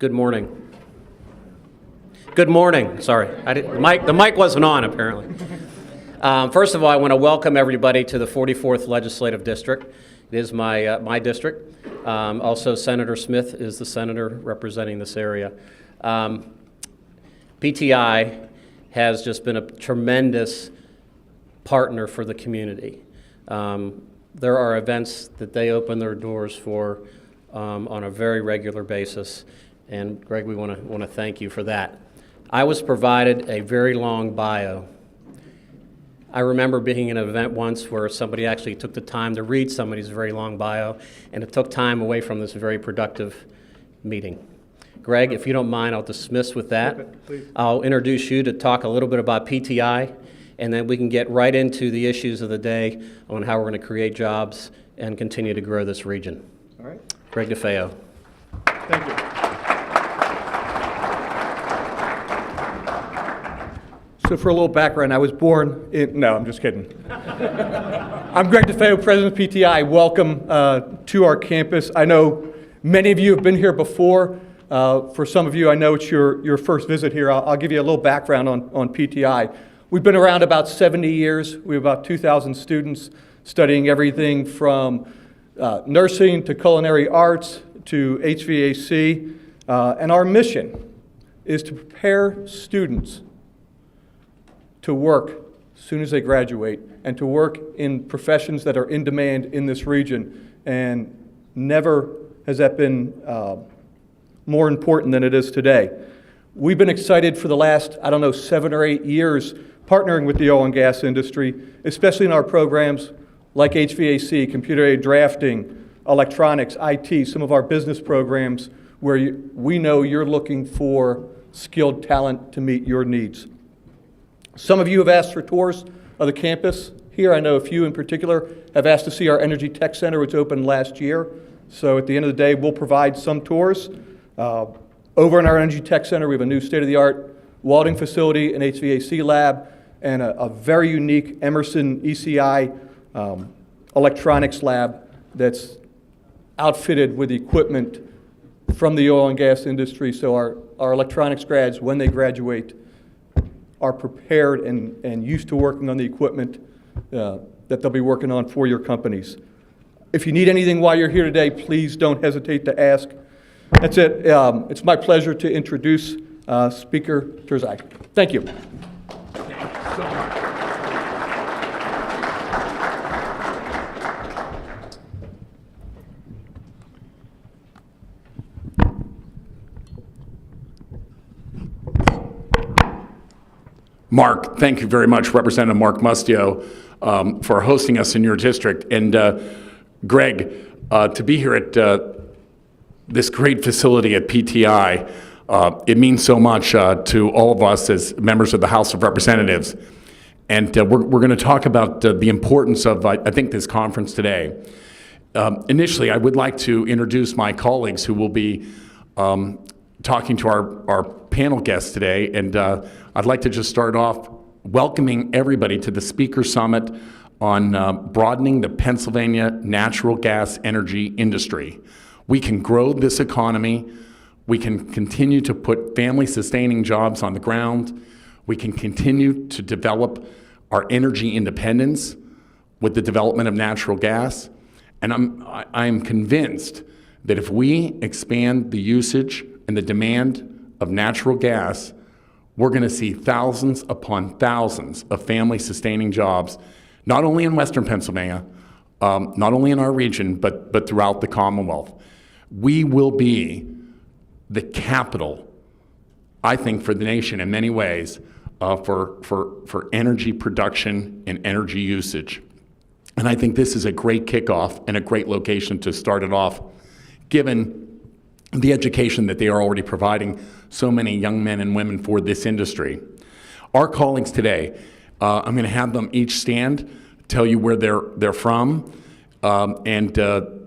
Good morning. Good morning. Sorry, the mic wasn't on apparently. First of all, I want to welcome everybody to the 44th Legislative District. It is my district. Also, Senator Smith is the senator representing this area. PTI has just been a tremendous partner for the community. There are events that they open their doors for on a very regular basis, and Greg, we want to thank you for that. I was provided a very long bio. I remember being in an event once where somebody actually took the time to read somebody's very long bio, and it took time away from this very productive meeting. Greg, if you don't mind, I'll dismiss with that. I'll introduce you to talk a little bit about PTI, and then we can get right into the issues of the day on how we're going to create jobs and continue to grow this region. All right. Greg DeFeo. Thank you. So for a little background, I was born in, no, I'm just kidding. I'm Greg DeFeo, President of PTI. Welcome to our campus. I know many of you have been here before. For some of you, I know it's your first visit here. I'll give you a little background on PTI. We've been around about 70 years. We have about 2,000 students studying everything from nursing to culinary arts to HVAC. And our mission is to prepare students to work as soon as they graduate and to work in professions that are in demand in this region. And never has that been more important than it is today. We've been excited for the last, 7 or 8 years partnering with the oil and gas industry, especially in our programs like HVAC, computer-aided drafting, electronics, IT, some of our business programs where we know you're looking for skilled talent to meet your needs. Some of you have asked for tours of the campus here. I know a few in particular have asked to see our Energy Tech Center, which opened last year. So at the end of the day, we'll provide some tours. Over in our Energy Tech Center, we have a new state-of-the-art welding facility, an HVAC lab, and a very unique Emerson ECI electronics lab that's outfitted with equipment from the oil and gas industry. So our electronics grads, when they graduate, are prepared and used to working on the equipment that they'll be working on for your companies. If you need anything while you're here today, please don't hesitate to ask. That's it. It's my pleasure to introduce Speaker Turzai. Thank you. Mark, thank you very much, Representative Mark Mustio, for hosting us in your district. And Greg, to be here at this great facility at PTI, it means so much to all of us as members of the House of Representatives. And we're going to talk about the importance of, I think, this conference today. Initially, I would like to introduce my colleagues who will be talking to our panel guests today. And I'd like to just start off welcoming everybody to the Speaker Summit on broadening the Pennsylvania natural gas energy industry. We can grow this economy. We can continue to put family-sustaining jobs on the ground. We can continue to develop our energy independence with the development of natural gas. And I'm convinced that if we expand the usage and the demand of natural gas, we're going to see thousands upon thousands of family-sustaining jobs, not only in Western Pennsylvania, not only in our region, but throughout the Commonwealth. We will be the capital, I think, for the nation in many ways for energy production and energy usage. And I think this is a great kickoff and a great location to start it off, given the education that they are already providing so many young men and women for this industry. Our colleagues today, I'm going to have them each stand, tell you where they're from, and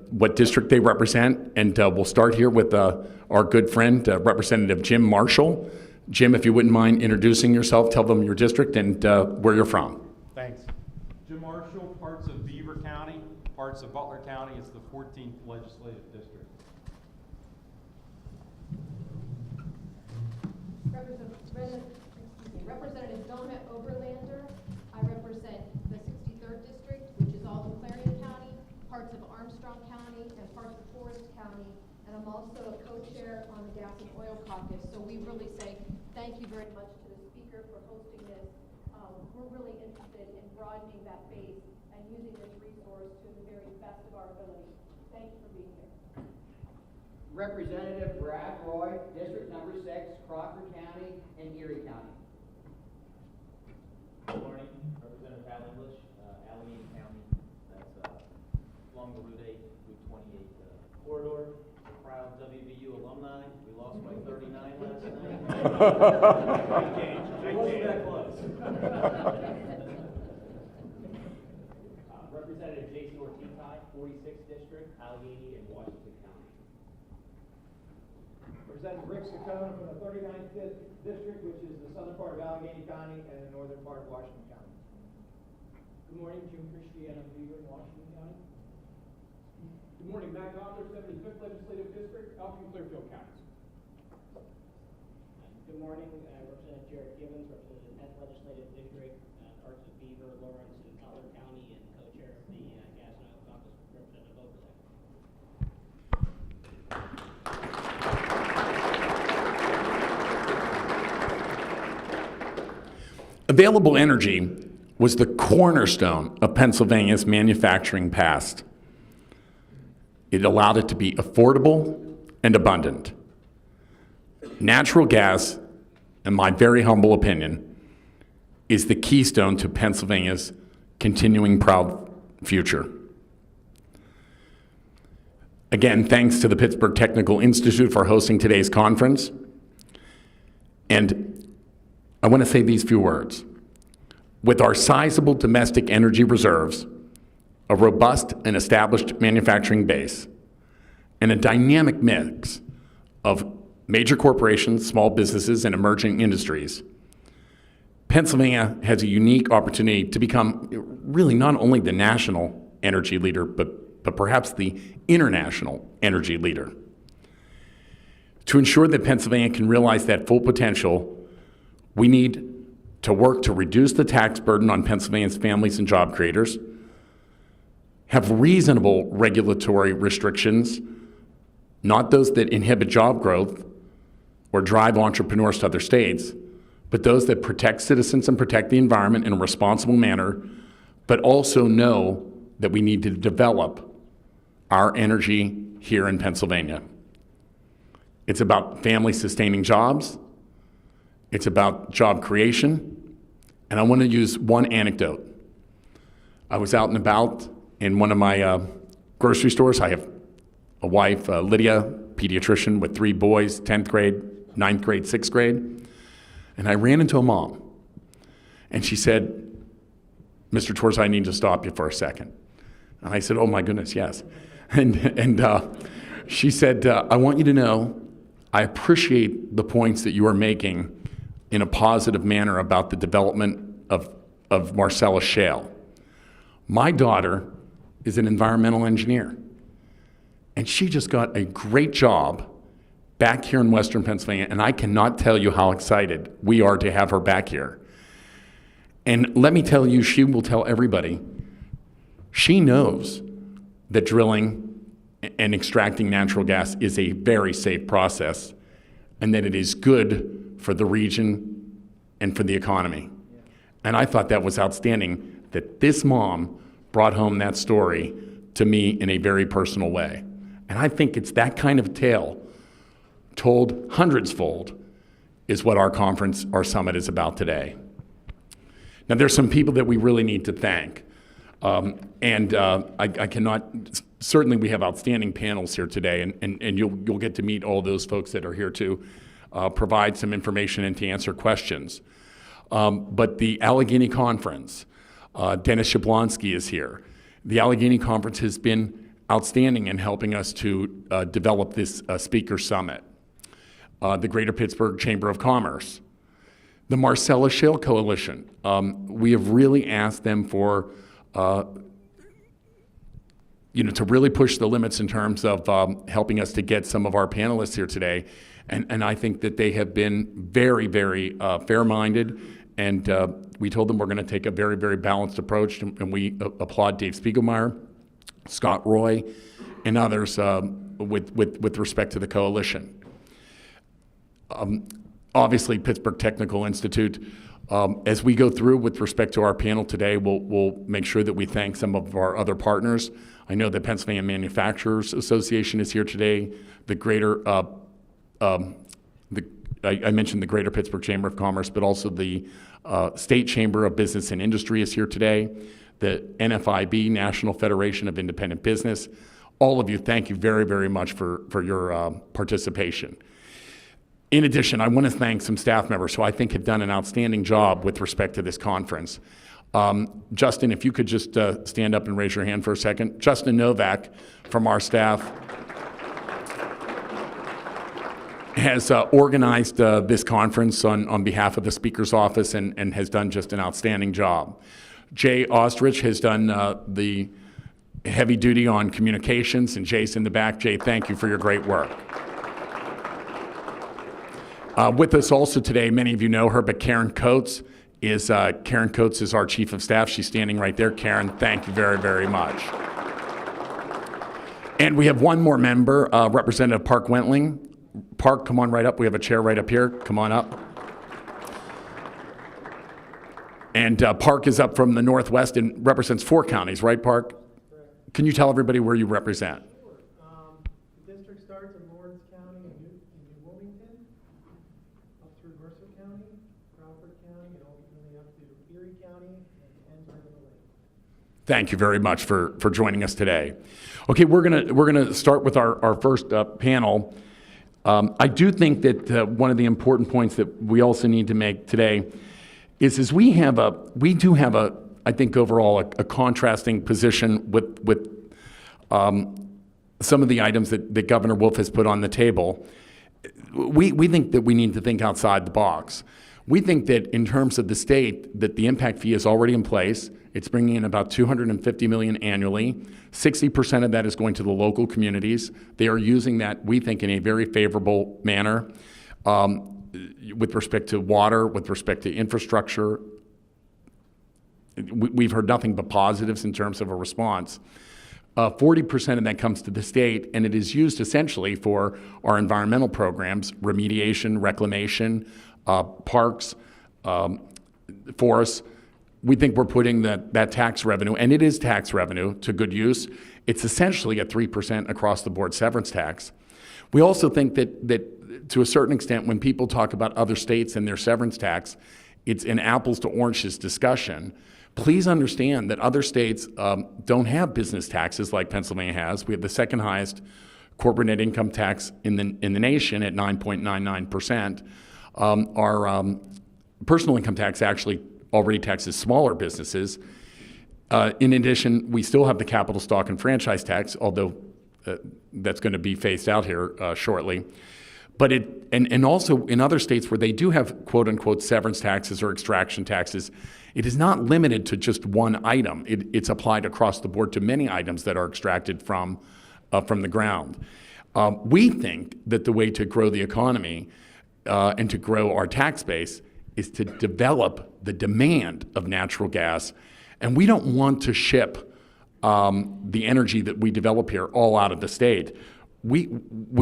what district they represent. And we'll start here with our good friend, Representative Jim Marshall. Jim, if you wouldn't mind introducing yourself, tell them your district and where you're from. Thanks. Jim Marshall, parts of Beaver County, parts of Butler County. It's the 14th Legislative District. co-chair on the Gas and Oil Caucus. So we really say thank you very much to the speaker for hosting this. We're really interested in broadening that base and using this resource to the very best of our ability. Thank you for being here. Representative Brad Roy, District Number 6, Crawford County and Erie County. Good morning, Representative Al English, Alameda County. That's along the Route 8, Route 28 corridor. We're proud WVU alumni. We lost by 39 last night. It wasn't that close. Representative J.C. Ortiz, 46th District, Allegheny and Washington County. Representative Rick Saccone from the 39th District, which is the southern part of Allegheny County and the northern part of Washington County. Good morning, Jim Christiana, Beaver, Washington County. Good morning, Matt Goddard, 75th Legislative District, Elgin, Clearfield Counties. Good morning, Representative Jared Gibbons, representing the 10th Legislative District, parts of Beaver, Lawrence, and Cutler County, and co-chair of the Gas and Oil Caucus, Representative Oberlin. Available energy was the cornerstone of Pennsylvania's manufacturing past. It allowed it to be affordable and abundant. Natural gas, in my very humble opinion, is the keystone to Pennsylvania's continuing proud future. Again, thanks to the Pittsburgh Technical Institute for hosting today's conference. And I want to say these few words. With our sizable domestic energy reserves, a robust and established manufacturing base, and a dynamic mix of major corporations, small businesses, and emerging industries, Pennsylvania has a unique opportunity to become really not only the national energy leader, but perhaps the international energy leader. To ensure that Pennsylvania can realize that full potential, we need to work to reduce the tax burden on Pennsylvania's families and job creators, have reasonable regulatory restrictions, not those that inhibit job growth or drive entrepreneurs to other states, but those that protect citizens and protect the environment in a responsible manner, but also know that we need to develop our energy here in Pennsylvania. It's about family-sustaining jobs. It's about job creation. And I want to use one anecdote. I was out and about in one of my grocery stores. I have a wife, Lydia, pediatrician with 3 boys, 10th grade, 9th grade, 6th grade. And I ran into a mom. And she said, Mr. Turzai, I need to stop you for a second. And I said, oh my goodness, yes. And she said, I want you to know I appreciate the points that you are making in a positive manner about the development of Marcellus Shale. My daughter is an environmental engineer, and she just got a great job back here in Western Pennsylvania, and I cannot tell you how excited we are to have her back here. And let me tell you, she will tell everybody, she knows that drilling and extracting natural gas is a very safe process, and that it is good for the region and for the economy. And I thought that was outstanding that this mom brought home that story to me in a very personal way. And I think it's that kind of tale told hundreds-fold is what our conference, our summit is about today. Now there's some people that we really need to thank. I cannot, certainly we have outstanding panels here today, and you'll get to meet all those folks that are here to provide some information and to answer questions. But the Allegheny Conference, Dennis Shablonsky is here. The Allegheny Conference has been outstanding in helping us to develop this speaker summit. The Greater Pittsburgh Chamber of Commerce, the Marcellus Shale Coalition. We have really asked them for, to really push the limits in terms of helping us to get some of our panelists here today. And I think that they have been very, very fair-minded, and we told them we're going to take a very, very balanced approach, and we applaud Dave Spiegelmeyer, Scott Roy, and others with respect to the coalition. Obviously, Pittsburgh Technical Institute, as we go through with respect to our panel today, we'll make sure that we thank some of our other partners. I know the Pennsylvania Manufacturers Association is here today. The greater, I mentioned the Greater Pittsburgh Chamber of Commerce, but also the State Chamber of Business and Industry is here today. The NFIB, National Federation of Independent Business. All of you, thank you very, very much for your participation. In addition, I want to thank some staff members who I think have done an outstanding job with respect to this conference. Justin, if you could just stand up and raise your hand for a second. Justin Novak from our staff has organized this conference on behalf of the Speaker's Office and has done just an outstanding job. Jay Ostrich has done the heavy duty on communications, and Jay's in the back. Jay, thank you for your great work. With us also today, many of you know her, but Karen Coates is our Chief of Staff. She's standing right there. Karen, thank you very, very much. And we have one more member, Representative Park Wentling. Park, come on right up. We have a chair right up here. Come on up. And Park is up from the Northwest and represents 4 counties, right, Park? Correct. Can you tell everybody where you represent? Sure. The district starts in Lawrence County and New Wilmington, up through Mercer County, Crawford County, and ultimately up to Erie County, and ends right in the lake. Thank you very much for joining us today. Okay, we're gonna start with our first panel. I do think that one of the important points that we also need to make today is we do have a I think overall a contrasting position with some of the items that Governor Wolf has put on the table. We think that we need to think outside the box. We think that in terms of the state, that the impact fee is already in place. It's bringing in about $250 million annually. 60% of that is going to the local communities. They are using that, we think, in a very favorable manner with respect to water, with respect to infrastructure. We've heard nothing but positives in terms of a response. 40% of that comes to the state, and it is used essentially for our environmental programs, remediation, reclamation, parks, forests. We think we're putting that tax revenue, and it is tax revenue, to good use. It's essentially a 3% across the board severance tax. We also think that to a certain extent, when people talk about other states and their severance tax, it's an apples to oranges discussion. Please understand that other states don't have business taxes like Pennsylvania has. We have the second highest corporate net income tax in the nation at 9.99%. Our personal income tax actually already taxes smaller businesses. In addition, we still have the capital stock and franchise tax, although that's going to be phased out here shortly. But and also in other states where they do have quote unquote severance taxes or extraction taxes, it is not limited to just one item. It's applied across the board to many items that are extracted from the ground. We think that the way to grow the economy and to grow our tax base is to develop the demand of natural gas. And we don't want to ship the energy that we develop here all out of the state. We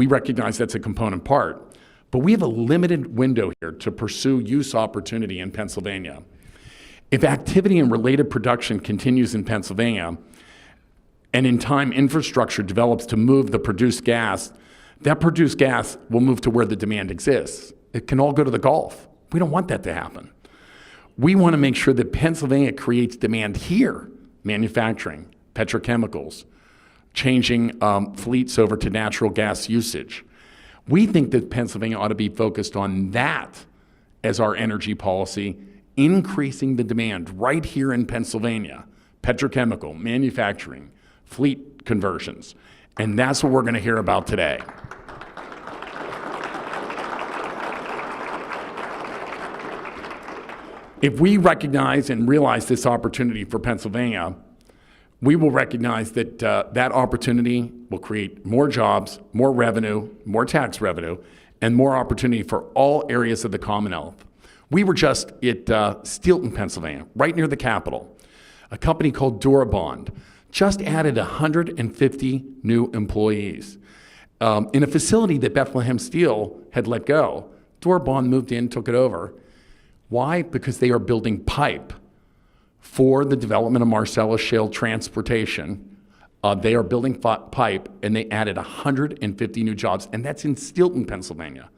recognize that's a component part, but we have a limited window here to pursue use opportunity in Pennsylvania. If activity and related production continues in Pennsylvania, and in time infrastructure develops to move the produced gas, that produced gas will move to where the demand exists. It can all go to the Gulf. We don't want that to happen. We want to make sure that Pennsylvania creates demand here, manufacturing, petrochemicals, changing fleets over to natural gas usage. We think that Pennsylvania ought to be focused on that as our energy policy, increasing the demand right here in Pennsylvania, petrochemical, manufacturing, fleet conversions. And that's what we're going to hear about today. If we recognize and realize this opportunity for Pennsylvania, we will recognize that that opportunity will create more jobs, more revenue, more tax revenue, and more opportunity for all areas of the Commonwealth. We were just at Steelton, Pennsylvania, right near the Capitol. A company called Durabond just added 150 new employees. in a facility that Bethlehem Steel had let go. Dorbon moved in, took it over. Why? Because they are building pipe for the development of Marcellus Shale transportation. They are building pipe, and they added 150 new jobs, and that's in Stilton, Pennsylvania.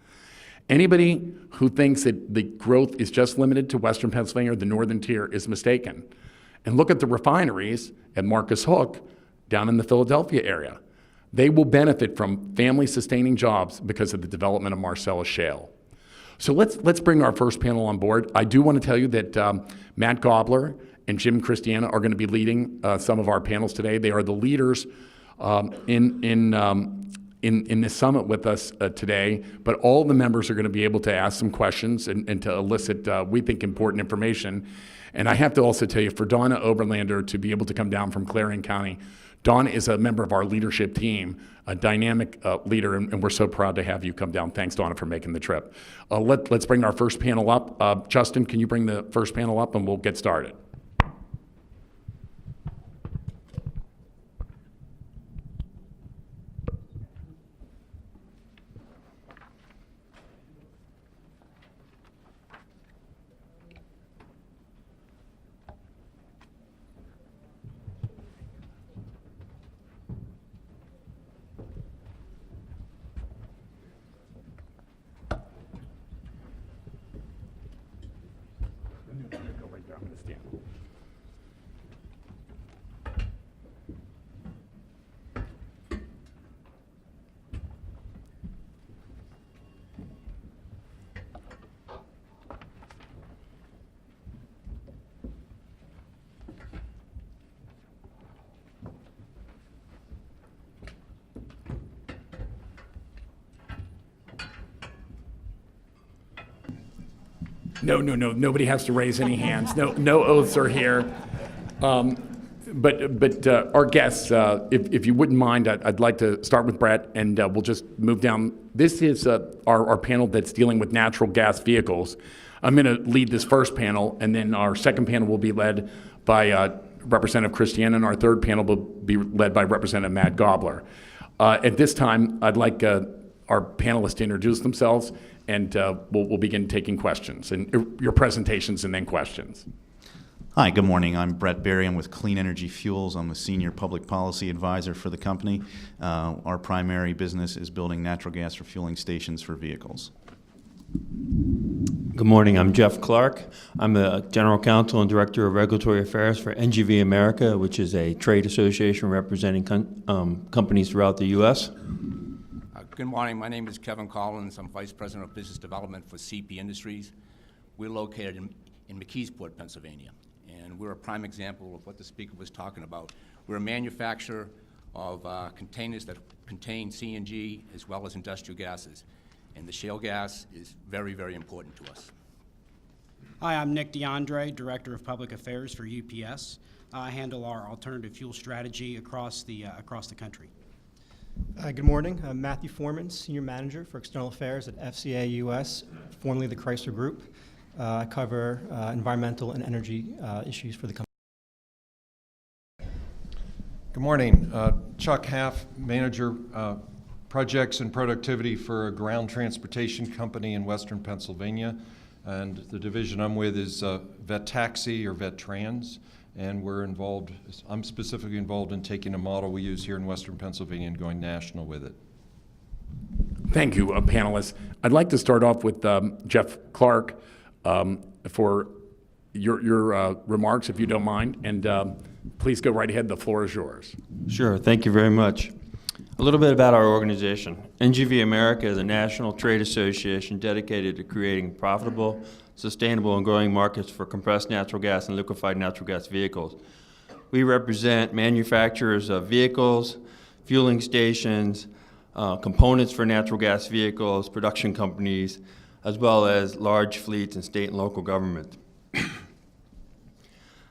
Anybody who thinks that the growth is just limited to Western Pennsylvania or the northern tier is mistaken. And look at the refineries at Marcus Hook down in the Philadelphia area. They will benefit from family-sustaining jobs because of the development of Marcellus Shale. So let's bring our first panel on board. I do want to tell you that Matt Gobler and Jim Christiana are going to be leading some of our panels today. They are the leaders in this summit with us today, but all the members are going to be able to ask some questions and to elicit, we think, important information. And I have to also tell you, for Donna Oberlander to be able to come down from Clarion County, Donna is a member of our leadership team, a dynamic leader, and we're so proud to have you come down. Thanks, Donna, for making the trip. Let's bring our first panel up. Justin, can you bring the first panel up, and we'll get started. No, nobody has to raise any hands. No oaths are here. But our guests, if you wouldn't mind, I'd like to start with Brett, and we'll just move down. This is our panel that's dealing with natural gas vehicles. I'm going to lead this first panel, and then our second panel will be led by Representative Christiana, and our third panel will be led by Representative Matt Gobler. At this time, I'd like our panelists to introduce themselves, and we'll begin taking questions, and your presentations and then questions. Hi, good morning. I'm Brett Berry. I'm with Clean Energy Fuels. I'm a senior public policy advisor for the company. Our primary business is building natural gas refueling stations for vehicles. Good morning. I'm Jeff Clark. I'm the General Counsel and Director of Regulatory Affairs for NGV America, which is a trade association representing companies throughout the U.S. Good morning. My name is Kevin Collins. I'm Vice President of Business Development for CP Industries. We're located in McKeesport, Pennsylvania, and we're a prime example of what the speaker was talking about. We're a manufacturer of containers that contain CNG as well as industrial gases, and the shale gas is very, very important to us. Hi, I'm Nick DeAndre, Director of Public Affairs for UPS. I handle our alternative fuel strategy across the country. Good morning. I'm Matthew Foreman, Senior Manager for External Affairs at FCA US, formerly the Chrysler Group. I cover environmental and energy issues for the company. Good morning. Chuck Haff, Manager Projects and Productivity for a ground transportation company in Western Pennsylvania. And the division I'm with is Vet Taxi or Vet Trans. And I'm specifically involved in taking a model we use here in Western Pennsylvania and going national with it. Thank you, panelists. I'd like to start off with Jeff Clark for your remarks, if you don't mind. And please go right ahead. The floor is yours. Sure. Thank you very much. A little bit about our organization. NGV America is a national trade association dedicated to creating profitable, sustainable, and growing markets for compressed natural gas and liquefied natural gas vehicles. We represent manufacturers of vehicles, fueling stations, components for natural gas vehicles, production companies, as well as large fleets and state and local government.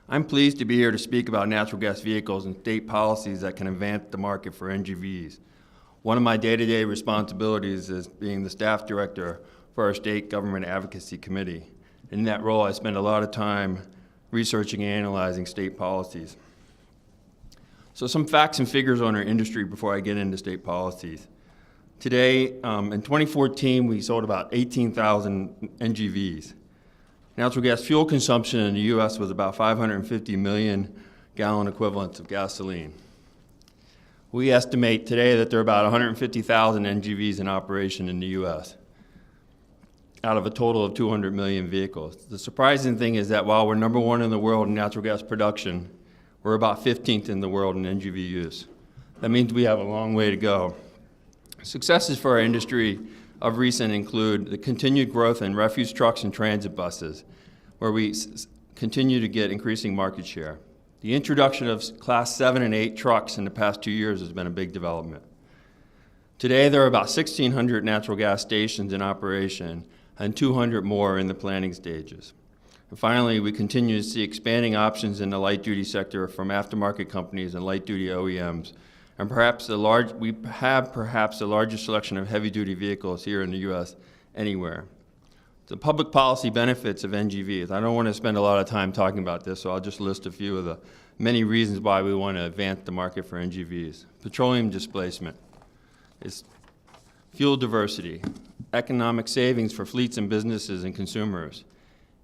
I'm pleased to be here to speak about natural gas vehicles and state policies that can advance the market for NGVs. One of my day-to-day responsibilities is being the staff director for our state government advocacy committee. In that role, I spend a lot of time researching and analyzing state policies. So some facts and figures on our industry before I get into state policies. Today, in 2014, we sold about 18,000 NGVs. Natural gas fuel consumption in the U.S. was about 550 million gallon equivalents of gasoline. We estimate today that there are about 150,000 NGVs in operation in the U.S. out of a total of 200 million vehicles. The surprising thing is that while we're number one in the world in natural gas production, we're about 15th in the world in NGV use. That means we have a long way to go. Successes for our industry of recent include the continued growth in refuse trucks and transit buses, where we continue to get increasing market share. The introduction of Class 7 and 8 trucks in the past 2 years has been a big development. Today, there are about 1,600 natural gas stations in operation and 200 more in the planning stages. And finally, we continue to see expanding options in the light-duty sector from aftermarket companies and light-duty OEMs. And we have perhaps the largest selection of heavy-duty vehicles here in the U.S. anywhere. The public policy benefits of NGVs. I don't want to spend a lot of time talking about this, so I'll just list a few of the many reasons why we want to advance the market for NGVs. Petroleum displacement. It's fuel diversity. Economic savings for fleets and businesses and consumers.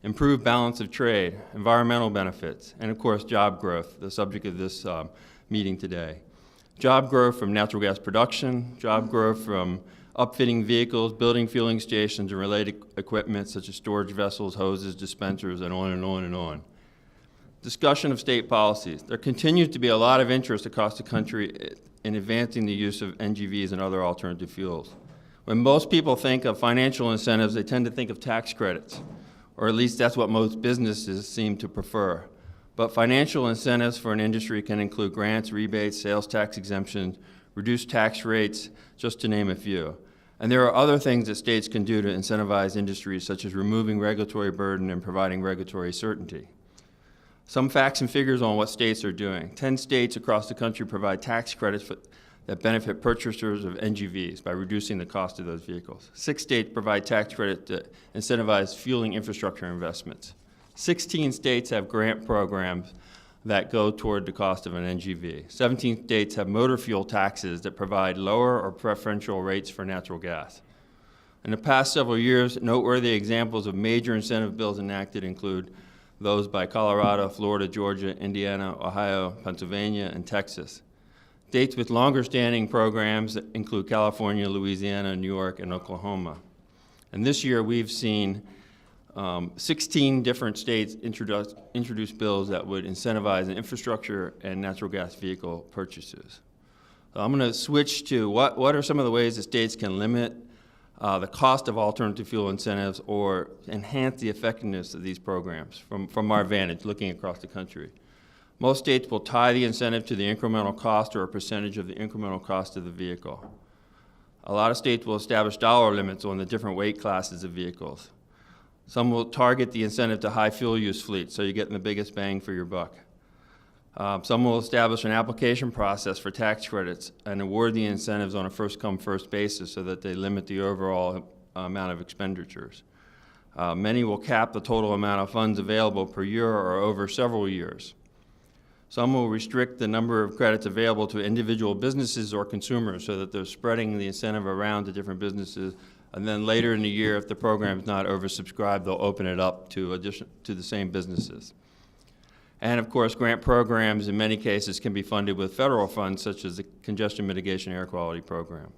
Improved balance of trade. Environmental benefits. And of course, job growth, the subject of this meeting today. Job growth from natural gas production, job growth from upfitting vehicles, building fueling stations, and related equipment such as storage vessels, hoses, dispensers, and on and on and on. Discussion of state policies. There continues to be a lot of interest across the country in advancing the use of NGVs and other alternative fuels. When most people think of financial incentives, they tend to think of tax credits, or at least that's what most businesses seem to prefer. But financial incentives for an industry can include grants, rebates, sales tax exemptions, reduced tax rates, just to name a few. And there are other things that states can do to incentivize industries, such as removing regulatory burden and providing regulatory certainty. Some facts and figures on what states are doing. 10 states across the country provide tax credits that benefit purchasers of NGVs by reducing the cost of those vehicles. 6 states provide tax credits that incentivize fueling infrastructure investments. 16 states have grant programs that go toward the cost of an NGV. 17 states have motor fuel taxes that provide lower or preferential rates for natural gas. In the past several years, noteworthy examples of major incentive bills enacted include those by Colorado, Florida, Georgia, Indiana, Ohio, Pennsylvania, and Texas. States with longer-standing programs include California, Louisiana, New York, and Oklahoma. And this year, we've seen 16 different states introduce bills that would incentivize infrastructure and natural gas vehicle purchases. So I'm going to switch to what are some of the ways that states can limit the cost of alternative fuel incentives or enhance the effectiveness of these programs from our vantage, looking across the country. Most states will tie the incentive to the incremental cost or a percentage of the incremental cost of the vehicle. A lot of states will establish dollar limits on the different weight classes of vehicles. Some will target the incentive to high fuel use fleets, so you're getting the biggest bang for your buck. Some will establish an application process for tax credits and award the incentives on a first-come, first basis so that they limit the overall amount of expenditures. Many will cap the total amount of funds available per year or over several years. Some will restrict the number of credits available to individual businesses or consumers so that they're spreading the incentive around to different businesses. And then later in the year, if the program is not oversubscribed, they'll open it up to the same businesses. And of course, grant programs in many cases can be funded with federal funds, such as the Congestion Mitigation Air Quality Program.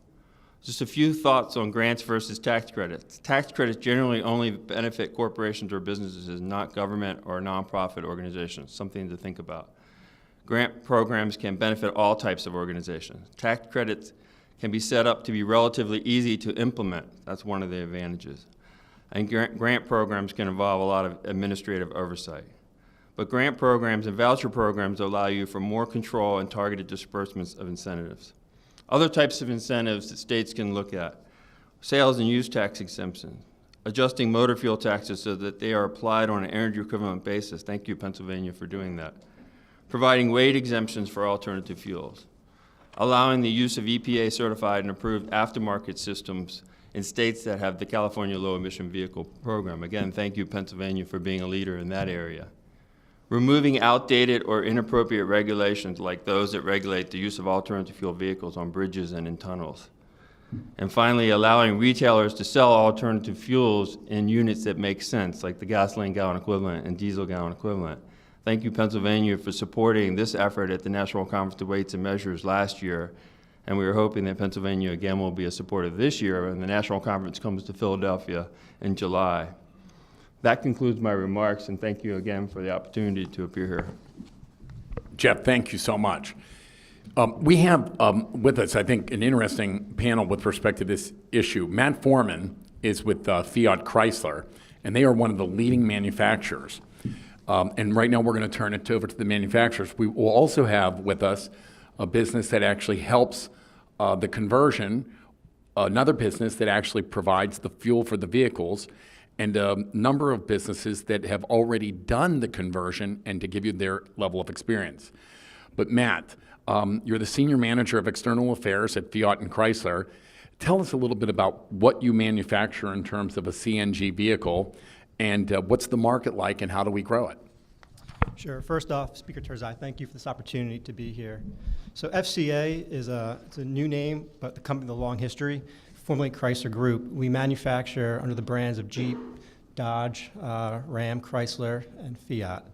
Just a few thoughts on grants versus tax credits. Tax credits generally only benefit corporations or businesses, not government or nonprofit organizations, something to think about. Grant programs can benefit all types of organizations. Tax credits can be set up to be relatively easy to implement. That's one of the advantages. And grant programs can involve a lot of administrative oversight. But grant programs and voucher programs allow you for more control and targeted disbursements of incentives. Other types of incentives that states can look at: sales and use tax exemptions, adjusting motor fuel taxes so that they are applied on an energy equivalent basis. Thank you, Pennsylvania, for doing that. Providing weight exemptions for alternative fuels, allowing the use of EPA certified and approved aftermarket systems in states that have the California Low Emission Vehicle Program. Again, thank you, Pennsylvania, for being a leader in that area. Removing outdated or inappropriate regulations like those that regulate the use of alternative fuel vehicles on bridges and in tunnels. And finally, allowing retailers to sell alternative fuels in units that make sense, like the gasoline gallon equivalent and diesel gallon equivalent. Thank you, Pennsylvania, for supporting this effort at the National Conference of Weights and Measures last year. And we are hoping that Pennsylvania again will be a supporter this year when the National Conference comes to Philadelphia in July. That concludes my remarks, and thank you again for the opportunity to appear here. Jeff, thank you so much. We have with us, I think, an interesting panel with respect to this issue. Matt Foreman is with Fiat Chrysler, and they are one of the leading manufacturers. And right now we're going to turn it over to the manufacturers. We will also have with us a business that actually helps the conversion, another business that actually provides the fuel for the vehicles, and a number of businesses that have already done the conversion and to give you their level of experience. But Matt, you're the Senior Manager of External Affairs at Fiat and Chrysler. Tell us a little bit about what you manufacture in terms of a CNG vehicle, and what's the market like, and how do we grow it? Sure. First off, Speaker Turzai, thank you for this opportunity to be here. So FCA is it's a new name, but the company with a long history, formerly Chrysler Group. We manufacture under the brands of Jeep, Dodge, Ram, Chrysler, and Fiat.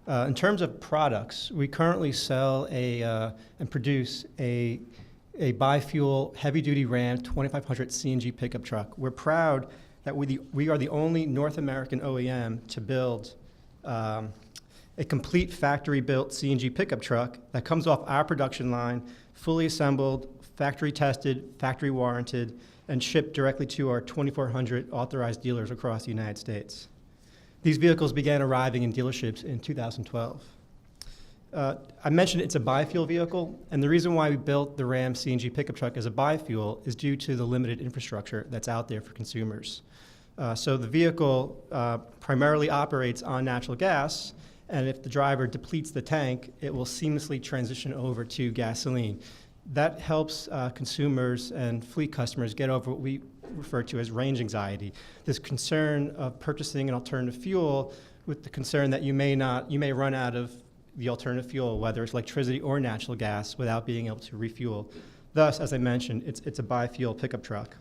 In terms of products, we currently sell and produce a biofuel heavy-duty Ram 2500 CNG pickup truck. We're proud that we are the only North American OEM to build a complete factory-built CNG pickup truck that comes off our production line, fully assembled, factory-tested, factory-warranted, and shipped directly to our 2,400 authorized dealers across the United States. These vehicles began arriving in dealerships in 2012. I mentioned it's a biofuel vehicle, and the reason why we built the Ram CNG pickup truck as a biofuel is due to the limited infrastructure that's out there for consumers. So the vehicle primarily operates on natural gas, and if the driver depletes the tank, it will seamlessly transition over to gasoline. That helps consumers and fleet customers get over what we refer to as range anxiety, this concern of purchasing an alternative fuel with the concern that you may run out of the alternative fuel, whether it's electricity or natural gas, without being able to refuel. Thus, as I mentioned, it's a biofuel pickup truck.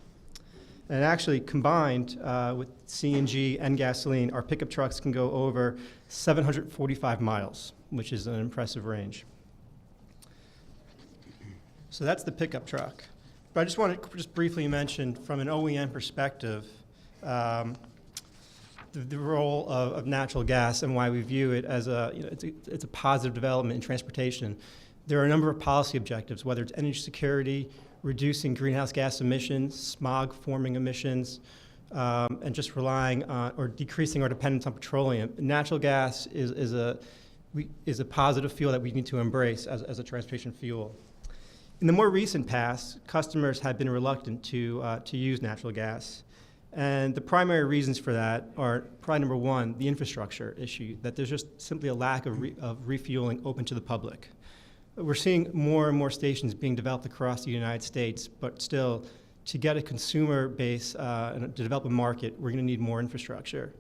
And actually, combined with CNG and gasoline, our pickup trucks can go over 745 miles, which is an impressive range. So that's the pickup truck. But I just want to just briefly mention, from an OEM perspective, the role of natural gas and why we view it as it's a positive development in transportation. There are a number of policy objectives, whether it's energy security, reducing greenhouse gas emissions, smog-forming emissions, and just relying on or decreasing our dependence on petroleum. Natural gas is a positive fuel that we need to embrace as a transportation fuel. In the more recent past, customers have been reluctant to use natural gas. And the primary reasons for that are probably number one, the infrastructure issue, that there's just simply a lack of refueling open to the public. We're seeing more and more stations being developed across the United States, but still, to get a consumer base and to develop a market, we're going to need more infrastructure.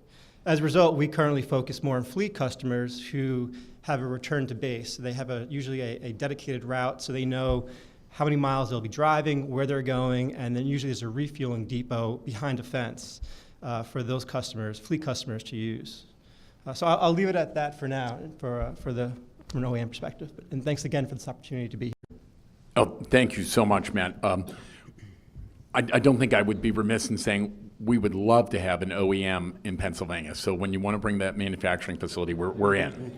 As a result, we currently focus more on fleet customers who have a return to base. They have usually a dedicated route, so they know how many miles they'll be driving, where they're going, and then usually there's a refueling depot behind a fence for those customers, fleet customers, to use. So I'll leave it at that for now, from an OEM perspective. And thanks again for this opportunity to be here. Oh, thank you so much, Matt. I don't think I would be remiss in saying we would love to have an OEM in Pennsylvania. So when you want to bring that manufacturing facility, we're in.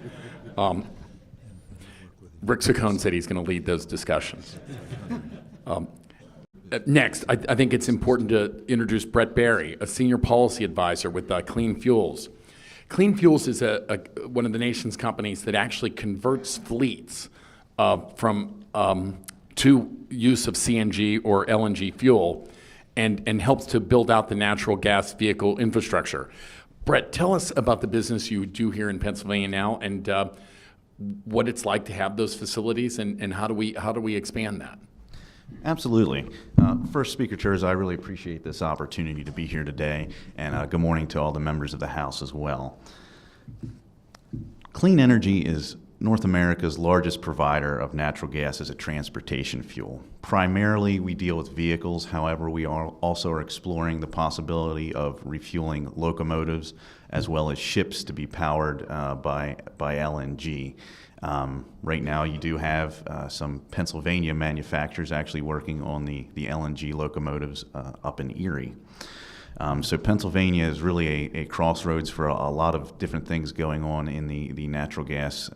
Rick Saccone said he's going to lead those discussions. Next, I think it's important to introduce Brett Berry, a senior policy advisor with Clean Fuels. Clean Fuels is one of the nation's companies that actually converts fleets to use of CNG or LNG fuel and helps to build out the natural gas vehicle infrastructure. Brett, tell us about the business you do here in Pennsylvania now, and what it's like to have those facilities, and how do we expand that? Absolutely. First, Speaker Turzai, I really appreciate this opportunity to be here today, and good morning to all the members of the House as well. Clean energy is North America's largest provider of natural gas as a transportation fuel. Primarily, we deal with vehicles. However, we also are exploring the possibility of refueling locomotives as well as ships to be powered by LNG. Right now, you do have some Pennsylvania manufacturers actually working on the LNG locomotives up in Erie. So Pennsylvania is really a crossroads for a lot of different things going on in the natural gas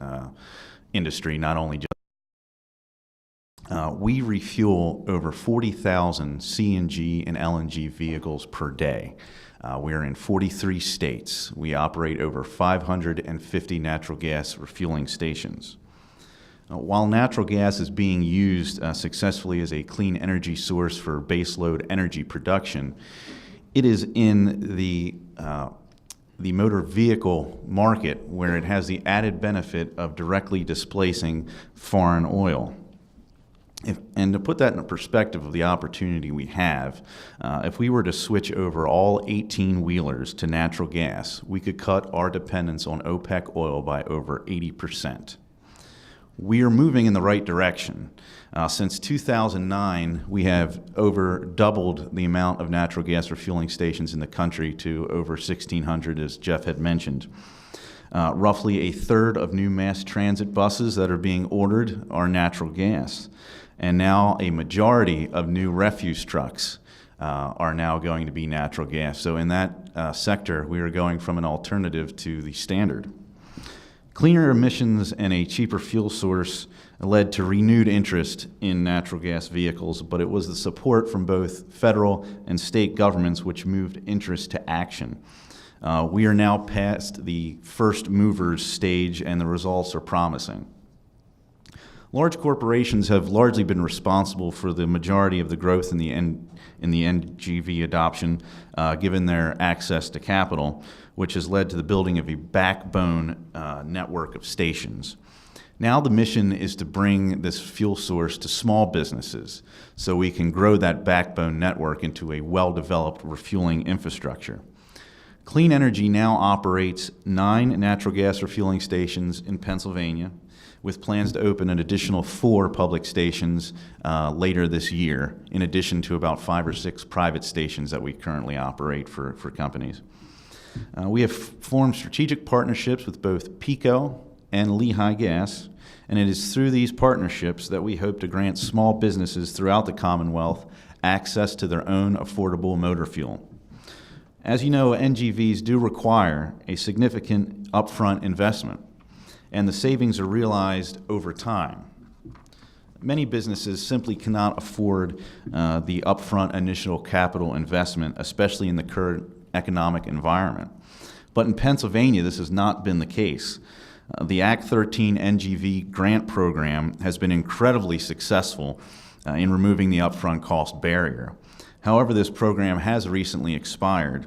industry, not only just we refuel over 40,000 CNG and LNG vehicles per day. We are in 43 states. We operate over 550 natural gas refueling stations. While natural gas is being used successfully as a clean energy source for baseload energy production, it is in the motor vehicle market where it has the added benefit of directly displacing foreign oil. And to put that in a perspective of the opportunity we have, if we were to switch over all 18-wheelers to natural gas, we could cut our dependence on OPEC oil by over 80%. We are moving in the right direction. Since 2009, we have over doubled the amount of natural gas refueling stations in the country to over 1,600, as Jeff had mentioned. Roughly a third of new mass transit buses that are being ordered are natural gas. And now a majority of new refuse trucks are now going to be natural gas. So in that sector, we are going from an alternative to the standard. Cleaner emissions and a cheaper fuel source led to renewed interest in natural gas vehicles, but it was the support from both federal and state governments which moved interest to action. We are now past the first movers stage, and the results are promising. Large corporations have largely been responsible for the majority of the growth in the NGV adoption, given their access to capital, which has led to the building of a backbone network of stations. Now the mission is to bring this fuel source to small businesses so we can grow that backbone network into a well-developed refueling infrastructure. Clean Energy now operates 9 natural gas refueling stations in Pennsylvania, with plans to open an additional 4 public stations later this year, in addition to about 5 or 6 private stations that we currently operate for companies. We have formed strategic partnerships with both PECO and Lehigh Gas, and it is through these partnerships that we hope to grant small businesses throughout the Commonwealth access to their own affordable motor fuel. As you know, NGVs do require a significant upfront investment, and the savings are realized over time. Many businesses simply cannot afford the upfront initial capital investment, especially in the current economic environment. But in Pennsylvania, this has not been the case. The Act 13 NGV grant program has been incredibly successful in removing the upfront cost barrier. However, this program has recently expired.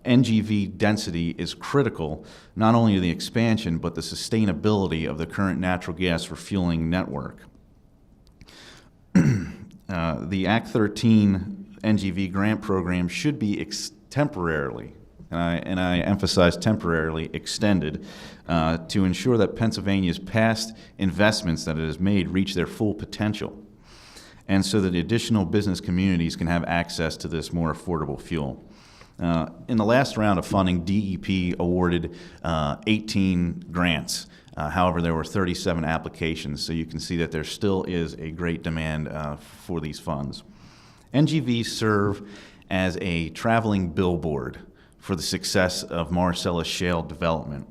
NGV density is critical not only to the expansion but the sustainability of the current natural gas refueling network. The Act 13 NGV grant program should be temporarily, and I emphasize temporarily, extended to ensure that Pennsylvania's past investments that it has made reach their full potential, and so that the additional business communities can have access to this more affordable fuel. In the last round of funding, DEP awarded 18 grants. However, there were 37 applications, so you can see that there still is a great demand for these funds. NGVs serve as a traveling billboard for the success of Marcellus Shale development.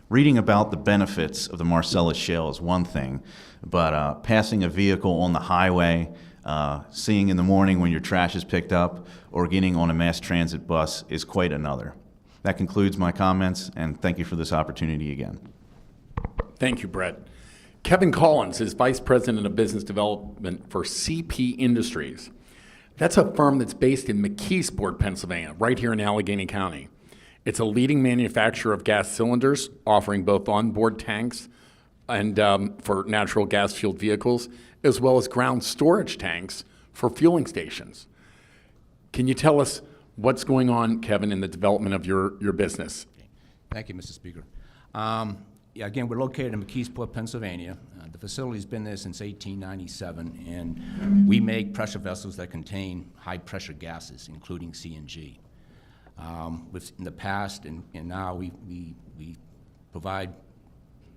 Reading about the benefits of the Marcellus Shale is one thing, but passing a vehicle on the highway, seeing in the morning when your trash is picked up, or getting on a mass transit bus is quite another. That concludes my comments, and thank you for this opportunity again. Thank you, Brett. Kevin Collins is Vice President of Business Development for CP Industries. That's a firm that's based in McKeesport, Pennsylvania, right here in Allegheny County. It's a leading manufacturer of gas cylinders, offering both onboard tanks and for natural gas-fueled vehicles, as well as ground storage tanks for fueling stations. Can you tell us what's going on, Kevin, in the development of your business? Thank you, Mr. Speaker. Yeah, again, we're located in McKeesport, Pennsylvania. The facility's been there since 1897, and we make pressure vessels that contain high-pressure gases, including CNG. In the past and now, we provide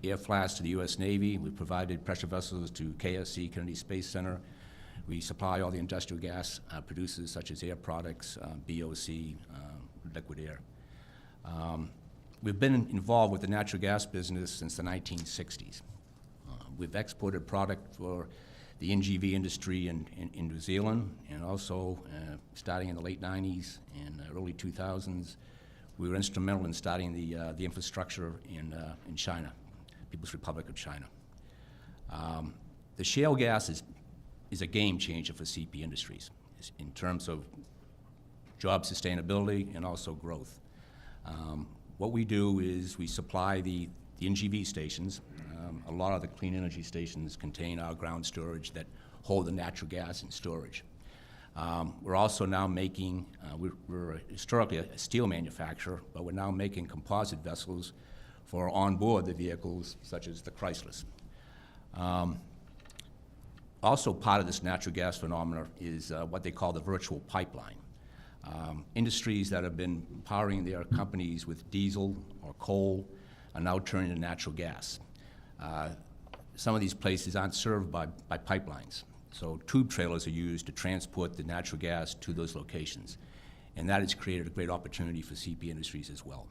air flasks to the U.S. Navy. We've provided pressure vessels to KSC, Kennedy Space Center. We supply all the industrial gas producers, such as Air Products, BOC, Liquid Air. We've been involved with the natural gas business since the 1960s. We've exported product for the NGV industry in New Zealand, and also starting in the late 90s and early 2000s, we were instrumental in starting the infrastructure in China, People's Republic of China. The shale gas is a game changer for CP Industries in terms of job sustainability and also growth. What we do is we supply the NGV stations. A lot of the clean energy stations contain our ground storage that hold the natural gas in storage. We're also now making, we're historically a steel manufacturer, but we're now making composite vessels for onboard the vehicles, such as the Chryslers. Also part of this natural gas phenomenon is what they call the virtual pipeline. Industries that have been powering their companies with diesel or coal are now turning to natural gas. Some of these places aren't served by pipelines, so tube trailers are used to transport the natural gas to those locations, and that has created a great opportunity for CP Industries as well.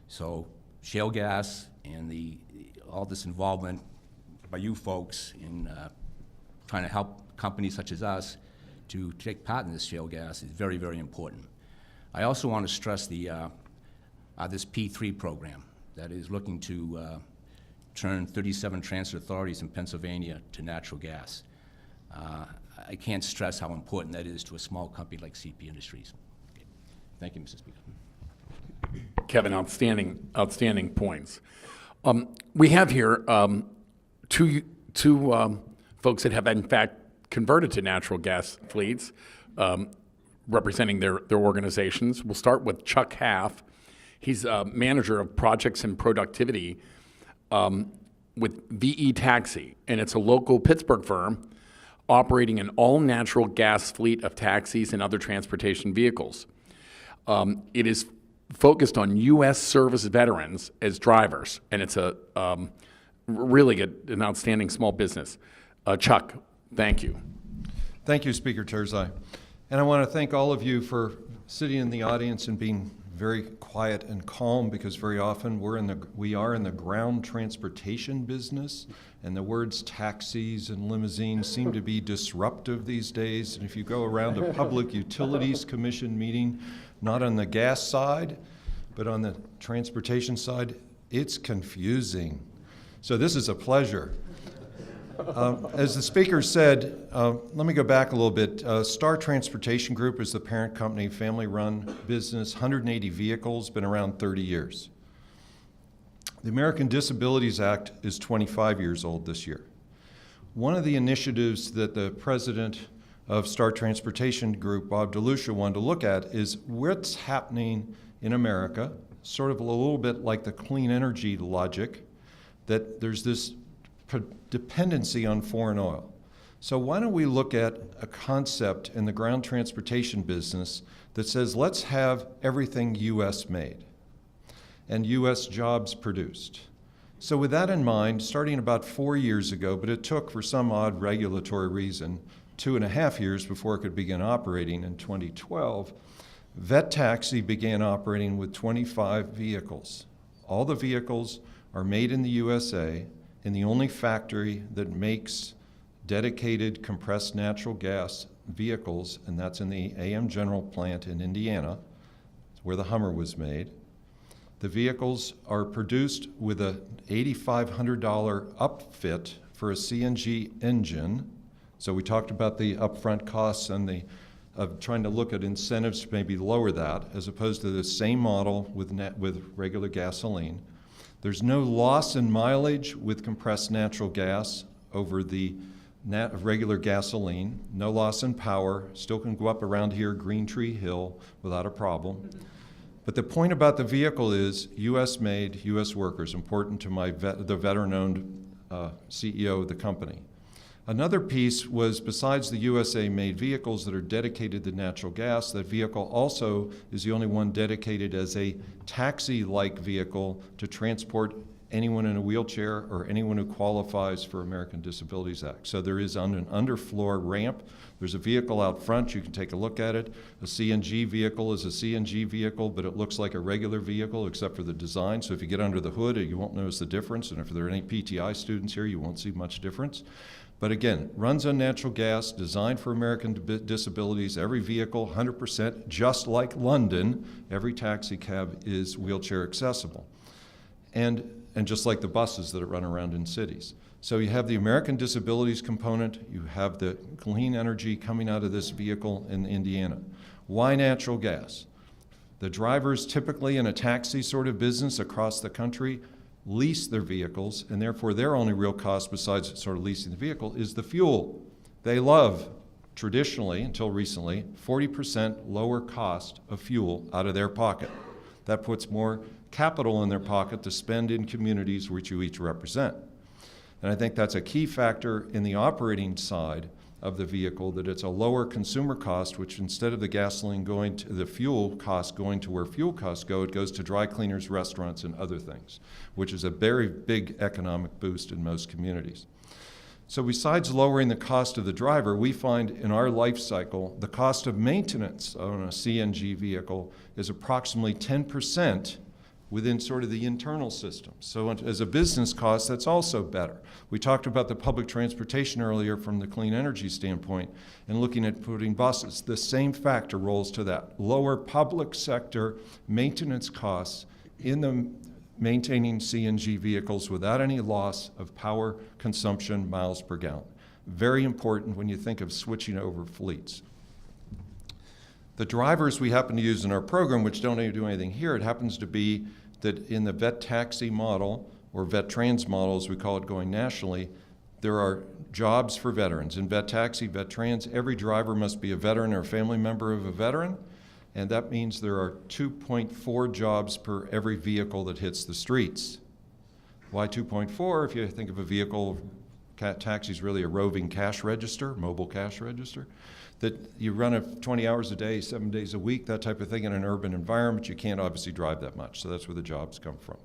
So shale gas and all this involvement by you folks in trying to help companies such as us to take part in this shale gas is very, very important. I also want to stress this P3 program that is looking to turn 37 transit authorities in Pennsylvania to natural gas. I can't stress how important that is to a small company like CP Industries. Okay. Thank you, Mr. Speaker. Kevin, outstanding points. We have here two folks that have in fact converted to natural gas fleets, representing their organizations. We'll start with Chuck Half. He's manager of projects and productivity with VE Taxi, and it's a local Pittsburgh firm operating an all-natural gas fleet of taxis and other transportation vehicles. It is focused on U.S. service veterans as drivers, and it's a really an outstanding small business. Chuck, thank you. Thank you, Speaker Turzai. And I want to thank all of you for sitting in the audience and being very quiet and calm, because very often we are in the ground transportation business, and the words taxis and limousines seem to be disruptive these days. And if you go around a Public Utilities Commission meeting, not on the gas side, but on the transportation side, it's confusing. So this is a pleasure. As the speaker said, let me go back a little bit. Star Transportation Group is the parent company, family-run business, 180 vehicles, been around 30 years. The American Disabilities Act is 25 years old this year. One of the initiatives that the president of Star Transportation Group, Bob DeLucia, wanted to look at is what's happening in America, sort of a little bit like the clean energy logic, that there's this dependency on foreign oil. So why don't we look at a concept in the ground transportation business that says, let's have everything U.S. made and U.S. jobs produced. So with that in mind, starting about 4 years ago, but it took, for some odd regulatory reason, 2.5 years before it could begin operating in 2012, Vet Taxi began operating with 25 vehicles. All the vehicles are made in the USA, in the only factory that makes dedicated compressed natural gas vehicles, and that's in the AM General plant in Indiana, where the Hummer was made. The vehicles are produced with a $8,500 upfit for a CNG engine. So we talked about the upfront costs and of trying to look at incentives to maybe lower that, as opposed to the same model with regular gasoline. There's no loss in mileage with compressed natural gas over the regular gasoline. No loss in power. Still can go up around here, Green Tree Hill, without a problem. But the point about the vehicle is U.S. made, U.S. workers, important to the veteran-owned CEO of the company. Another piece was, besides the USA-made vehicles that are dedicated to natural gas, that vehicle also is the only one dedicated as a taxi-like vehicle to transport anyone in a wheelchair or anyone who qualifies for American Disabilities Act. So there is on an underfloor ramp. There's a vehicle out front. You can take a look at it. A CNG vehicle is a CNG vehicle, but it looks like a regular vehicle except for the design. So if you get under the hood, you won't notice the difference. And if there are any PTI students here, you won't see much difference. But again, runs on natural gas, designed for American disabilities. Every vehicle, 100%, just like London, every taxi cab is wheelchair accessible. And just like the buses that run around in cities. So you have the American disabilities component, you have the clean energy coming out of this vehicle in Indiana. Why natural gas? The drivers typically in a taxi sort of business across the country lease their vehicles, and therefore their only real cost besides sort of leasing the vehicle is the fuel. They love, traditionally, until recently, 40% lower cost of fuel out of their pocket. That puts more capital in their pocket to spend in communities which you each represent. And I think that's a key factor in the operating side of the vehicle, that it's a lower consumer cost, which instead of the gasoline going to the fuel cost going to where fuel costs go, it goes to dry cleaners, restaurants, and other things, which is a very big economic boost in most communities. So besides lowering the cost of the driver, we find in our life cycle, the cost of maintenance on a CNG vehicle is approximately 10% within sort of the internal system. So as a business cost, that's also better. We talked about the public transportation earlier from the clean energy standpoint and looking at putting buses. The same factor rolls to that. Lower public sector maintenance costs in the maintaining CNG vehicles without any loss of power consumption miles per gallon. Very important when you think of switching over fleets. The drivers we happen to use in our program, which don't even do anything here, it happens to be that in the vet taxi model, or vet trans model as we call it going nationally, there are jobs for veterans. In vet taxi, vet trans, every driver must be a veteran or a family member of a veteran, and that means there are 2.4 jobs per every vehicle that hits the streets. Why 2.4? If you think of a vehicle, taxi is really a roving cash register, mobile cash register, that you run it 20 hours a day, 7 days a week, that type of thing in an urban environment. You can't obviously drive that much, so that's where the jobs come from.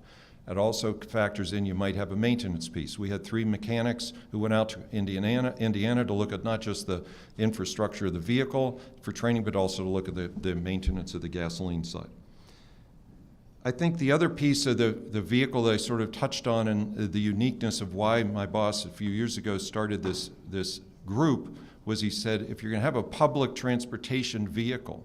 It also factors in you might have a maintenance piece. We had 3 mechanics who went out to Indiana to look at not just the infrastructure of the vehicle for training, but also to look at the maintenance of the gasoline side. I think the other piece of the vehicle that I sort of touched on and the uniqueness of why my boss a few years ago started this group was he said, if you're going to have a public transportation vehicle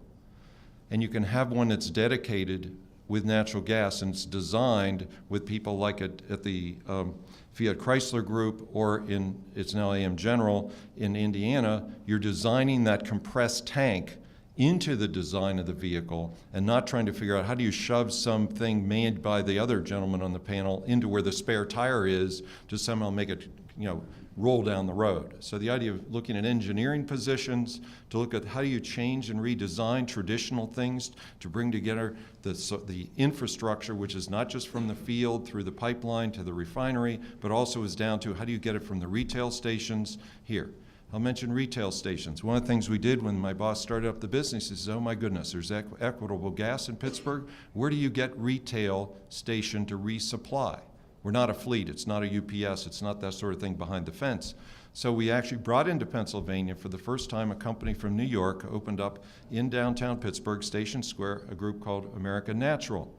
and you can have one that's dedicated with natural gas and it's designed with people like at the Fiat Chrysler Group or it's now AM General in Indiana, you're designing that compressed tank into the design of the vehicle and not trying to figure out how do you shove something made by the other gentleman on the panel into where the spare tire is to somehow make it, roll down the road. So the idea of looking at engineering positions to look at how do you change and redesign traditional things to bring together the infrastructure, which is not just from the field through the pipeline to the refinery, but also is down to how do you get it from the retail stations here. I'll mention retail stations. One of the things we did when my boss started up the business is, oh my goodness, there's Equitable Gas in Pittsburgh. Where do you get retail station to resupply? We're not a fleet, it's not a UPS, it's not that sort of thing behind the fence. So we actually brought into Pennsylvania for the first time a company from New York opened up in downtown Pittsburgh, Station Square, a group called American Natural.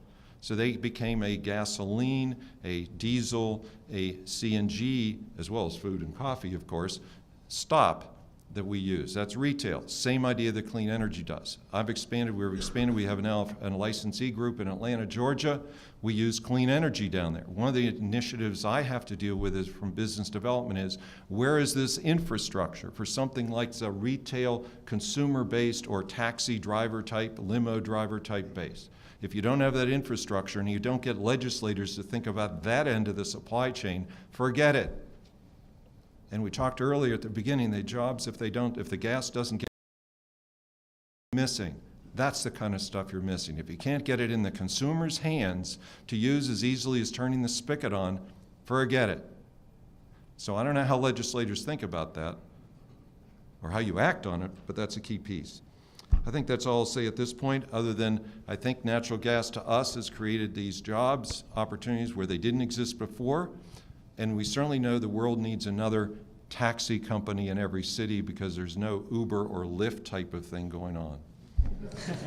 So they became a gasoline, a diesel, a CNG, as well as food and coffee, of course, stop that we use. That's retail. Same idea that clean energy does. We've expanded. We have now a licensee group in Atlanta, Georgia. We use clean energy down there. One of the initiatives I have to deal with is from business development is where is this infrastructure for something like a retail consumer-based or taxi driver type, limo driver type base. If you don't have that infrastructure and you don't get legislators to think about that end of the supply chain, forget it. And we talked earlier at the beginning, the jobs, if the gas doesn't get missing, That's the kind of stuff you're missing. If you can't get it in the consumer's hands to use as easily as turning the spigot on, forget it. So I don't know how legislators think about that or how you act on it, but that's a key piece. I think that's all I'll say at this point, other than I think natural gas to us has created these jobs, opportunities where they didn't exist before, and we certainly know the world needs another taxi company in every city because there's no Uber or Lyft type of thing going on.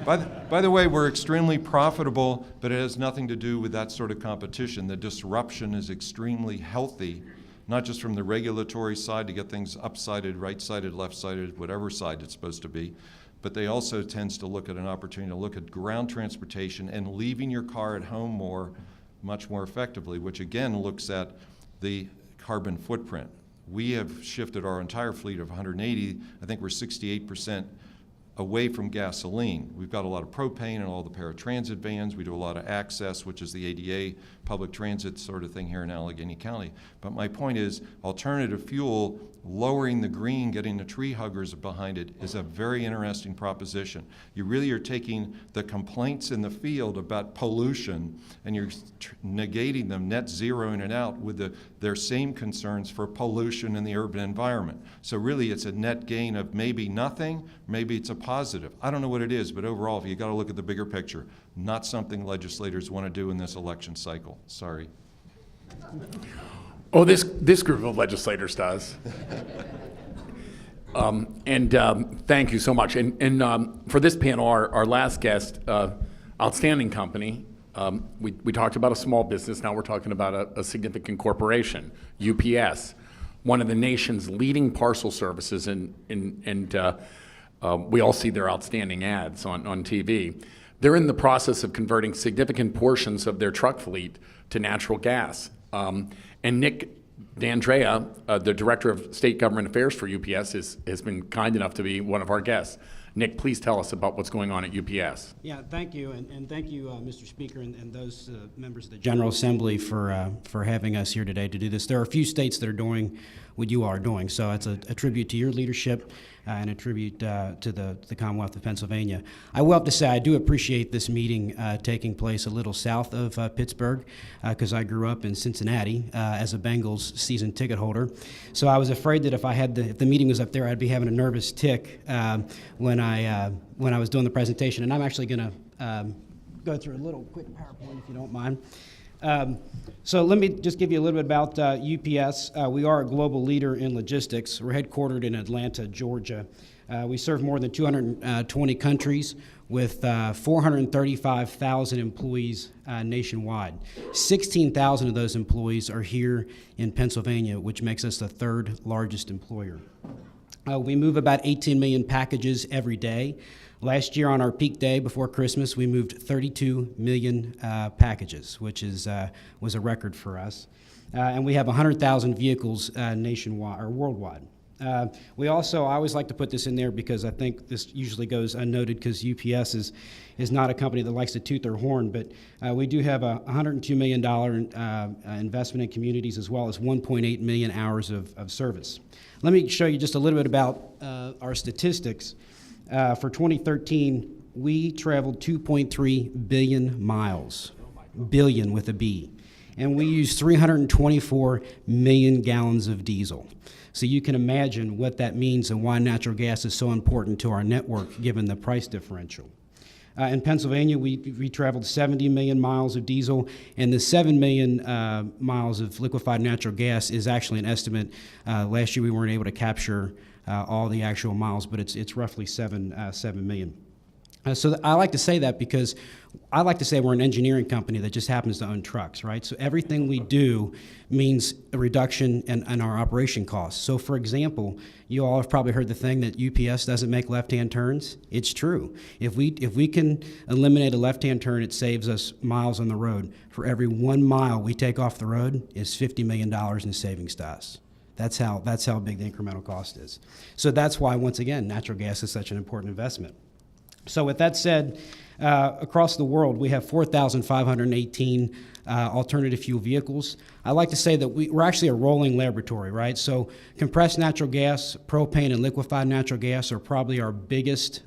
By the way, we're extremely profitable, but it has nothing to do with that sort of competition. The disruption is extremely healthy, not just from the regulatory side to get things up-sided, right-sided, left-sided, whatever side it's supposed to be, but they also tends to look at an opportunity to look at ground transportation and leaving your car at home much more effectively, which again looks at the carbon footprint. We have shifted our entire fleet of 180, I think we're 68% away from gasoline. We've got a lot of propane and all the paratransit vans. We do a lot of access, which is the ADA public transit sort of thing here in Allegheny County. But my point is, alternative fuel, lowering the green, getting the tree huggers behind it is a very interesting proposition. You really are taking the complaints in the field about pollution and you're negating them, net zeroing it out with their same concerns for pollution in the urban environment. So really it's a net gain of maybe nothing, maybe it's a positive. I don't know what it is, but overall, if you got to look at the bigger picture, not something legislators want to do in this election cycle. Sorry. Oh, this group of legislators does. Thank you so much. And for this panel, our last guest, outstanding company. We talked about a small business. Now we're talking about a significant corporation, UPS, one of the nation's leading parcel services, and we all see their outstanding ads on TV. They're in the process of converting significant portions of their truck fleet to natural gas. And Nick D'Andrea, the Director of State Government Affairs for UPS, has been kind enough to be one of our guests. Nick, please tell us about what's going on at UPS. Yeah, thank you, and thank you, Mr. Speaker, and those members of the General Assembly for having us here today to do this. There are a few states that are doing what you are doing, so it's a tribute to your leadership and a tribute to the Commonwealth of Pennsylvania. I will have to say I do appreciate this meeting taking place a little south of Pittsburgh because I grew up in Cincinnati as a Bengals season ticket holder. So I was afraid that if the meeting was up there, I'd be having a nervous tick when I was doing the presentation. And I'm actually going to go through a little quick PowerPoint if you don't mind. So let me just give you a little bit about UPS. We are a global leader in logistics. We're headquartered in Atlanta, Georgia. We serve more than 220 countries with 435,000 employees nationwide. 16,000 of those employees are here in Pennsylvania, which makes us the third largest employer. We move about 18 million packages every day. Last year on our peak day before Christmas, we moved 32 million packages, which was a record for us. And we have 100,000 vehicles nationwide or worldwide. I always like to put this in there because I think this usually goes unnoted because UPS is not a company that likes to toot their horn, but we do have a $102 million investment in communities as well as 1.8 million hours of service. Let me show you just a little bit about our statistics. For 2013, we traveled 2.3 billion miles, billion with a B, and we used 324 million gallons of diesel. So you can imagine what that means and why natural gas is so important to our network given the price differential. In Pennsylvania, we traveled 70 million miles of diesel, and the 7 million miles of liquefied natural gas is actually an estimate. Last year we weren't able to capture all the actual miles, but it's roughly 7 million. So I like to say that because I like to say we're an engineering company that just happens to own trucks, right? So everything we do means a reduction in our operation costs. So for example, you all have probably heard the thing that UPS doesn't make left-hand turns. It's true. If we can eliminate a left-hand turn, it saves us miles on the road. For every 1 mile we take off the road, it's $50 million in savings to us. That's how big the incremental cost is. So that's why, once again, natural gas is such an important investment. So with that said, across the world, we have 4,518 alternative fuel vehicles. I like to say that we're actually a rolling laboratory, right? So compressed natural gas, propane, and liquefied natural gas are probably our biggest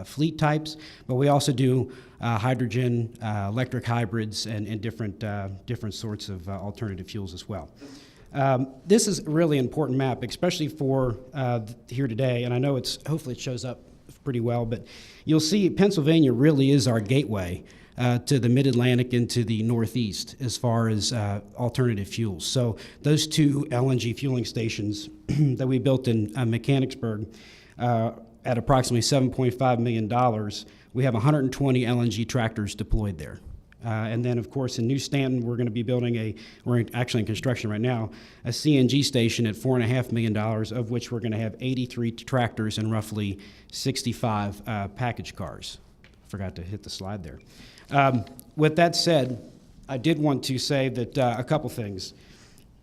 fleet types, but we also do hydrogen, electric hybrids, and different sorts of alternative fuels as well. This is a really important map, especially for here today, and I know hopefully it shows up pretty well, but you'll see Pennsylvania really is our gateway to the Mid-Atlantic and to the Northeast as far as alternative fuels. So those two LNG fueling stations that we built in Mechanicsburg at approximately $7.5 million, we have 120 LNG tractors deployed there. And then, of course, in New Stanton, we're going to be building we're actually in construction right now, a CNG station at $4.5 million, of which we're going to have 83 tractors and roughly 65 package cars. Forgot to hit the slide there. With that said, I did want to say that a couple things.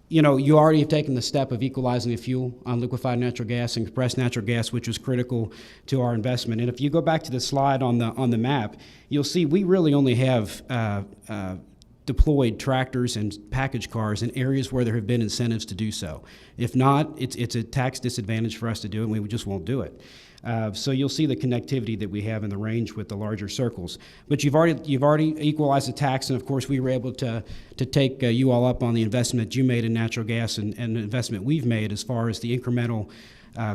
You know, you already have taken the step of equalizing the fuel on liquefied natural gas and compressed natural gas, which was critical to our investment. And if you go back to the slide on the map, you'll see we really only have deployed tractors and package cars in areas where there have been incentives to do so. If not, it's a tax disadvantage for us to do it, and we just won't do it. So you'll see the connectivity that we have in the range with the larger circles. But you've already equalized the tax, and of course we were able to take you all up on the investment that you made in natural gas and the investment we've made as far as the incremental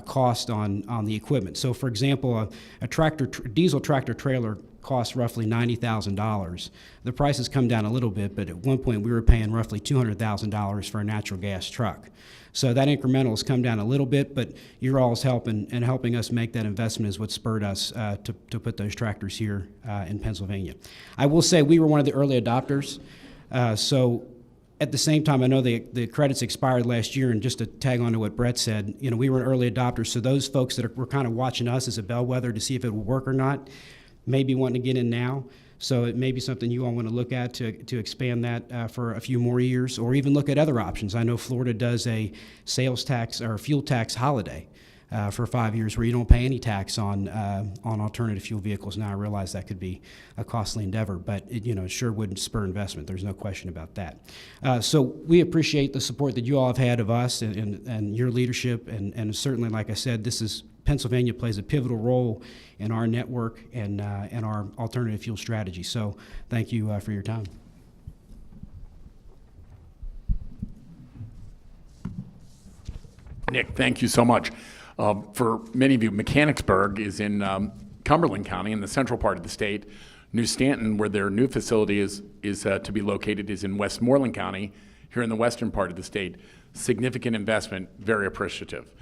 cost on the equipment. So for example, a diesel tractor trailer costs roughly $90,000. The price has come down a little bit, but at one point we were paying roughly $200,000 for a natural gas truck. So that incremental has come down a little bit, but your all's helping us make that investment is what spurred us to put those tractors here in Pennsylvania. I will say we were one of the early adopters. So at the same time, I know the credits expired last year, and just to tag on to what Brett said, you know, we were an early adopter. So those folks that were kind of watching us as a bellwether to see if it would work or not, maybe wanting to get in now. So it may be something you all want to look at to expand that for a few more years, or even look at other options. I know Florida does a sales tax or fuel tax holiday for 5 years where you don't pay any tax on alternative fuel vehicles. Now I realize that could be a costly endeavor, but it sure would spur investment. There's no question about that. So we appreciate the support that you all have had of us and your leadership, and certainly, like I said, Pennsylvania plays a pivotal role in our network and our alternative fuel strategy. So thank you for your time. Nick, thank you so much. For many of you, Mechanicsburg is in Cumberland County in the central part of the state. New Stanton, where their new facility is to be located, is in Westmoreland County, here in the western part of the state. Significant investment, very appreciative.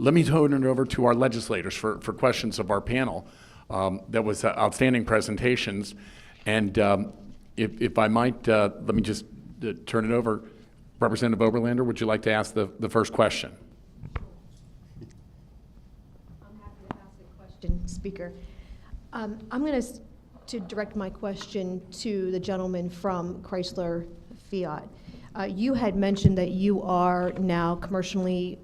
Let me turn it over to our legislators for questions of our panel. That was outstanding presentations. And if I might, let me just turn it over. Representative Oberlander, would you like to ask the first question? I'm happy to ask a question, Speaker. I'm going to direct my question to the gentleman from Chrysler Fiat. You had mentioned that you are now commercially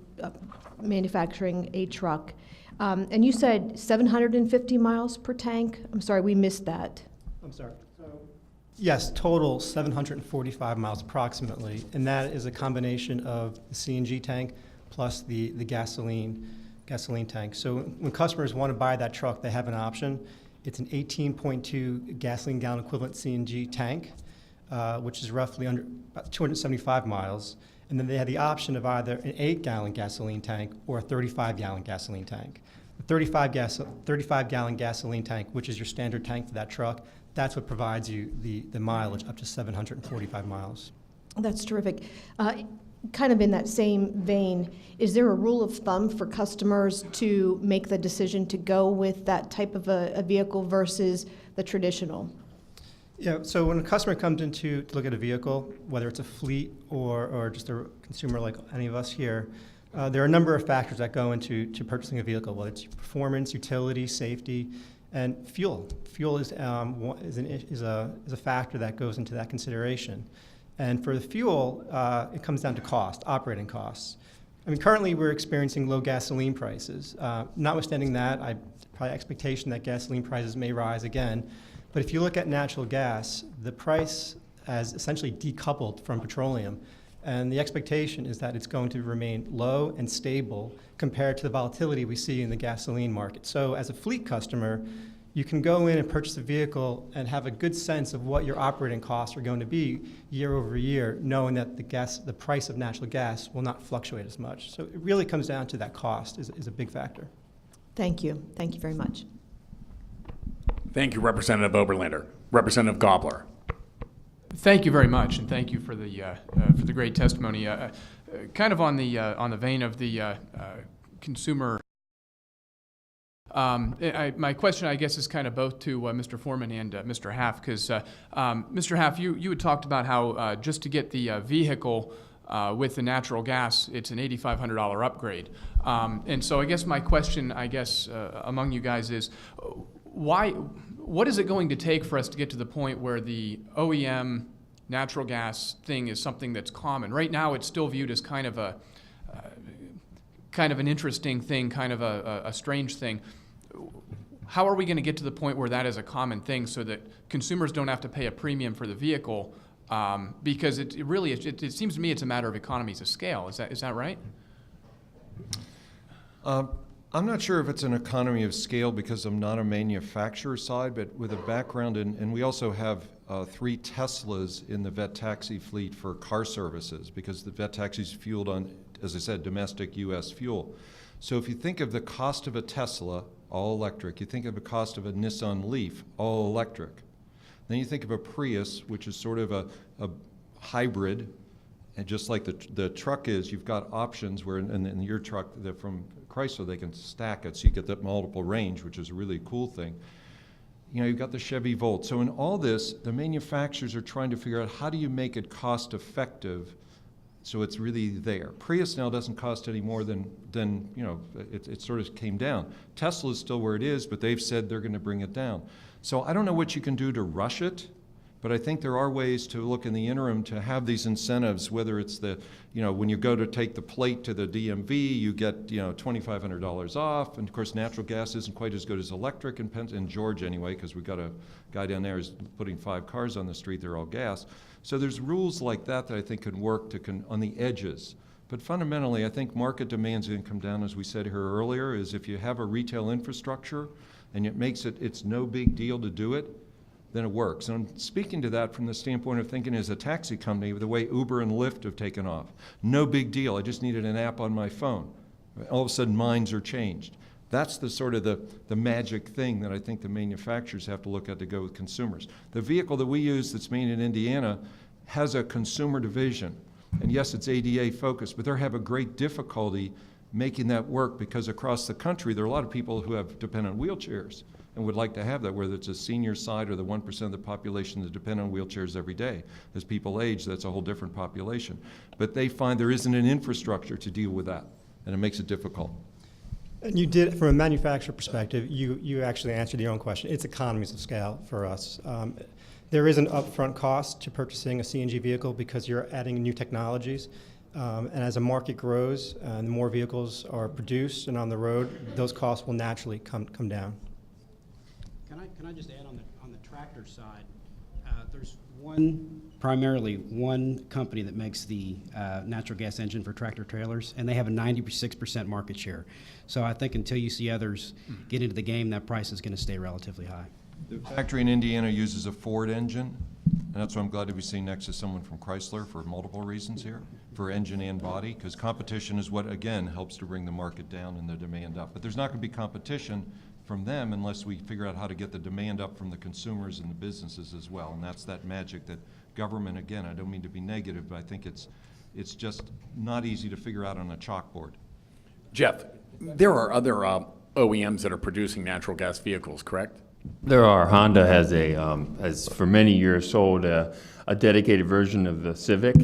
manufacturing a truck, and you said 750 miles per tank. I'm sorry, we missed that. I'm sorry. So, yes, total 745 miles approximately, and that is a combination of the CNG tank plus the gasoline tank. So when customers want to buy that truck, they have an option. It's an 18.2 gasoline gallon equivalent CNG tank, which is roughly about 275 miles. And then they have the option of either an 8-gallon gasoline tank or a 35-gallon gasoline tank. The 35-gallon gasoline tank, which is your standard tank for that truck, that's what provides you the mileage up to 745 miles. That's terrific. Kind of in that same vein, is there a rule of thumb for customers to make the decision to go with that type of a vehicle versus the traditional? Yeah, so when a customer comes in to look at a vehicle, whether it's a fleet or just a consumer like any of us here, there are a number of factors that go into purchasing a vehicle, whether it's performance, utility, safety, and fuel. Fuel is a factor that goes into that consideration. And for the fuel, it comes down to cost, operating costs. I mean, currently we're experiencing low gasoline prices. Notwithstanding that, probably expectation that gasoline prices may rise again. But if you look at natural gas, the price has essentially decoupled from petroleum. And the expectation is that it's going to remain low and stable compared to the volatility we see in the gasoline market. So as a fleet customer, you can go in and purchase a vehicle and have a good sense of what your operating costs are going to be year over year, knowing that the price of natural gas will not fluctuate as much. So it really comes down to that cost is a big factor. Thank you. Thank you very much. Thank you, Representative Oberlander. Representative Gobler. Thank you very much, and thank you for the great testimony. Kind of on the vein of the consumer. My question, I guess, is kind of both to Mr. Foreman and Mr. Half, because Mr. Half, you had talked about how just to get the vehicle with the natural gas, it's an $8,500 upgrade. And so I guess my question, among you guys is, what is it going to take for us to get to the point where the OEM natural gas thing is something that's common? Right now, it's still viewed as kind of an interesting thing, kind of a strange thing. How are we going to get to the point where that is a common thing so that consumers don't have to pay a premium for the vehicle? Because it seems to me it's a matter of economies of scale. Is that right? I'm not sure if it's an economy of scale because I'm not a manufacturer side, but with a background and we also have 3 Teslas in the vet taxi fleet for car services because the vet taxi's fueled on, as I said, domestic U.S. fuel. So if you think of the cost of a Tesla, all electric, you think of the cost of a Nissan Leaf, all electric. Then you think of a Prius, which is sort of a hybrid, and just like the truck is, you've got options where in your truck from Chrysler, they can stack it so you get that multiple range, which is a really cool thing. You know, you've got the Chevy Volt. So in all this, the manufacturers are trying to figure out how do you make it cost effective so it's really there. Prius now doesn't cost any more than you know, it sort of came down. Tesla is still where it is, but they've said they're going to bring it down. So I don't know what you can do to rush it, but I think there are ways to look in the interim to have these incentives, whether it's the, you know, when you go to take the plate to the DMV, you get, you know, $2,500 off. And of course, natural gas isn't quite as good as electric in Georgia anyway, because we've got a guy down there who's putting 5 cars on the street, they're all gas. So there's rules like that that I think can work on the edges. But fundamentally, I think market demand's going to come down, as we said here earlier, is if you have a retail infrastructure and it makes it's no big deal to do it, then it works. And I'm speaking to that from the standpoint of thinking as a taxi company, the way Uber and Lyft have taken off. No big deal, I just needed an app on my phone. All of a sudden, minds are changed. That's the sort of the magic thing that I think the manufacturers have to look at to go with consumers. The vehicle that we use that's made in Indiana has a consumer division. And yes, it's ADA focused, but they have a great difficulty making that work because across the country, there are a lot of people who have dependent wheelchairs and would like to have that, whether it's a senior side or the 1% of the population that depend on wheelchairs every day. As people age, that's a whole different population. But they find there isn't an infrastructure to deal with that, and it makes it difficult. And you did, from a manufacturer perspective, you actually answered your own question. It's economies of scale for us. There is an upfront cost to purchasing a CNG vehicle because you're adding new technologies. And as a market grows and more vehicles are produced and on the road, those costs will naturally come down. Can I just add on the tractor side? There's primarily one company that makes the natural gas engine for tractor trailers, and they have a 96% market share. So I think until you see others get into the game, that price is going to stay relatively high. The factory in Indiana uses a Ford engine, and that's why I'm glad to be sitting next to someone from Chrysler for multiple reasons here, for engine and body, because competition is what, again, helps to bring the market down and the demand up. But there's not going to be competition from them unless we figure out how to get the demand up from the consumers and the businesses as well. And that's that magic that government, again, I don't mean to be negative, but I think it's just not easy to figure out on a chalkboard. Jeff, there are other OEMs that are producing natural gas vehicles, correct? There are. Honda has for many years sold a dedicated version of the Civic,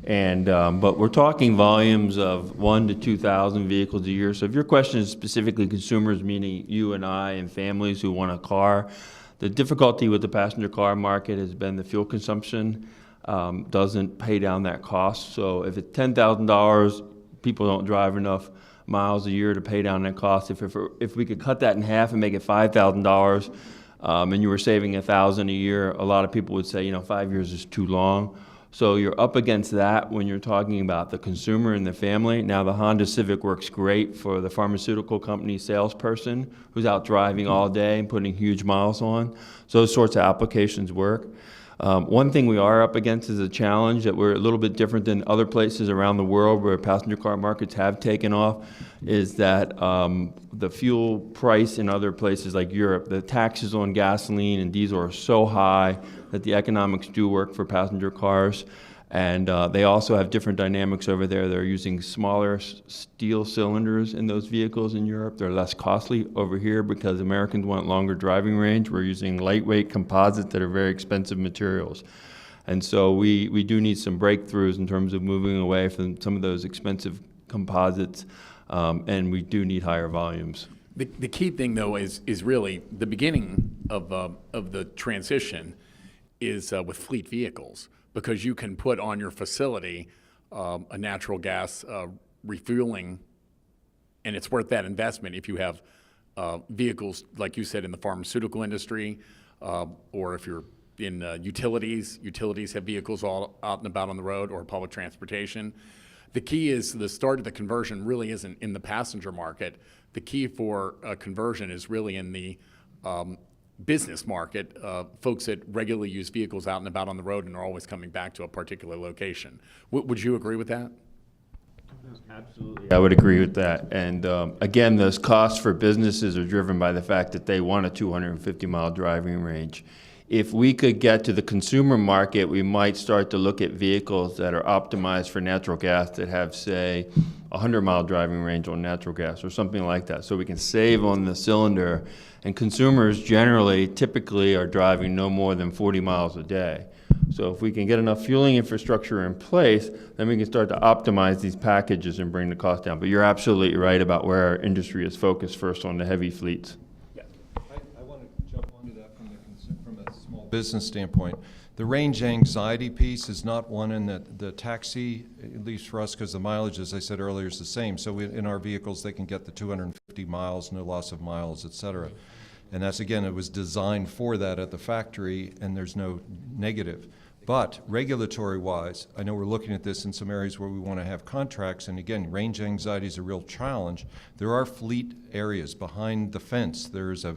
and but we're talking volumes of 1,000 to 2,000 vehicles a year. So if your question is specifically consumers, meaning you and I and families who want a car, the difficulty with the passenger car market has been the fuel consumption doesn't pay down that cost. So if it's $10,000, people don't drive enough miles a year to pay down that cost. If we could cut that in half and make it $5,000, and you were saving $1,000 a year, a lot of people would say, 5 years is too long. So you're up against that when you're talking about the consumer and the family. Now the Honda Civic works great for the pharmaceutical company salesperson who's out driving all day and putting huge miles on. So those sorts of applications work. One thing we are up against is a challenge that we're a little bit different than other places around the world where passenger car markets have taken off, is that the fuel price in other places like Europe, the taxes on gasoline and diesel are so high that the economics do work for passenger cars. And they also have different dynamics over there. They're using smaller steel cylinders in those vehicles in Europe. They're less costly over here because Americans want longer driving range. We're using lightweight composites that are very expensive materials. And so we do need some breakthroughs in terms of moving away from some of those expensive composites, and we do need higher volumes. The key thing, though, is really the beginning of the transition is with fleet vehicles, because you can put on your facility a natural gas refueling, and it's worth that investment if you have vehicles, like you said, in the pharmaceutical industry, or if you're in utilities. Utilities have vehicles all out and about on the road, or public transportation. The key is the start of the conversion really isn't in the passenger market. The key for conversion is really in the business market, folks that regularly use vehicles out and about on the road and are always coming back to a particular location. Would you agree with that? Absolutely. I would agree with that. And again, those costs for businesses are driven by the fact that they want a 250-mile driving range. If we could get to the consumer market, we might start to look at vehicles that are optimized for natural gas that have, say, a 100-mile driving range on natural gas or something like that, so we can save on the cylinder. And consumers generally, typically, are driving no more than 40 miles a day. So if we can get enough fueling infrastructure in place, then we can start to optimize these packages and bring the cost down. But you're absolutely right about where our industry is focused first on the heavy fleets. I want to jump onto that from a small business standpoint. The range anxiety piece is not one in the taxi, at least for us, because the mileage, as I said earlier, is the same. So in our vehicles, they can get the 250 miles, no loss of miles, et cetera. And that's, again, it was designed for that at the factory, and there's no negative. But regulatory-wise, I know we're looking at this in some areas where we want to have contracts, and again, range anxiety is a real challenge. There are fleet areas behind the fence. There's a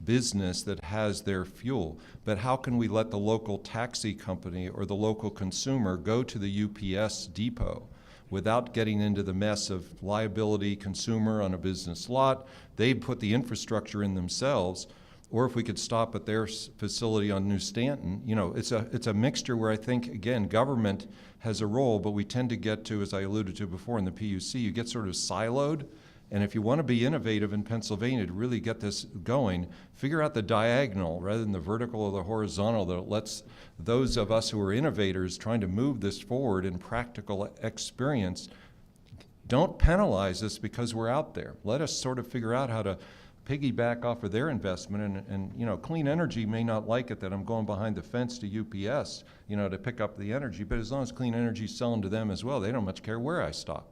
business that has their fuel, but how can we let the local taxi company or the local consumer go to the UPS depot without getting into the mess of liability consumer on a business lot? They put the infrastructure in themselves, or if we could stop at their facility on New Stanton. You know, it's a mixture where I think, again, government has a role, but we tend to get to, as I alluded to before in the PUC, you get sort of siloed. And if you want to be innovative in Pennsylvania to really get this going, figure out the diagonal rather than the vertical or the horizontal that lets those of us who are innovators trying to move this forward in practical experience, don't penalize us because we're out there. Let us sort of figure out how to piggyback off of their investment. And you know, clean energy may not like it that I'm going behind the fence to UPS, you know, to pick up the energy, but as long as clean energy is selling to them as well, they don't much care where I stop.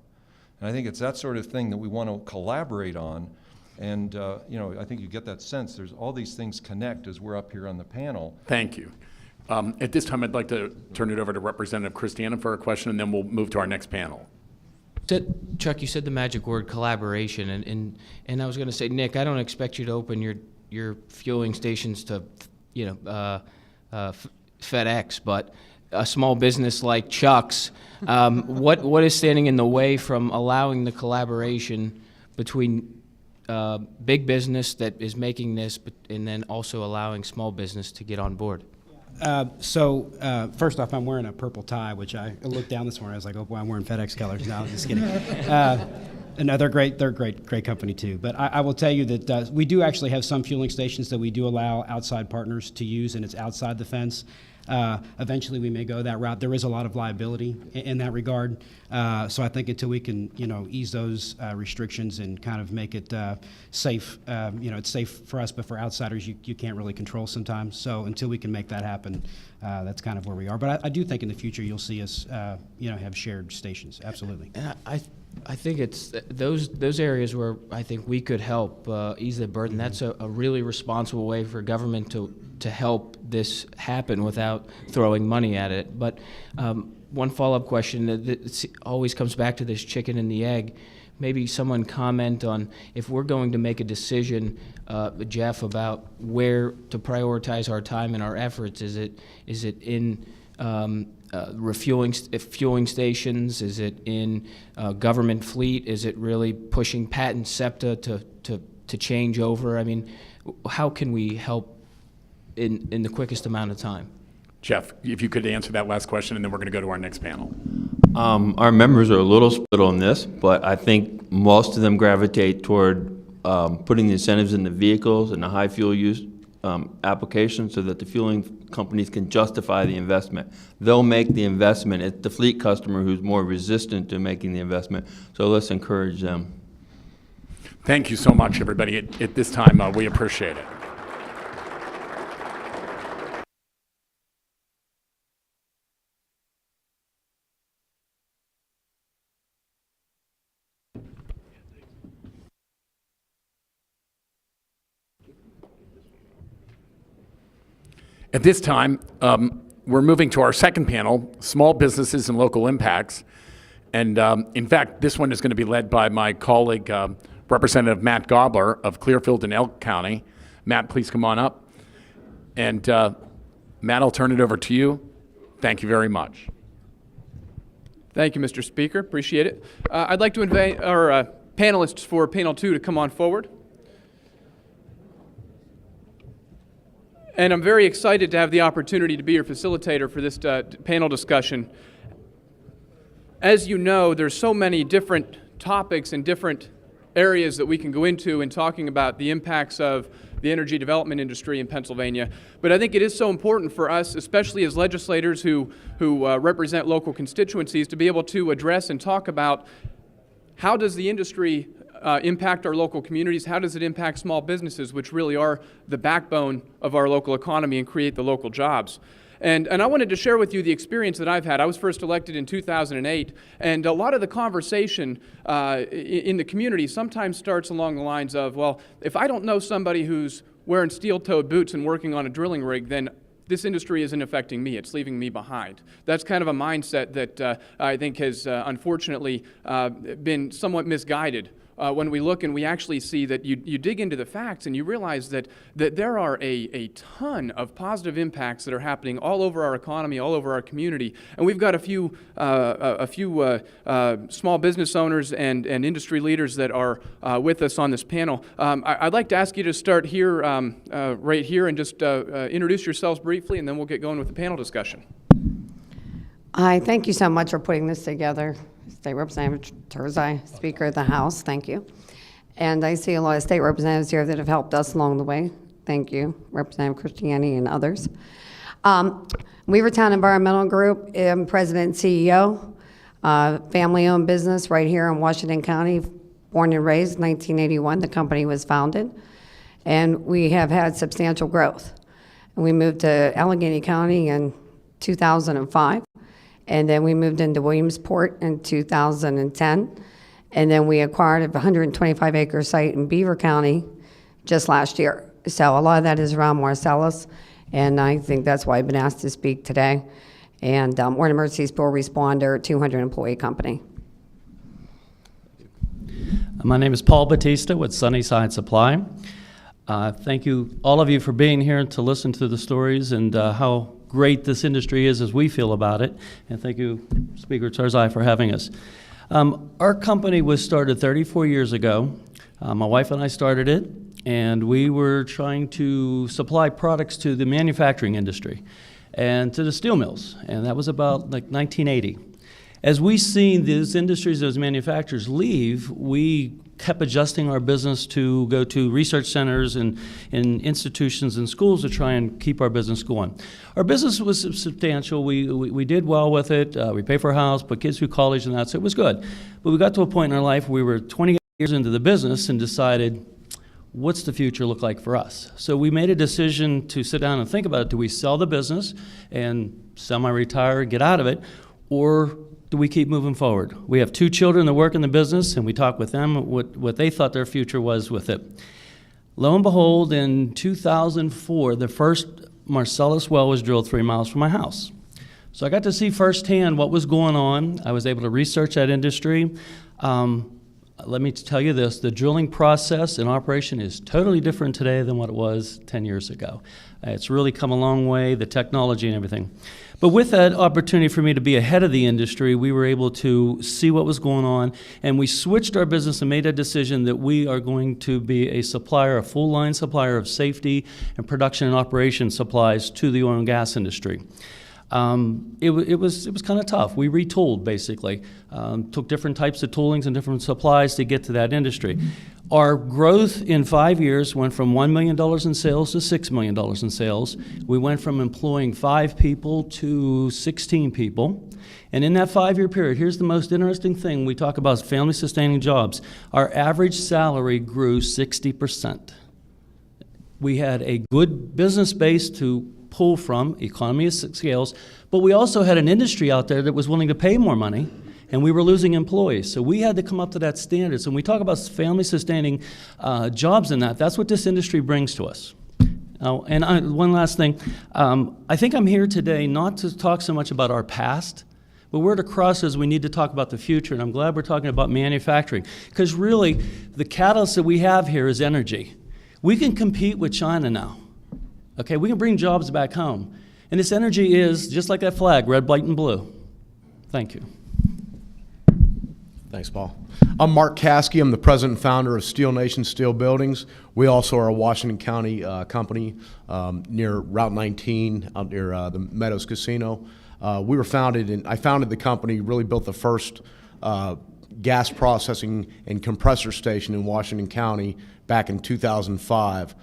And I think it's that sort of thing that we want to collaborate on. And, you know, I think you get that sense. There's all these things connect as we're up here on the panel. Thank you. At this time, I'd like to turn it over to Representative Christiana for a question, and then we'll move to our next panel. Chuck, you said the magic word collaboration, and I was going to say, Nick, I don't expect you to open your fueling stations to, you know, FedEx, but a small business like Chuck's, what is standing in the way from allowing the collaboration between big business that is making this, and then also allowing small business to get on board? First off, I'm wearing a purple tie, which I looked down this morning. I was like, oh boy, I'm wearing FedEx colors now. I'm just kidding. No, they're great. They're great company too. But I will tell you that we do actually have some fueling stations that we do allow outside partners to use, and it's outside the fence. Eventually, we may go that route. There is a lot of liability in that regard. So I think until we can, you know, ease those restrictions and kind of make it safe, you know, it's safe for us, but for outsiders, you can't really control sometimes. So until we can make that happen, that's kind of where we are. But I do think in the future you'll see us, you know, have shared stations. Absolutely. And I think it's those areas where I think we could help ease the burden. That's a really responsible way for government to to help this happen without throwing money at it. But one follow-up question that always comes back to this chicken and the egg. Maybe someone comment on if we're going to make a decision, Jeff, about where to prioritize our time and our efforts. Is it in fueling stations? Is it in government fleet? Is it really pushing patent SEPTA to change over? I mean, how can we help in the quickest amount of time? Jeff, if you could answer that last question, and then we're going to go to our next panel. Our members are a little split on this, but I think most of them gravitate toward putting the incentives in the vehicles and the high fuel use applications so that the fueling companies can justify the investment. They'll make the investment. It's the fleet customer who's more resistant to making the investment, so let's encourage them. Thank you so much, everybody. At this time, we appreciate it. At this time, we're moving to our second panel, Small Businesses and Local Impacts. And in fact, this one is going to be led by my colleague, Representative Matt Gobler of Clearfield and Elk County. Matt, please come on up. And Matt, I'll turn it over to you. Thank you very much. Thank you, Mr. Speaker. Appreciate it. I'd like to invite our panelists for panel 2 to come on forward. And I'm very excited to have the opportunity to be your facilitator for this panel discussion. As you know, there's so many different topics and different areas that we can go into in talking about the impacts of the energy development industry in Pennsylvania. But I think it is so important for us, especially as legislators who represent local constituencies, to be able to address and talk about how does the industry impact our local communities? How does it impact small businesses, which really are the backbone of our local economy and create the local jobs? And I wanted to share with you the experience that I've had. I was first elected in 2008, and a lot of the conversation in the community sometimes starts along the lines of, well, if I don't know somebody who's wearing steel-toed boots and working on a drilling rig, then this industry isn't affecting me. It's leaving me behind. That's kind of a mindset that I think has unfortunately been somewhat misguided. When we look and we actually see that you dig into the facts and you realize that there are a ton of positive impacts that are happening all over our economy, all over our community. And we've got a few small business owners and industry leaders that are with us on this panel. I'd like to ask you to start here, right here, and just introduce yourselves briefly, and then we'll get going with the panel discussion. Hi, thank you so much for putting this together. State Representative Turzai, Speaker of the House, thank you. And I see a lot of state representatives here that have helped us along the way. Thank you, Representative Christiani and others. Weavertown Environmental Group, I'm President and CEO, family-owned business right here in Washington County, born and raised, 1981, the company was founded. And we have had substantial growth. And we moved to Allegheny County in 2005. And then we moved into Williamsport in 2010. And then we acquired a 125-acre site in Beaver County just last year. So a lot of that is around Marcellus, and I think that's why I've been asked to speak today. And we're an emergency spill responder, 200-employee company. My name is Paul Batista with Sunnyside Supply. Thank you, all of you, for being here to listen to the stories and how great this industry is as we feel about it. And thank you, Speaker Turzai, for having us. Our company was started 34 years ago. My wife and I started it, and we were trying to supply products to the manufacturing industry and to the steel mills, and that was about like 1980. As we seen these industries, those manufacturers leave, we kept adjusting our business to go to research centers and institutions and schools to try and keep our business going. Our business was substantial. We did well with it. We paid for a house, put kids through college and that, so it was good. But we got to a point in our life where we were 28 years into the business and decided, what's the future look like for us? So we made a decision to sit down and think about it. Do we sell the business and semi-retire, get out of it, or do we keep moving forward? We have 2 children that work in the business, and we talked with them what they thought their future was with it. Lo and behold, in 2004, the first Marcellus well was drilled 3 miles from my house. So I got to see firsthand what was going on. I was able to research that industry. Let me tell you this, the drilling process and operation is totally different today than what it was 10 years ago. It's really come a long way, the technology and everything. But with that opportunity for me to be ahead of the industry, we were able to see what was going on, and we switched our business and made a decision that we are going to be a supplier, a full-line supplier of safety and production and operation supplies to the oil and gas industry. It was kind of tough. We retooled, basically. Took different types of toolings and different supplies to get to that industry. Our growth in 5 years went from $1 million in sales to $6 million in sales. We went from employing 5 people to 16 people. And in that 5-year period, here's the most interesting thing. We talk about family-sustaining jobs. Our average salary grew 60%. We had a good business base to pull from, economy of scales, but we also had an industry out there that was willing to pay more money, and we were losing employees. So we had to come up to that standard. So when we talk about family-sustaining jobs in that, that's what this industry brings to us. One last thing. I think I'm here today not to talk so much about our past, but we're at a crossroads. We need to talk about the future, and I'm glad we're talking about manufacturing, because really the catalyst that we have here is energy. We can compete with China now. Okay, we can bring jobs back home. And this energy is, just like that flag, red, white, and blue. Thank you. Thanks, Paul. I'm Mark Caskey. I'm the president and founder of Steel Nation Steel Buildings. We also are a Washington County company near Route 19 out near the Meadows Casino. We were founded, I founded the company, really built the first gas processing and compressor station in Washington County back in 2005.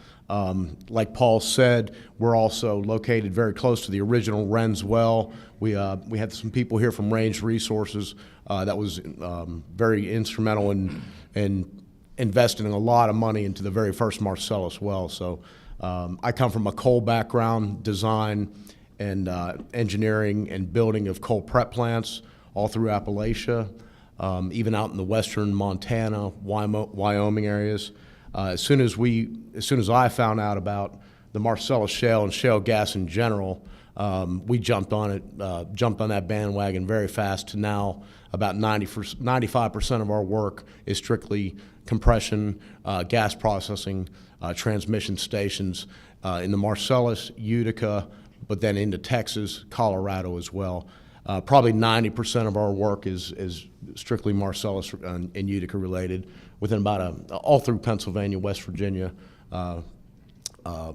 Like Paul said, we're also located very close to the original Wren's well. We had some people here from Range Resources that was very instrumental in investing a lot of money into the very first Marcellus well. So I come from a coal background, design and engineering and building of coal prep plants all through Appalachia, even out in the western Montana, Wyoming areas. As soon as I found out about the Marcellus shale and shale gas in general, we jumped on that bandwagon very fast. To now, about 95% of our work is strictly compression, gas processing, transmission stations in the Marcellus, Utica, but then into Texas, Colorado as well. Probably 90% of our work is strictly Marcellus and Utica related, within about all through Pennsylvania, West Virginia, and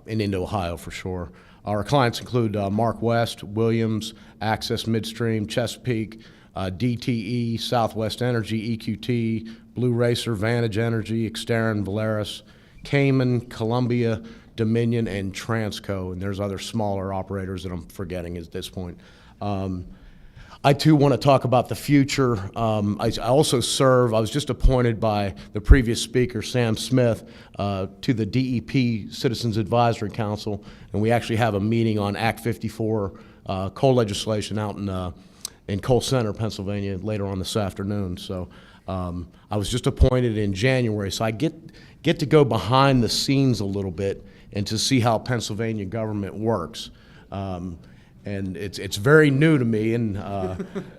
into Ohio for sure. Our clients include Mark West, Williams, Access Midstream, Chesapeake, DTE, Southwest Energy, EQT, Blue Racer, Vantage Energy, Exterran, Valaris, Cayman, Columbia, Dominion, and Transco, and there's other smaller operators that I'm forgetting at this point. I too want to talk about the future. I also serve, I was just appointed by the previous speaker, Sam Smith, to the DEP Citizens Advisory Council, and we actually have a meeting on Act 54 coal legislation out in Coal Center, Pennsylvania, later on this afternoon. So I was just appointed in January, so I get to go behind the scenes a little bit and to see how Pennsylvania government works. And it's very new to me, and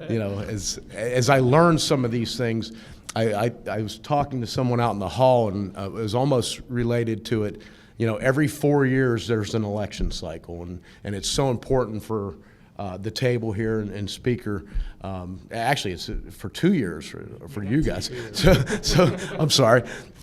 you know, as I learned some of these things, I was talking to someone out in the hall, and it was almost related to it. You know, every 4 years there's an election cycle, and it's so important for the table here and speaker. Actually, it's for 2 years for you guys. So I'm sorry.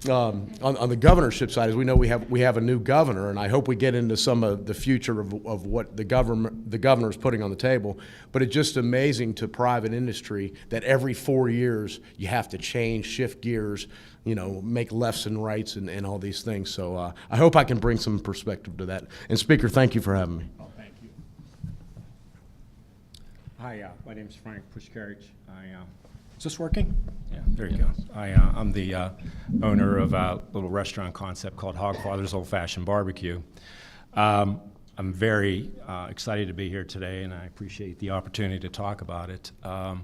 On the governorship side, as we know, we have a new governor, and I hope we get into some of the future of what the governor is putting on the table. But it's just amazing to private industry that every 4 years you have to change, shift gears, you know, make lefts and rights and all these things. So I hope I can bring some perspective to that. And Speaker, thank you for having me. Thank you. Hi, my name is Frank Pushkarich. Is this working? Yeah, there you go. I'm the owner of a little restaurant concept called Hogfather's Old Fashioned Barbecue. I'm very excited to be here today, and I appreciate the opportunity to talk about it. I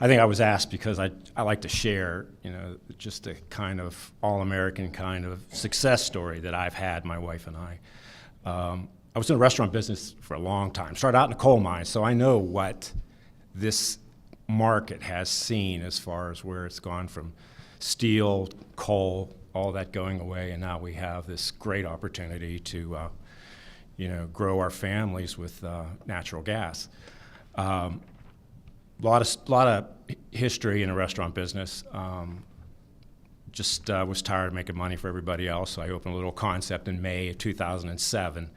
think I was asked because I like to share, you know, just a kind of all-American kind of success story that I've had, my wife and I. I was in the restaurant business for a long time. Started out in the coal mine, so I know what this market has seen as far as where it's gone from steel, coal, all that going away, and now we have this great opportunity to, grow our families with natural gas. Lot of history in the restaurant business. Was tired of making money for everybody else, so I opened a little concept in May of 2007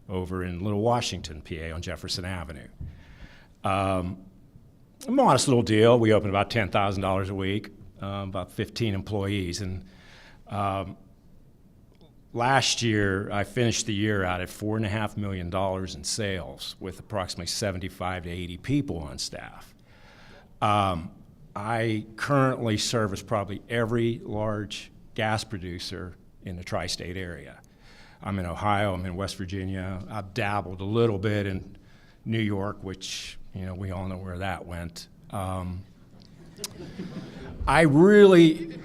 over in Little Washington, PA, on Jefferson Avenue. A modest little deal. We opened about $10,000 a week, about 15 employees, and last year I finished the year out at $4.5 million in sales with approximately 75 to 80 people on staff. I currently service probably every large gas producer in the tri-state area. I'm in Ohio, I'm in West Virginia, I've dabbled a little bit in New York, which, we all know where that went. I really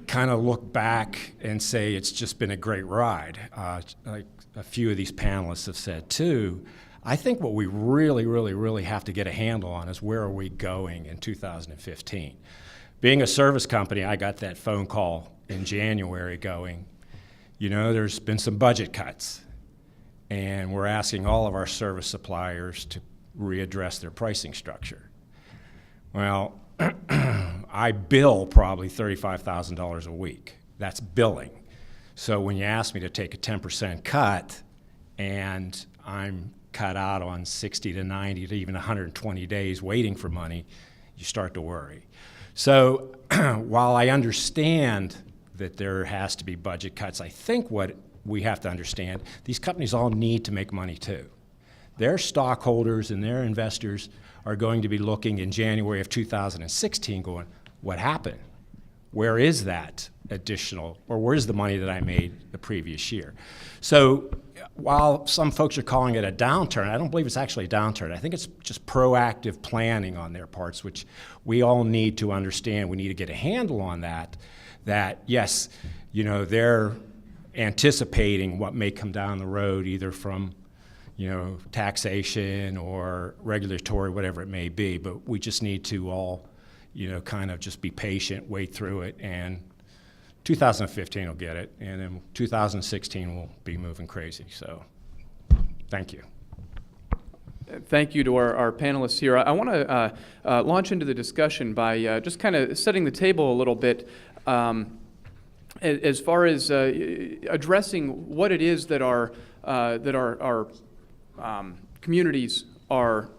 kind of look back and say it's just been a great ride. Like a few of these panelists have said too, I think what we really have to get a handle on is where are we going in 2015. Being a service company, I got that phone call in January going, there's been some budget cuts, and we're asking all of our service suppliers to readdress their pricing structure. Well, I bill probably $35,000 a week. That's billing. So when you ask me to take a 10% cut and I'm cut out on 60 to 90 to even 120 days waiting for money, you start to worry. So while I understand that there has to be budget cuts, I think what we have to understand, these companies all need to make money too. Their stockholders and their investors are going to be looking in January of 2016 going, what happened? Where is that additional, or where's the money that I made the previous year? So while some folks are calling it a downturn, I don't believe it's actually a downturn. I think it's just proactive planning on their parts, which we all need to understand. We need to get a handle on that yes, they're anticipating what may come down the road, either from taxation or regulatory, whatever it may be, but we just need to all, kind of just be patient, wait through it, and 2015 will get it, and then 2016 will be moving crazy, so thank you. Thank you to our panelists here. I want to launch into the discussion by just kind of setting the table a little bit as far as addressing what it is that our communities are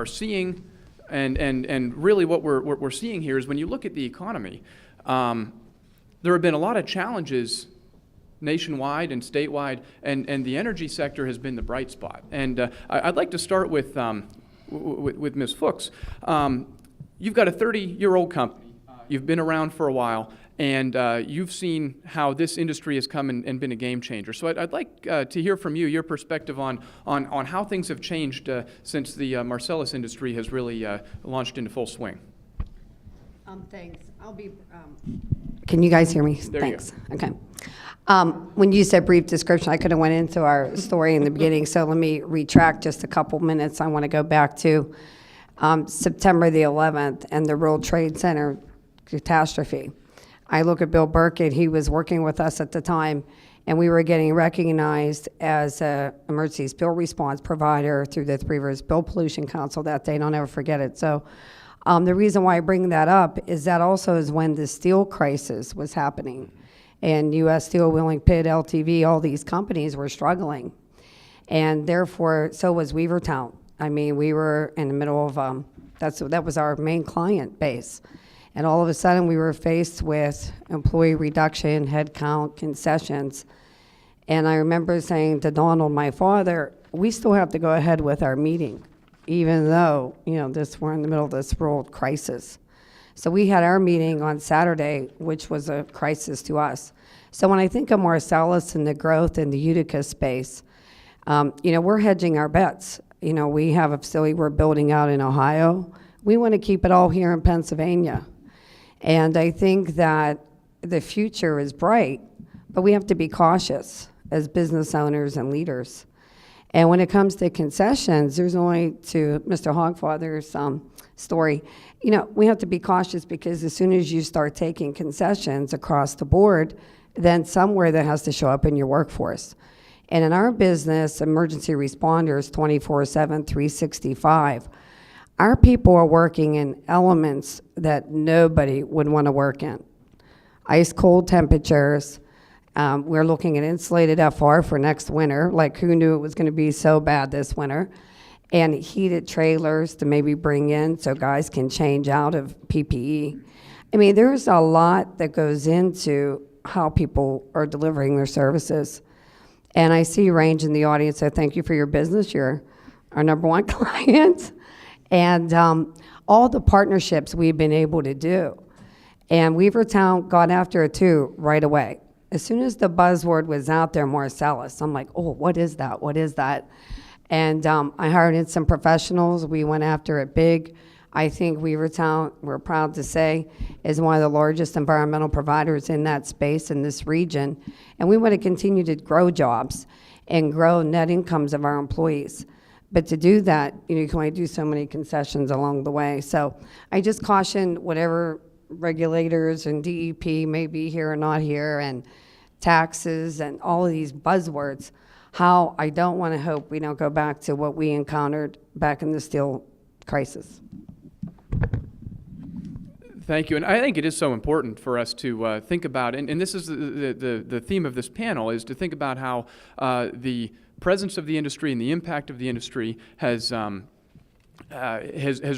seeing, and really what we're seeing here is when you look at the economy, there have been a lot of challenges nationwide and statewide, and the energy sector has been the bright spot. And I'd like to start with Ms. Fuchs. You've got a 30-year-old company. You've been around for a while, and you've seen how this industry has come and been a game changer. So I'd like to hear from you, your perspective on how things have changed since the Marcellus industry has really launched into full swing. Thanks. I'll be. Can you guys hear me? There Thanks. you go. Okay. When you said brief description, I could have went into our story in the beginning, so let me retract just a couple minutes. I want to go back to September the 11th and the World Trade Center catastrophe. I look at Bill Burkett, he was working with us at the time, and we were getting recognized as an emergency spill response provider through the Three Rivers Bill Pollution Council that day, and I'll never forget it. So the reason why I bring that up is that also is when the steel crisis was happening, and U.S. Steel, Wheeling Pitt, LTV, all these companies were struggling. And therefore, so was Weavertown. I mean, we were in the middle of, that was our main client base. And all of a sudden, we were faced with employee reduction, headcount, concessions. And I remember saying to Donald, my father, we still have to go ahead with our meeting, even though, we're in the middle of this world crisis. So we had our meeting on Saturday, which was a crisis to us. So when I think of Marcellus and the growth in the Utica space, we're hedging our bets. We have a facility we're building out in Ohio. We want to keep it all here in Pennsylvania. And I think that the future is bright, but we have to be cautious as business owners and leaders. And when it comes to concessions, there's only, to Mr. Hogfather's story, you know, we have to be cautious because as soon as you start taking concessions across the board, then somewhere that has to show up in your workforce. And in our business, emergency responders, 24/7, 365, our people are working in elements that nobody would want to work in. Ice cold temperatures. We're looking at insulated FR for next winter. Like, who knew it was going to be so bad this winter? And heated trailers to maybe bring in so guys can change out of PPE. I mean, there's a lot that goes into how people are delivering their services. And I see Range in the audience, so thank you for your business. You're our #1 client. And all the partnerships we've been able to do. And Weavertown got after it too right away. As soon as the buzzword was out there, Marcellus, I'm like, oh, what is that? What is that? And I hired in some professionals. We went after it big. I think Weavertown, we're proud to say, is one of the largest environmental providers in that space in this region. And we want to continue to grow jobs and grow net incomes of our employees. But to do that, you know, you can only do so many concessions along the way. So I just caution whatever regulators and DEP may be here or not here, and taxes and all of these buzzwords, how I don't want to hope we don't go back to what we encountered back in the steel crisis. Thank you. And I think it is so important for us to think about, and this is the theme of this panel, is to think about how the presence of the industry and the impact of the industry has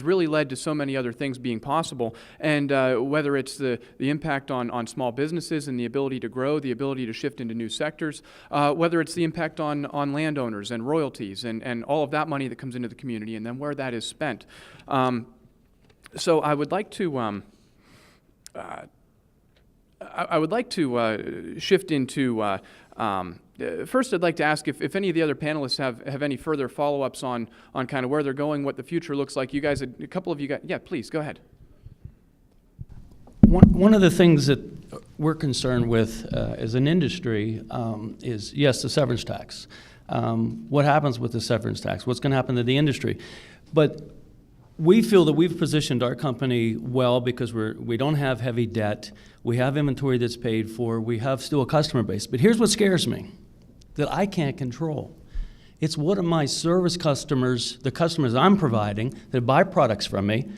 really led to so many other things being possible. And whether it's the impact on small businesses and the ability to grow, the ability to shift into new sectors, whether it's the impact on landowners and royalties and all of that money that comes into the community and then where that is spent. So I would like to shift into first, I'd like to ask if any of the other panelists have any further follow-ups on kind of where they're going, what the future looks like. You guys, a couple of you guys, yeah, please, go ahead. One of the things that we're concerned with as an industry is, yes, the severance tax. What happens with the severance tax? What's going to happen to the industry? But we feel that we've positioned our company well because we don't have heavy debt. We have inventory that's paid for. We have still a customer base. But here's what scares me, that I can't control. It's what are my service customers, the customers I'm providing that buy products from me,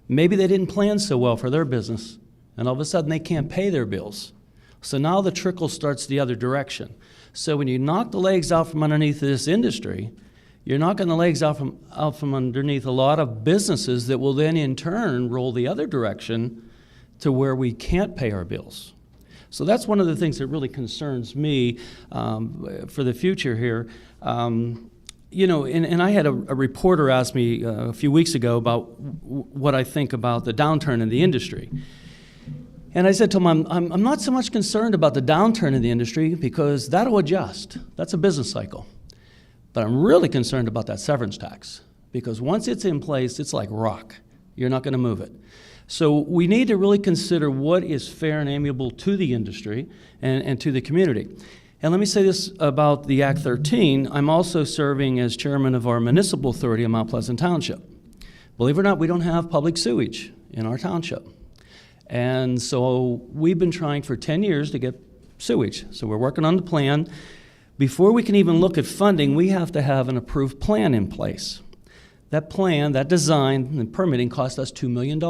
maybe they didn't plan so well for their business, and all of a sudden they can't pay their bills. So now the trickle starts the other direction. So when you knock the legs out from underneath this industry, you're knocking the legs out from underneath a lot of businesses that will then in turn roll the other direction to where we can't pay our bills. So that's one of the things that really concerns me for the future here. You know, and I had a reporter ask me a few weeks ago about what I think about the downturn in the industry. And I said to him, I'm not so much concerned about the downturn in the industry because that'll adjust. That's a business cycle. But I'm really concerned about that severance tax because once it's in place, it's like rock. You're not going to move it. So we need to really consider what is fair and amiable to the industry and to the community. And let me say this about the Act 13. I'm also serving as chairman of our municipal authority in Mount Pleasant Township. Believe it or not, we don't have public sewage in our township. And so we've been trying for 10 years to get sewage. So we're working on the plan. Before we can even look at funding, we have to have an approved plan in place. That plan, that design, and permitting cost us $2 million.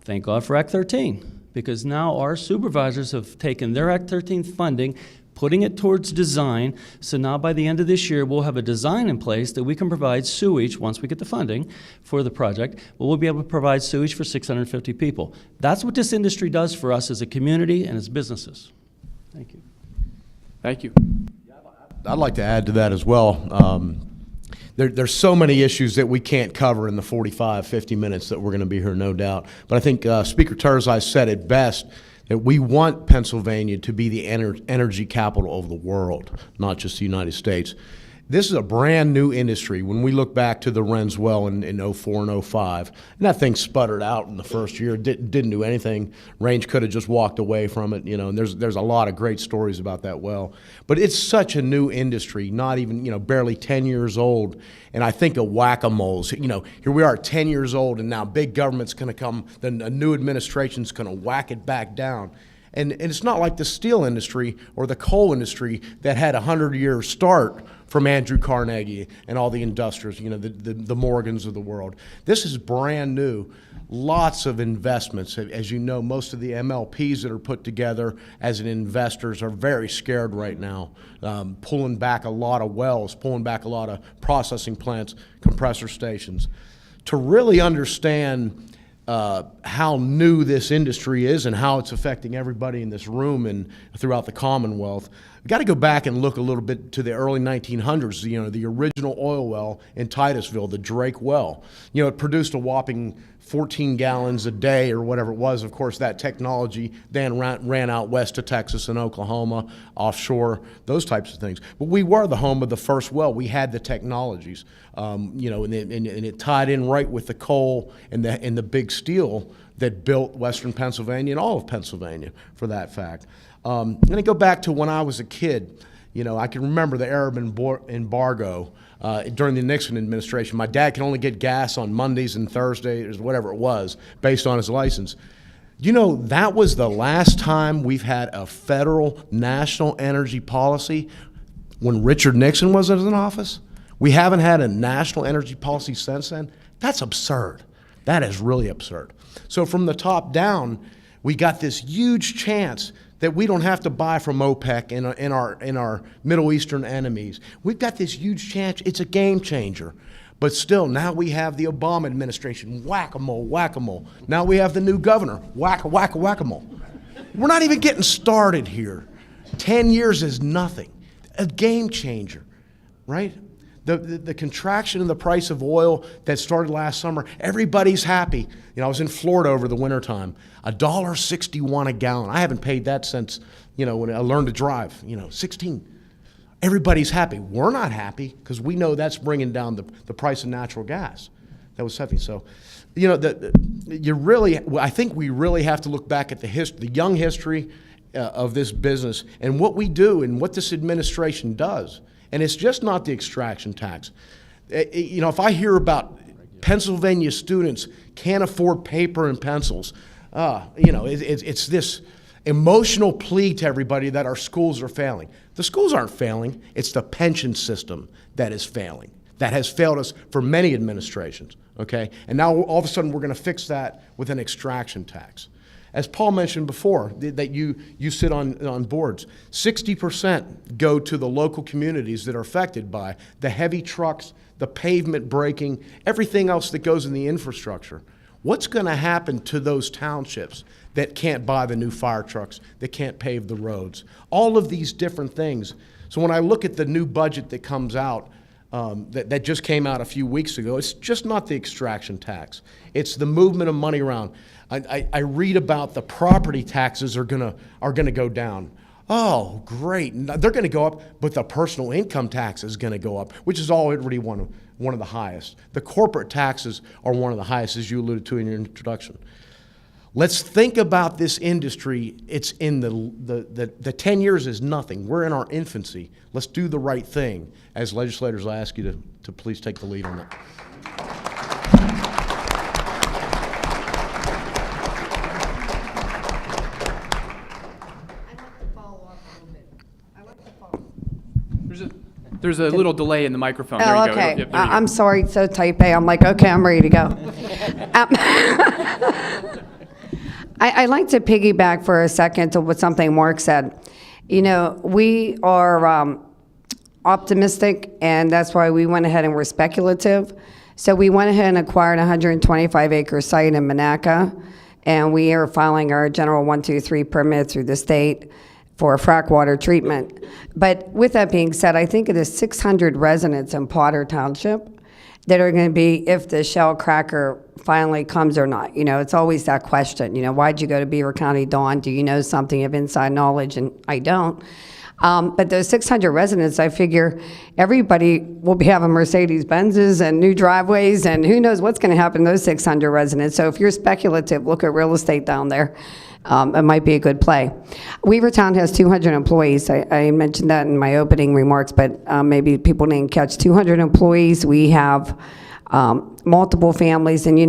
Thank God for Act 13, because now our supervisors have taken their Act 13 funding, putting it towards design, so now by the end of this year, we'll have a design in place that we can provide sewage, once we get the funding for the project, we'll be able to provide sewage for 650 people. That's what this industry does for us as a community and as businesses. Thank you. Thank you. I'd like to add to that as well. There's so many issues that we can't cover in the 45, 50 minutes that we're going to be here, no doubt. But I think Speaker Turzai said it best, that we want Pennsylvania to be the energy capital of the world, not just the United States. This is a brand new industry when we look back to the Wren's well in 04 and 05. And that thing sputtered out in the first year, didn't do anything. Range could have just walked away from it, and there's a lot of great stories about that well. But it's such a new industry, not even, barely 10 years old. And I think of whack-a-moles. Here we are at 10 years old, and now big government's going to come, then a new administration's going to whack it back down. And it's not like the steel industry or the coal industry that had a 100-year start from Andrew Carnegie and all the industrials, the Morgans of the world. This is brand new. Lots of investments. As you know, most of the MLPs that are put together as investors are very scared right now, pulling back a lot of wells, pulling back a lot of processing plants, compressor stations. To really understand how new this industry is and how it's affecting everybody in this room and throughout the Commonwealth, we've got to go back and look a little bit to the early 1900s, the original oil well in Titusville, the Drake well. It produced a whopping 14 gallons a day or whatever it was. Of course, that technology then ran out west to Texas and Oklahoma, offshore, those types of things. But we were the home of the first well. We had the technologies, and it tied in right with the coal and the big steel that built Western Pennsylvania and all of Pennsylvania, for that fact. I'm going to go back to when I was a kid. I can remember the Arab embargo during the Nixon administration. My dad could only get gas on Mondays and Thursdays, whatever it was, based on his license. That was the last time we've had a federal national energy policy when Richard Nixon was in office. We haven't had a national energy policy since then. That's absurd. That is really absurd. So from the top down, we got this huge chance that we don't have to buy from OPEC and our Middle Eastern enemies. We've got this huge chance. It's a game changer. But still, now we have the Obama administration, whack-a-mole, whack-a-mole. Now we have the new governor, whack-a-mole. We're not even getting started here. 10 years is nothing. A game changer, right? The contraction in the price of oil that started last summer, everybody's happy. I was in Florida over the wintertime, $1.61 a gallon. I haven't paid that since, when I learned to drive, 16. Everybody's happy. We're not happy because we know that's bringing down the price of natural gas. That was heavy. So, I think we really have to look back at the young history of this business and what we do and what this administration does. And it's just not the extraction tax. If I hear about Pennsylvania students can't afford paper and pencils, it's this emotional plea to everybody that our schools are failing. The schools aren't failing. It's the pension system that is failing, that has failed us for many administrations, okay? And now all of a sudden we're going to fix that with an extraction tax. As Paul mentioned before, that you sit on boards, 60% go to the local communities that are affected by the heavy trucks, the pavement breaking, everything else that goes in the infrastructure. What's going to happen to those townships that can't buy the new fire trucks, that can't pave the roads? All of these different things. So when I look at the new budget that comes out, that just came out a few weeks ago, it's just not the extraction tax. It's the movement of money around. I read about the property taxes are gonna go down. Oh, great. They're going to go up, but the personal income tax is going to go up, which is already one of the highest. The corporate taxes are one of the highest, as you alluded to in your introduction. Let's think about this industry. It's in the 10 years is nothing. We're in our infancy. Let's do the right thing. As legislators, I ask you to please take the lead on that. There's a little delay in the microphone. Oh, there you okay. go. Yep, there you go. I'm sorry, it's so type A. I'm like, okay, I'm ready to go. I'd like to piggyback for a second to what something Mark said. We are optimistic, and that's why we went ahead and were speculative. So we went ahead and acquired a 125-acre site in Monaca, and we are filing our General 123 permit through the state for frac water treatment. But with that being said, I think it is 600 residents in Potter Township that are going to be, if the shell cracker finally comes or not. It's always that question, why'd you go to Beaver County, Dawn? Do you know something of inside knowledge? And I don't. But those 600 residents, I figure everybody will be having Mercedes-Benzes and new driveways, and who knows what's going to happen to those 600 residents. So if you're speculative, look at real estate down there. It might be a good play. Weavertown has 200 employees. I mentioned that in my opening remarks, but maybe people didn't catch 200 employees. We have multiple families, and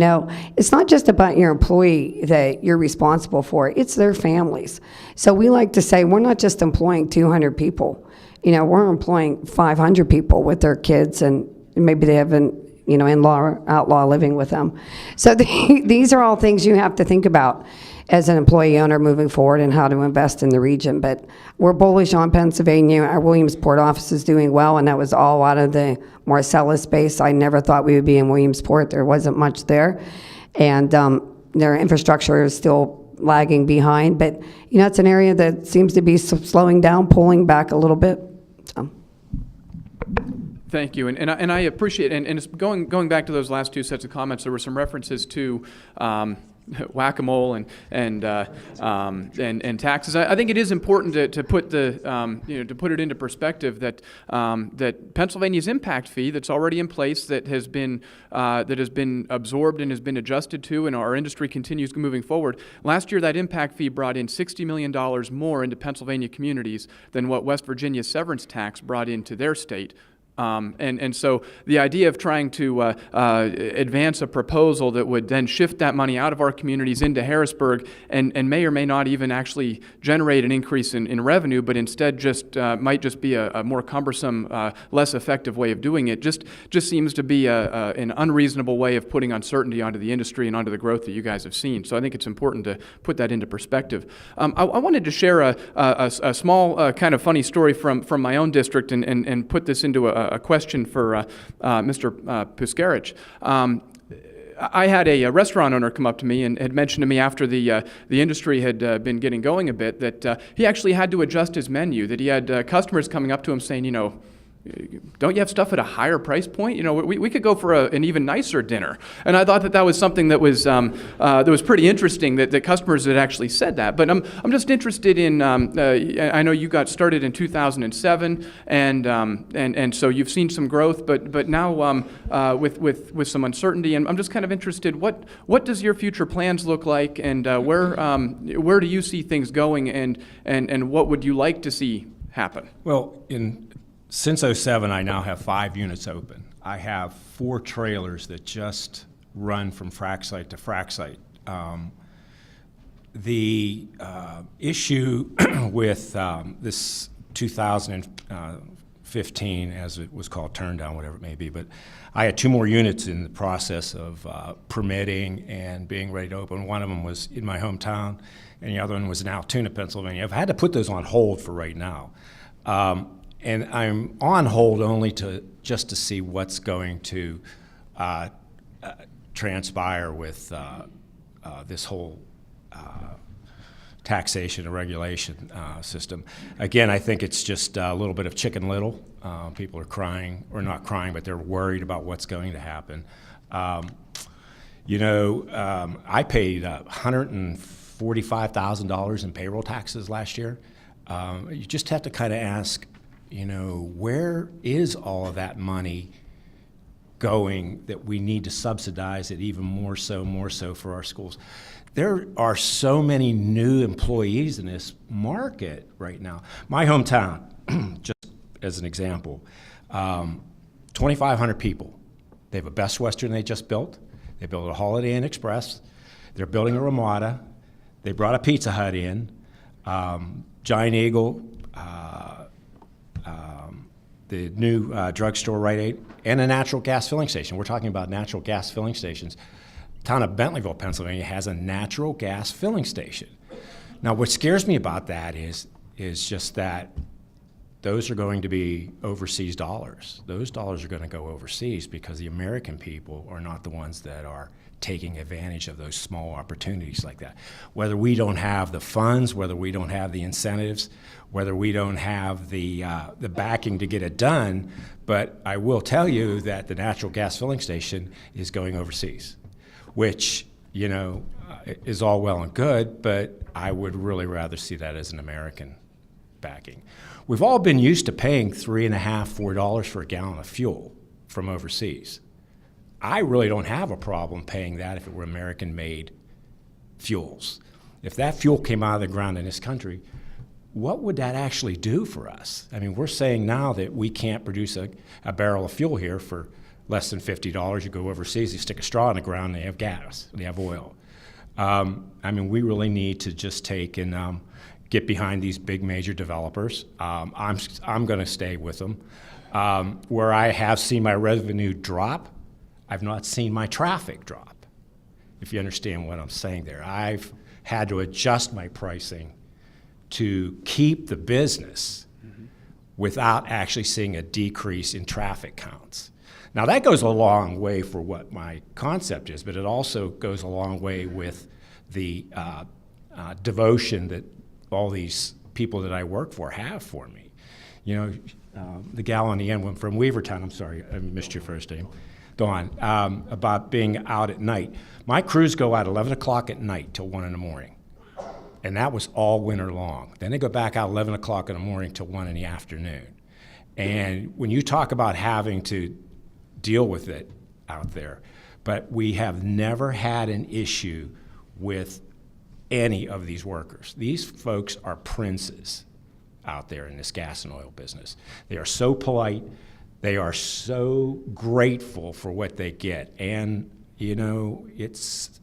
it's not just about your employee that you're responsible for, it's their families. So we like to say we're not just employing 200 people, we're employing 500 people with their kids, and maybe they have an in-law or outlaw living with them. So these are all things you have to think about as an employee owner moving forward and how to invest in the region. But we're bullish on Pennsylvania. Our Williamsport office is doing well, and that was all out of the Marcellus base. I never thought we would be in Williamsport. There wasn't much there. And their infrastructure is still lagging behind. But, it's an area that seems to be slowing down, pulling back a little bit. So. Thank you, and I appreciate, and it's going back to those last two sets of comments, there were some references to whack-a-mole and taxes. I think it is important to put to put it into perspective that that Pennsylvania's impact fee that's already in place, that has been absorbed and has been adjusted to, and our industry continues moving forward. Last year, that impact fee brought in $60 million more into Pennsylvania communities than what West Virginia's severance tax brought into their state. And so the idea of trying to advance a proposal that would then shift that money out of our communities into Harrisburg and may or may not even actually generate an increase in revenue, but instead just might just be a more cumbersome, less effective way of doing it, just seems to be an unreasonable way of putting uncertainty onto the industry and onto the growth that you guys have seen. So I think it's important to put that into perspective. I wanted to share a small kind of funny story from my own district and put this into a question for Mr. Puskarich. I had a restaurant owner come up to me and had mentioned to me after the industry had been getting going a bit that he actually had to adjust his menu, that he had customers coming up to him saying, don't you have stuff at a higher price point? We could go for an even nicer dinner. And I thought that was something that was pretty interesting, that customers had actually said that. But I'm just interested in, I know you got started in 2007, and so you've seen some growth, but now with some uncertainty, and I'm just kind of interested, what does your future plans look like, and where do you see things going, and what would you like to see happen? Well, since 2007, I now have 5 units open. I have 4 trailers that just run from frac site to frac site. The issue with this 2015, as it was called, turn down, whatever it may be, but I had 2 more units in the process of permitting and being ready to open. One of them was in my hometown, and the other one was in Altoona, Pennsylvania. I've had to put those on hold for right now. And I'm on hold only just to see what's going to transpire with this whole taxation and regulation system. Again, I think it's just a little bit of Chicken Little. People are crying, or not crying, but they're worried about what's going to happen. I paid $145,000 in payroll taxes last year. You just have to kind of ask, where is all of that money going that we need to subsidize it even more so for our schools? There are so many new employees in this market right now. My hometown, just as an example, 2,500 people. They have a Best Western they just built. They built a Holiday Inn Express. They're building a Ramada. They brought a Pizza Hut in. Giant Eagle, the new drugstore, Rite Aid, and a natural gas filling station. We're talking about natural gas filling stations. The town of Bentleyville, Pennsylvania has a natural gas filling station. Now, what scares me about that is just that those are going to be overseas dollars. Those dollars are going to go overseas because the American people are not the ones that are taking advantage of those small opportunities like that. Whether we don't have the funds, whether we don't have the incentives, whether we don't have the backing to get it done, but I will tell you that the natural gas filling station is going overseas, which, is all well and good, but I would really rather see that as an American backing. We've all been used to paying $3.50, $4 for a gallon of fuel from overseas. I really don't have a problem paying that if it were American-made fuels. If that fuel came out of the ground in this country, what would that actually do for us? I mean, we're saying now that we can't produce a barrel of fuel here for less than $50. You go overseas, you stick a straw in the ground, they have gas, they have oil. I mean, we really need to just take and get behind these big major developers. I'm going to stay with them. Where I have seen my revenue drop, I've not seen my traffic drop, if you understand what I'm saying there. I've had to adjust my pricing to keep the business without actually seeing a decrease in traffic counts. Now that goes a long way for what my concept is, but it also goes a long way with the devotion that all these people that I work for have for me. You know, the gal on the end went from Weavertown, I'm sorry, I missed your first name, Dawn, about being out at night. My crews go out 11 o'clock at night till 1 in the morning. And that was all winter long. Then they go back out 11 o'clock in the morning till 1 in the afternoon. And when you talk about having to deal with it out there, but we have never had an issue with any of these workers. These folks are princes out there in this gas and oil business. They are so polite. They are so grateful for what they get. And you know, it's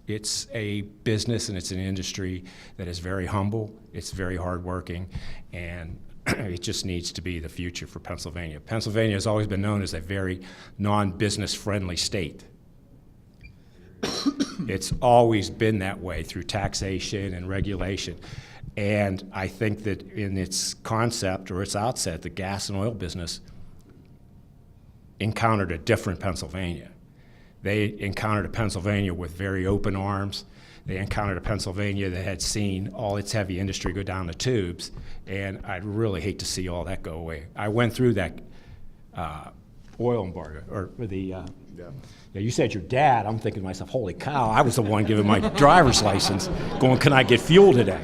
a business and it's an industry that is very humble, it's very hardworking, and it just needs to be the future for Pennsylvania. Pennsylvania has always been known as a very non-business friendly state. It's always been that way through taxation and regulation. And I think that in its concept or its outset, the gas and oil business encountered a different Pennsylvania. They encountered a Pennsylvania with very open arms. They encountered a Pennsylvania that had seen all its heavy industry go down the tubes, and I'd really hate to see all that go away. I went through that oil embargo, or the, yeah, you said your dad. I'm thinking to myself, holy cow, I was the one giving my driver's license, going, can I get fuel today?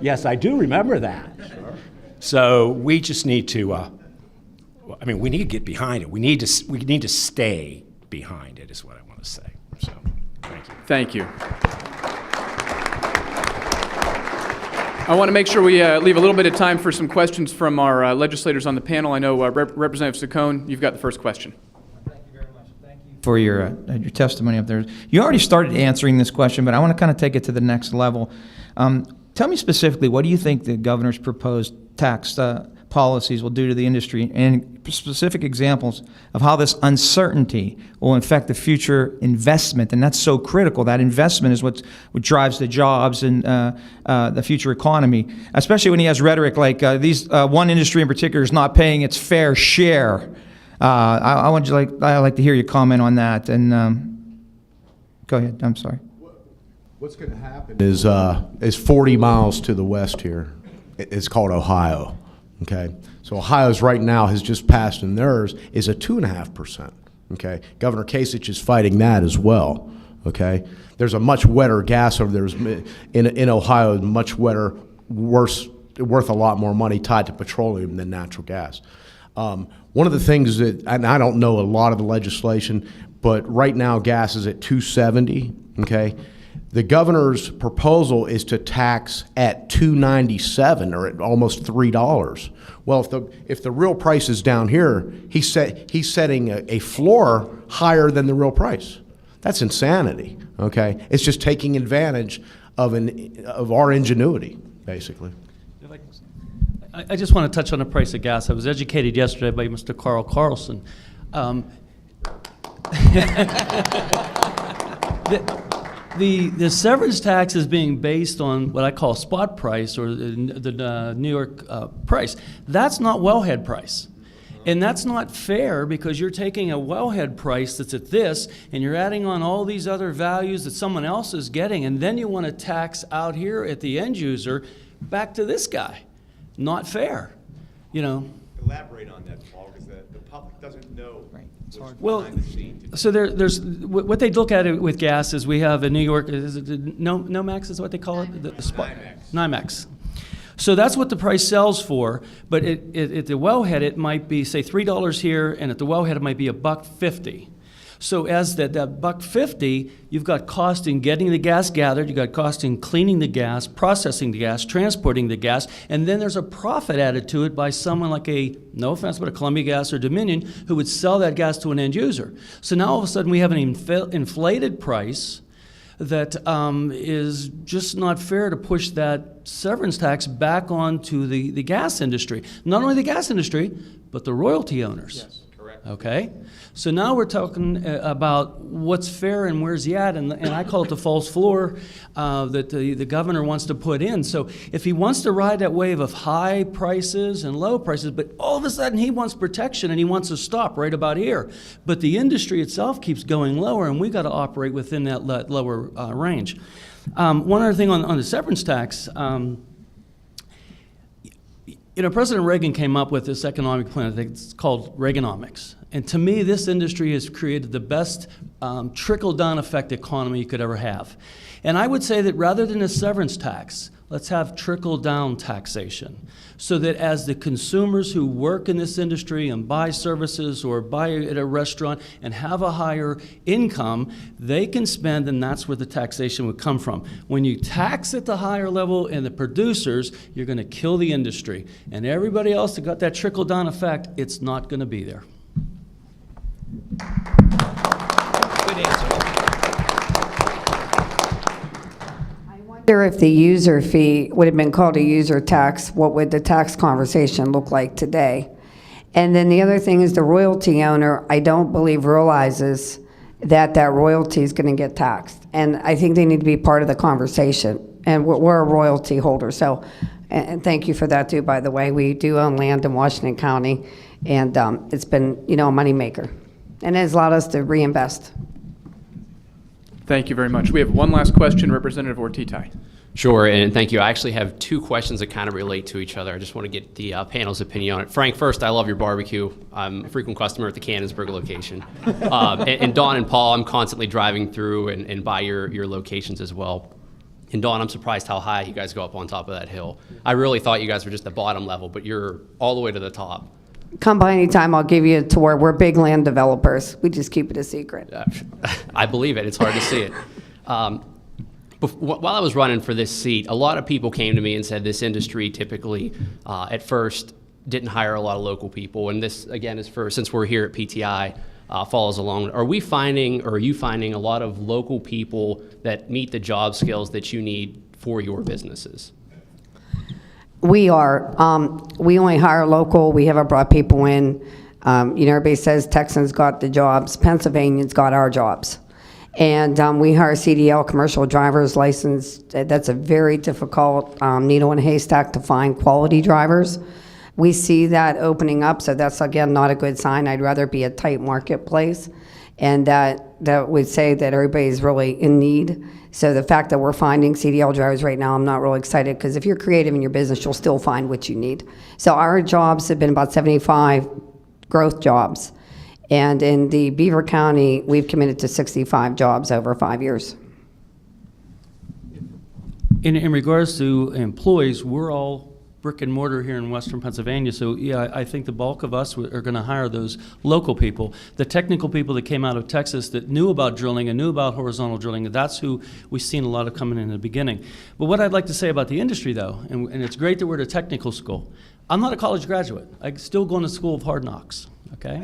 Yes, I do remember that. Sure. So we just need to, I mean, we need to get behind it. We need to stay behind it is what I want to say. So, thank you. Thank you. I want to make sure we leave a little bit of time for some questions from our legislators on the panel. I know Representative Saccone, you've got the first question. Thank you very much. Thank you for your testimony up there. You already started answering this question, but I want to kind of take it to the next level. Tell me specifically, what do you think the governor's proposed tax policies will do to the industry, and specific examples of how this uncertainty will affect the future investment? And that's so critical. That investment is what drives the jobs and the future economy, especially when he has rhetoric like these one industry in particular is not paying its fair share. I'd like to hear your comment on that. And go ahead. I'm sorry. What's going to happen is 40 miles to the west here. It's called Ohio. Okay, so Ohio's right now has just passed, and theirs is a 2.5%. Okay, Governor Kasich is fighting that as well. Okay, there's a much wetter gas over there in Ohio, much wetter, worth a lot more money tied to petroleum than natural gas. One of the things that, and I don't know a lot of the legislation, but right now gas is at $2.70. Okay. The governor's proposal is to tax at $2.97 or at almost $3. Well, if the real price is down here, he's setting a floor higher than the real price. That's insanity. Okay, it's just taking advantage of our ingenuity, basically. I just want to touch on the price of gas. I was educated yesterday by Mr. Carl Carlson. The severance tax is being based on what I call spot price, or the New York price. That's not wellhead price. And that's not fair, because you're taking a wellhead price that's at this, and you're adding on all these other values that someone else is getting, and then you want to tax out here at the end user back to this guy. Not fair, you know. Elaborate on that, Paul, because the public doesn't know. Right. Well, so there's what they look at it with gas is we have in New York, is it NOMAX is what they call it? The spot. NYMEX. So that's what the price sells for, but at the wellhead, it might be, say, $3 here, and at the wellhead, it might be $1.50. So as that $1.50, you've got cost in getting the gas gathered, you've got cost in cleaning the gas, processing the gas, transporting the gas, and then there's a profit added to it by someone like no offense, but a Columbia Gas or Dominion who would sell that gas to an end user. So now all of a sudden we have an inflated price that is just not fair to push that severance tax back onto the gas industry. Not only the gas industry, but the royalty owners. Yes, correct. Okay? So now we're talking about what's fair and where's he at, and I call it the false floor that the governor wants to put in. So if he wants to ride that wave of high prices and low prices, but all of a sudden he wants protection and he wants to stop right about here. But the industry itself keeps going lower, and we got to operate within that lower range. One other thing on the severance tax. President Reagan came up with this economic plan. I think it's called Reaganomics. And to me, this industry has created the best trickle-down effect economy you could ever have. And I would say that rather than a severance tax, let's have trickle-down taxation, so that as the consumers who work in this industry and buy services or buy at a restaurant and have a higher income, they can spend, and that's where the taxation would come from. When you tax at the higher level and the producers, you're going to kill the industry. And everybody else that got that trickle-down effect, it's not going to be there. Good answer. I wonder if the user fee would have been called a user tax, what would the tax conversation look like today? And then the other thing is the royalty owner, I don't believe realizes that royalty is going to get taxed. And I think they need to be part of the conversation. And we're a royalty holder, so, and thank you for that too, by the way. We do own land in Washington County, and it's been, a moneymaker. And it has allowed us to reinvest. Thank you very much. We have one last question, Representative Ortiz. Sure, and thank you. I actually have two questions that kind of relate to each other. I just want to get the panel's opinion on it. Frank, first, I love your barbecue. I'm a frequent customer at the Cannonsburg location. And Dawn and Paul, I'm constantly driving through and by your locations as well. And Dawn, I'm surprised how high you guys go up on top of that hill. I really thought you guys were just the bottom level, but you're all the way to the top. Come by anytime, I'll give you a tour. We're big land developers. We just keep it a secret. I believe it. It's hard to see it. While I was running for this seat, a lot of people came to me and said this industry typically, at first, didn't hire a lot of local people. And this, again, is since we're here at PTI, follows along. Are you finding a lot of local people that meet the job skills that you need for your businesses? We are. We only hire local. We haven't brought people in. Everybody says Texans got the jobs. Pennsylvanians got our jobs. And we hire CDL, commercial driver's license. That's a very difficult needle in a haystack to find quality drivers. We see that opening up, so that's, again, not a good sign. I'd rather be a tight marketplace. And that would say that everybody's really in need. So the fact that we're finding CDL drivers right now, I'm not really excited, because if you're creative in your business, you'll still find what you need. So our jobs have been about 75 growth jobs. And in the Beaver County, we've committed to 65 jobs over 5 years. In regards to employees, we're all brick and mortar here in Western Pennsylvania, so yeah, I think the bulk of us are going to hire those local people. The technical people that came out of Texas that knew about drilling and knew about horizontal drilling, that's who we've seen a lot of coming in the beginning. But what I'd like to say about the industry, though, and it's great that we're at a technical school. I'm not a college graduate. I'm still going to school of hard knocks, okay?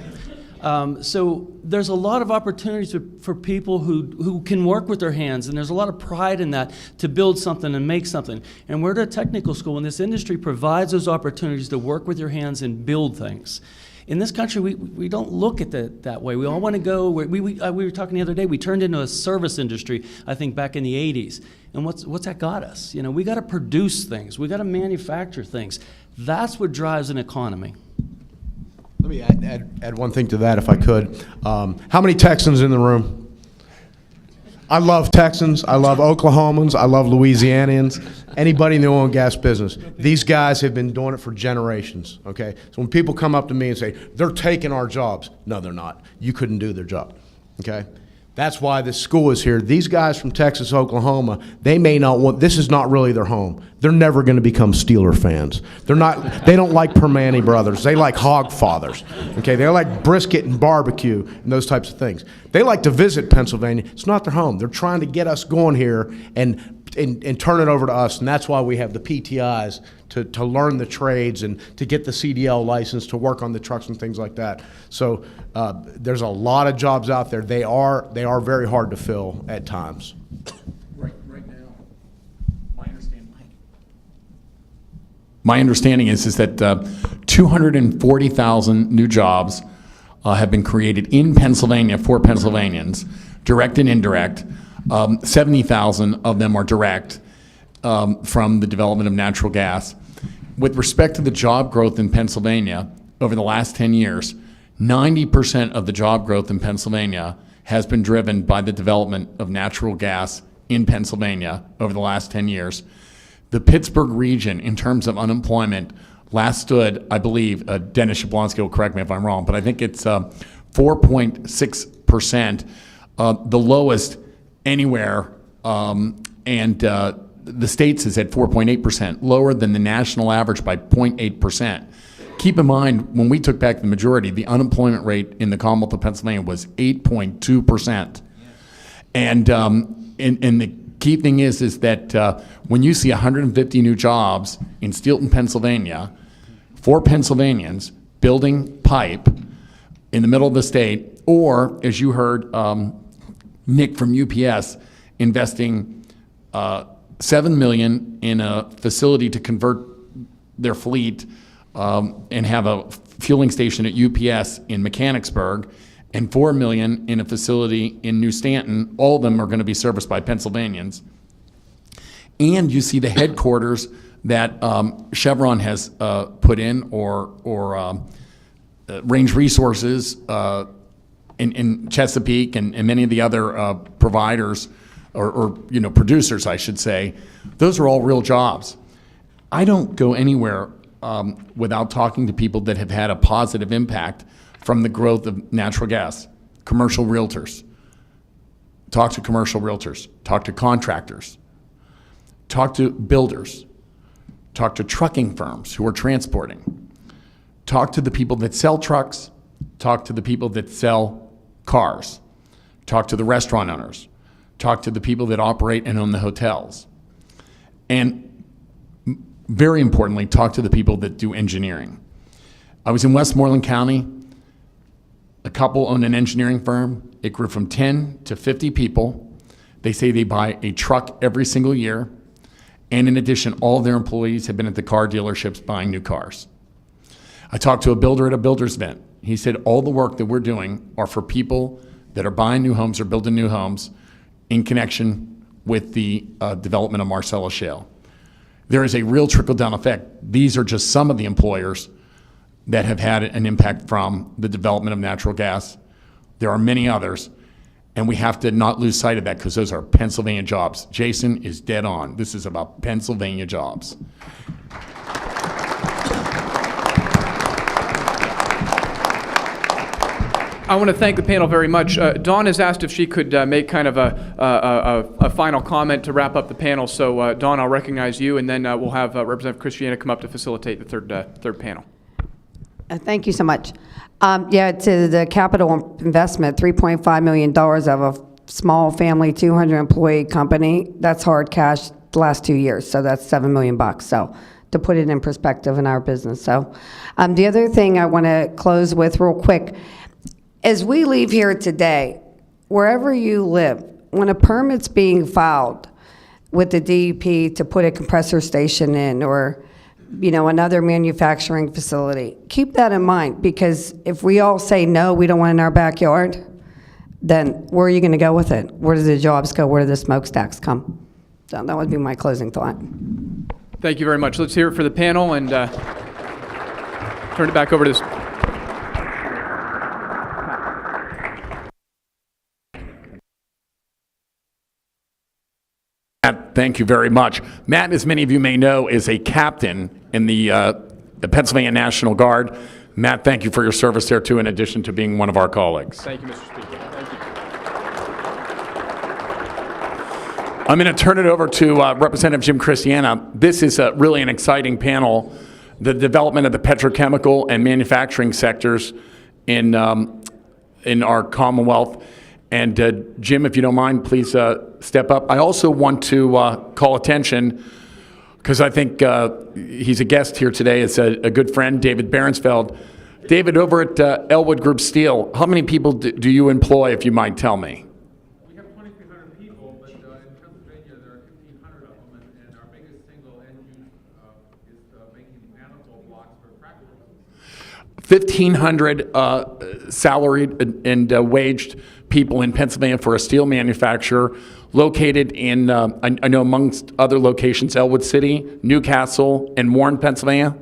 So there's a lot of opportunities for people who can work with their hands, and there's a lot of pride in that to build something and make something. And we're at a technical school, and this industry provides those opportunities to work with your hands and build things. In this country, we don't look at it that way. We all want to go, we were talking the other day, we turned into a service industry, I think, back in the 80s. And what's that got us? We got to produce things. We got to manufacture things. That's what drives an economy. Let me add one thing to that, if I could. How many Texans in the room? I love Texans. I love Oklahomans. I love Louisianians. Anybody in the oil and gas business. These guys have been doing it for generations, okay? So when people come up to me and say, they're taking our jobs, no, they're not. You couldn't do their job, okay? That's why this school is here. These guys from Texas, Oklahoma, they may not want, this is not really their home. They're never going to become Steeler fans. They don't like Permane Brothers. They like Hog Fathers. Okay, they like brisket and barbecue and those types of things. They like to visit Pennsylvania. It's not their home. They're trying to get us going here and turn it over to us, and that's why we have the PTIs to learn the trades and to get the CDL license to work on the trucks and things like that. So there's a lot of jobs out there. They are very hard to fill at times. Right now, my understanding is that 240,000 new jobs have been created in Pennsylvania for Pennsylvanians, direct and indirect. 70,000 of them are direct from the development of natural gas. With respect to the job growth in Pennsylvania over the last 10 years, 90% of the job growth in Pennsylvania has been driven by the development of natural gas in Pennsylvania over the last 10 years. The Pittsburgh region, in terms of unemployment, last stood, I believe, Dennis Shablonsky will correct me if I'm wrong, but I think it's 4.6%, the lowest anywhere, and the states is at 4.8%, lower than the national average by 0.8%. Keep in mind, when we took back the majority, the unemployment rate in the Commonwealth of Pennsylvania was 8.2%. And the key thing is that when you see 150 new jobs in Steelton, Pennsylvania, for Pennsylvanians building pipe in the middle of the state, or as you heard Nick from UPS investing $7 million in a facility to convert their fleet and have a fueling station at UPS in Mechanicsburg, and $4 million in a facility in New Stanton. All of them are going to be serviced by Pennsylvanians. And you see the headquarters that Chevron has put in, or Range Resources in Chesapeake, and many of the other providers, or producers, I should say. Those are all real jobs. I don't go anywhere without talking to people that have had a positive impact from the growth of natural gas. Commercial realtors. Talk to commercial realtors. Talk to contractors. Talk to builders. Talk to trucking firms who are transporting. Talk to the people that sell trucks. Talk to the people that sell cars. Talk to the restaurant owners. Talk to the people that operate and own the hotels. And very importantly, talk to the people that do engineering. I was in Westmoreland County. A couple owned an engineering firm. It grew from 10 to 50 people. They say they buy a truck every single year. And in addition, all of their employees have been at the car dealerships buying new cars. I talked to a builder at a builder's event. He said all the work that we're doing are for people that are buying new homes or building new homes in connection with the development of Marcellus Shale. There is a real trickle-down effect. These are just some of the employers that have had an impact from the development of natural gas. There are many others, and we have to not lose sight of that, because those are Pennsylvania jobs. Jason is dead on. This is about Pennsylvania jobs. I want to thank the panel very much. Dawn has asked if she could make kind of a final comment to wrap up the panel. So, Dawn, I'll recognize you, and then we'll have Representative Christiana come up to facilitate the third panel. Thank you so much. To the capital investment, $3.5 million of a small family, 200 employee company, that's hard cash the last 2 years. So that's $7 million. So to put it in perspective in our business. So the other thing I want to close with real quick, as we leave here today, wherever you live, when a permit's being filed with the DEP to put a compressor station in, or another manufacturing facility, keep that in mind, because if we all say no, we don't want it in our backyard, then where are you going to go with it? Where do the jobs go? Where do the smokestacks come? So that would be my closing thought. Thank you very much. Let's hear it for the panel, and turn it back over to this. Matt, thank you very much. Matt, as many of you may know, is a captain in the Pennsylvania National Guard. Matt, thank you for your service there, too, in addition to being one of our colleagues. Thank you, Mr. Speaker. Thank you. I'm going to turn it over to Representative Jim Christiana. This is really an exciting panel, the development of the petrochemical and manufacturing sectors in our Commonwealth. And Jim, if you don't mind, please step up. I also want to call attention, because I think he's a guest here today. It's a good friend, David Berensfeld. David, over at Elwood Group Steel, how many people do you employ, if you might tell me? We have 2,300 people, but in Pennsylvania there are 1,500 of them, and our biggest single end use is making manifold blocks for cracker houses. 1,500 salaried and waged people in Pennsylvania for a steel manufacturer located in, I know amongst other locations, Elwood City, Newcastle, and Warren, Pennsylvania.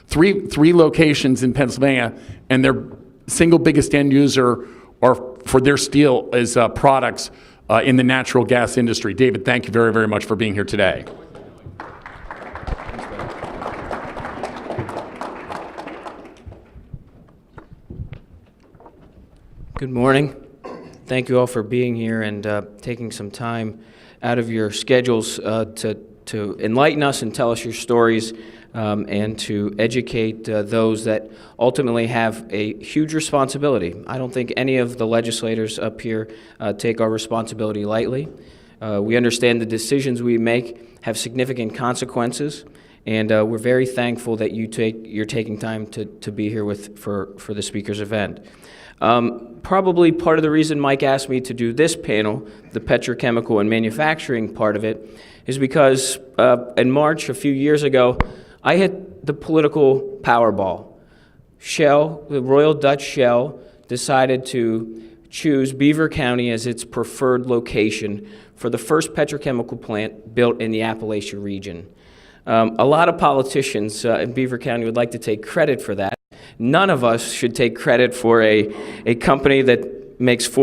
Three locations in Pennsylvania, and their single biggest end user or for their steel is products in the natural gas industry. David, thank you very, very much for being here today. Good morning. Thank you all for being here and taking some time out of your schedules to enlighten us and tell us your stories and to educate those that ultimately have a huge responsibility. I don't think any of the legislators up here take our responsibility lightly. We understand the decisions we make have significant consequences, and we're very thankful that you're taking time to be here for the speaker's event. Probably part of the reason Mike asked me to do this panel, the petrochemical and manufacturing part of it, is because in March a few years ago, I hit the political Powerball. Shell, the Royal Dutch Shell, decided to choose Beaver County as its preferred location for the first petrochemical plant built in the Appalachia region. A lot of politicians in Beaver County would like to take credit for that. None of us should take credit for a company that makes has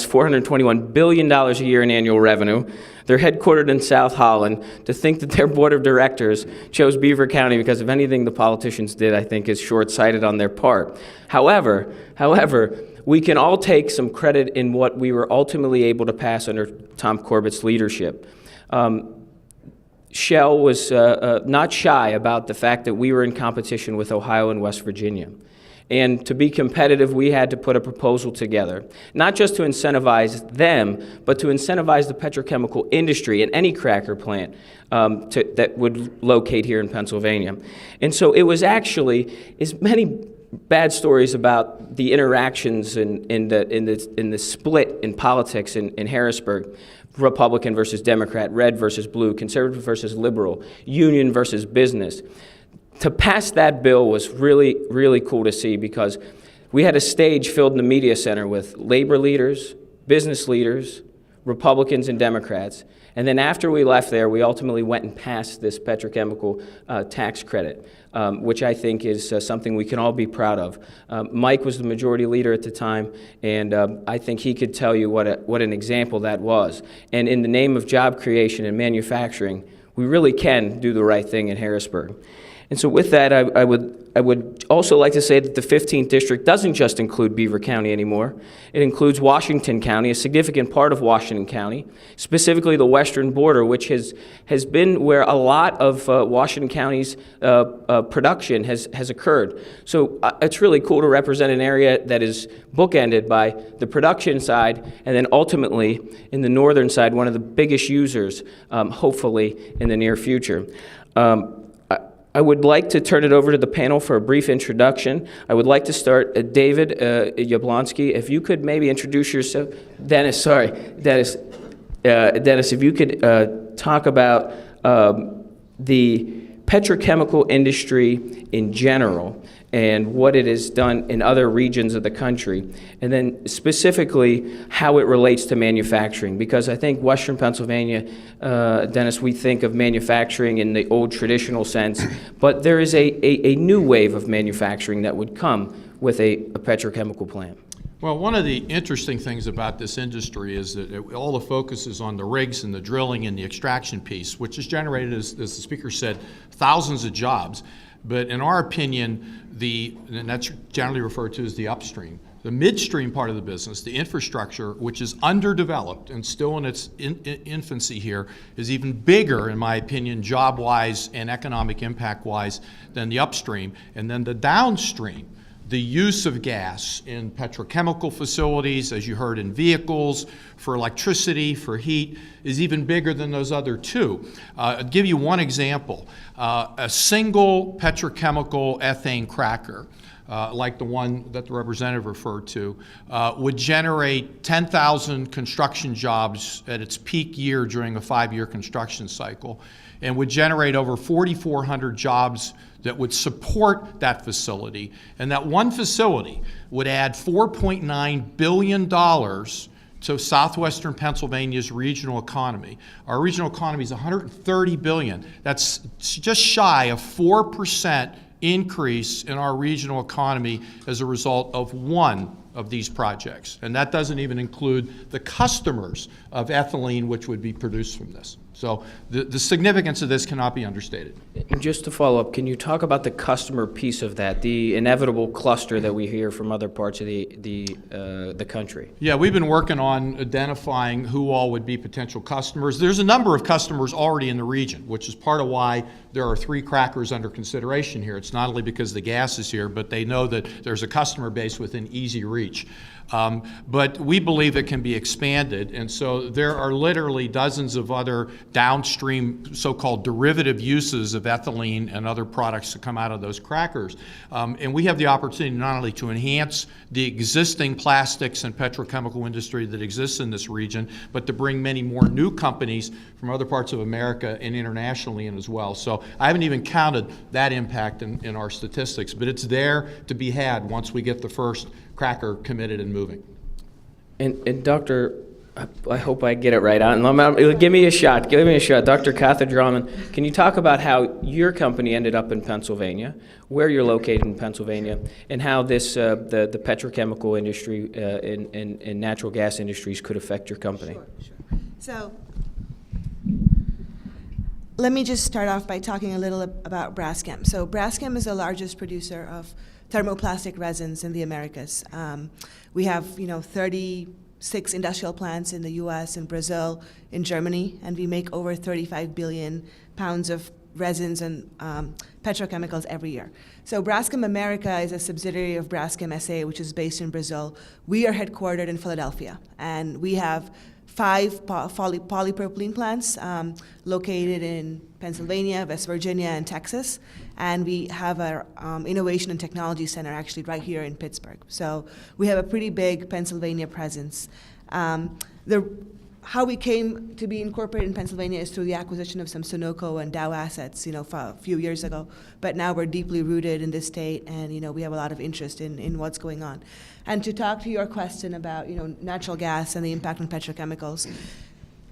$421 billion a year in annual revenue. They're headquartered in South Holland. To think that their board of directors chose Beaver County because of anything the politicians did, I think is short-sighted on their part. However, we can all take some credit in what we were ultimately able to pass under Tom Corbett's leadership. Shell was not shy about the fact that we were in competition with Ohio and West Virginia. And to be competitive, we had to put a proposal together, not just to incentivize them, but to incentivize the petrochemical industry and any cracker plant that would locate here in Pennsylvania. And so it was actually as many bad stories about the interactions in the split in politics in Harrisburg. Republican versus Democrat, red versus blue, conservative versus liberal, union versus business. To pass that bill was really, really cool to see, because we had a stage filled in the media center with labor leaders, business leaders, Republicans and Democrats. And then after we left there, we ultimately went and passed this petrochemical tax credit, which I think is something we can all be proud of. Mike was the majority leader at the time, and I think he could tell you what an example that was. And in the name of job creation and manufacturing, we really can do the right thing in Harrisburg. And so with that, I would also like to say that the 15th District doesn't just include Beaver County anymore. It includes Washington County, a significant part of Washington County, specifically the western border, which has been where a lot of Washington County's production has occurred. So it's really cool to represent an area that is bookended by the production side, and then ultimately, in the northern side, one of the biggest users, hopefully, in the near future. I would like to turn it over to the panel for a brief introduction. I would like to start, David Yablonsky, if you could maybe introduce yourself. Dennis, if you could talk about the petrochemical industry in general and what it has done in other regions of the country, and then specifically how it relates to manufacturing. Because I think Western Pennsylvania, Dennis, we think of manufacturing in the old traditional sense, but there is a new wave of manufacturing that would come with a petrochemical plant. Well, one of the interesting things about this industry is that all the focus is on the rigs and the drilling and the extraction piece, which has generated, as the speaker said, thousands of jobs. But in our opinion, and that's generally referred to as the upstream, The midstream part of the business, the infrastructure, which is underdeveloped and still in its infancy here, is even bigger, in my opinion, job-wise and economic impact-wise than the upstream. And then the downstream, the use of gas in petrochemical facilities, as you heard, in vehicles, for electricity, for heat, is even bigger than those other two. I'll give you one example. A single petrochemical ethane cracker, like the one that the representative referred to, would generate 10,000 construction jobs at its peak year during a 5-year construction cycle, and would generate over 4,400 jobs that would support that facility. And that one facility would add $4.9 billion to southwestern Pennsylvania's regional economy. Our regional economy is $130 billion. That's just shy of 4% increase in our regional economy as a result of one of these projects. And that doesn't even include the customers of ethylene which would be produced from this. So the significance of this cannot be understated. And just to follow up, can you talk about the customer piece of that, the inevitable cluster that we hear from other parts of the country? Yeah, we've been working on identifying who all would be potential customers. There's a number of customers already in the region, which is part of why there are 3 crackers under consideration here. It's not only because the gas is here, but they know that there's a customer base within easy reach. But we believe it can be expanded, and so there are literally dozens of other downstream so-called derivative uses of ethylene and other products that come out of those crackers. And we have the opportunity not only to enhance the existing plastics and petrochemical industry that exists in this region, but to bring many more new companies from other parts of America and internationally in as well. So I haven't even counted that impact in our statistics, but it's there to be had once we get the first cracker committed and moving. And Dr., I hope I get it right. Give me a shot. Give me a shot. Dr. Kathadraman, can you talk about how your company ended up in Pennsylvania, where you're located in Pennsylvania, and how this the petrochemical industry and natural gas industries could affect your company? Sure. So let me just start off by talking a little about Braskem. So Braskem is the largest producer of thermoplastic resins in the Americas. We have, 36 industrial plants in the U.S., in Brazil, in Germany, and we make over 35 billion pounds of resins and petrochemicals every year. So Braskem America is a subsidiary of Braskem SA, which is based in Brazil. We are headquartered in Philadelphia, and we have 5 polypropylene plants located in Pennsylvania, West Virginia, and Texas. And we have our Innovation and Technology Center actually right here in Pittsburgh. So we have a pretty big Pennsylvania presence. How we came to be incorporated in Pennsylvania is through the acquisition of some Sunoco and Dow assets, a few years ago. But now we're deeply rooted in this state, and we have a lot of interest in what's going on. And to talk to your question about natural gas and the impact on petrochemicals,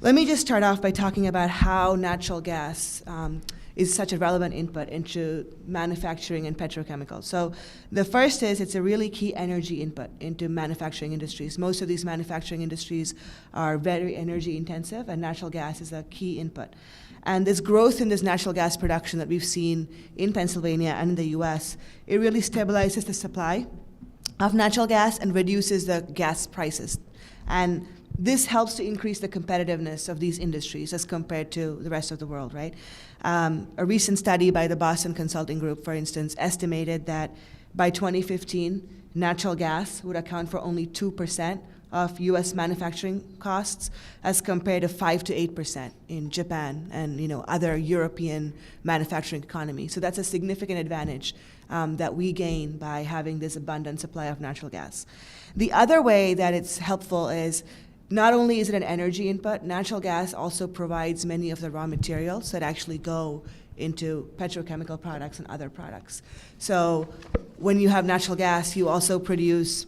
let me just start off by talking about how natural gas is such a relevant input into manufacturing and petrochemicals. So the first is it's a really key energy input into manufacturing industries. Most of these manufacturing industries are very energy intensive, and natural gas is a key input. And this growth in this natural gas production that we've seen in Pennsylvania and in the US, it really stabilizes the supply of natural gas and reduces the gas prices. And this helps to increase the competitiveness of these industries as compared to the rest of the world, right? A recent study by the Boston Consulting Group, for instance, estimated that by 2015, natural gas would account for only 2% of U.S. manufacturing costs, as compared to 5 to 8% in Japan and other European manufacturing economies. So that's a significant advantage that we gain by having this abundant supply of natural gas. The other way that it's helpful is not only is it an energy input, natural gas also provides many of the raw materials that actually go into petrochemical products and other products. So when you have natural gas, you also produce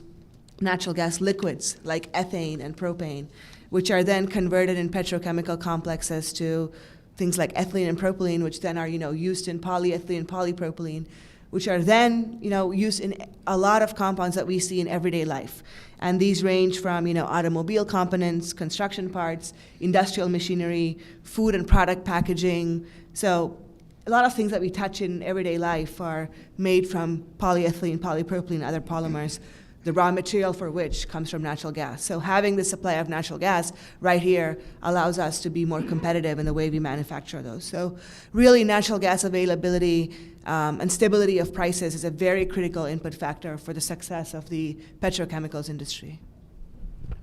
natural gas liquids like ethane and propane, which are then converted in petrochemical complexes to things like ethylene and propylene, which then are used in polyethylene and polypropylene, which are then used in a lot of compounds that we see in everyday life. And these range from automobile components, construction parts, industrial machinery, food and product packaging. So a lot of things that we touch in everyday life are made from polyethylene, polypropylene, other polymers. the raw material for which comes from natural gas. So having the supply of natural gas right here allows us to be more competitive in the way we manufacture those. So really natural gas availability and stability of prices is a very critical input factor for the success of the petrochemicals industry.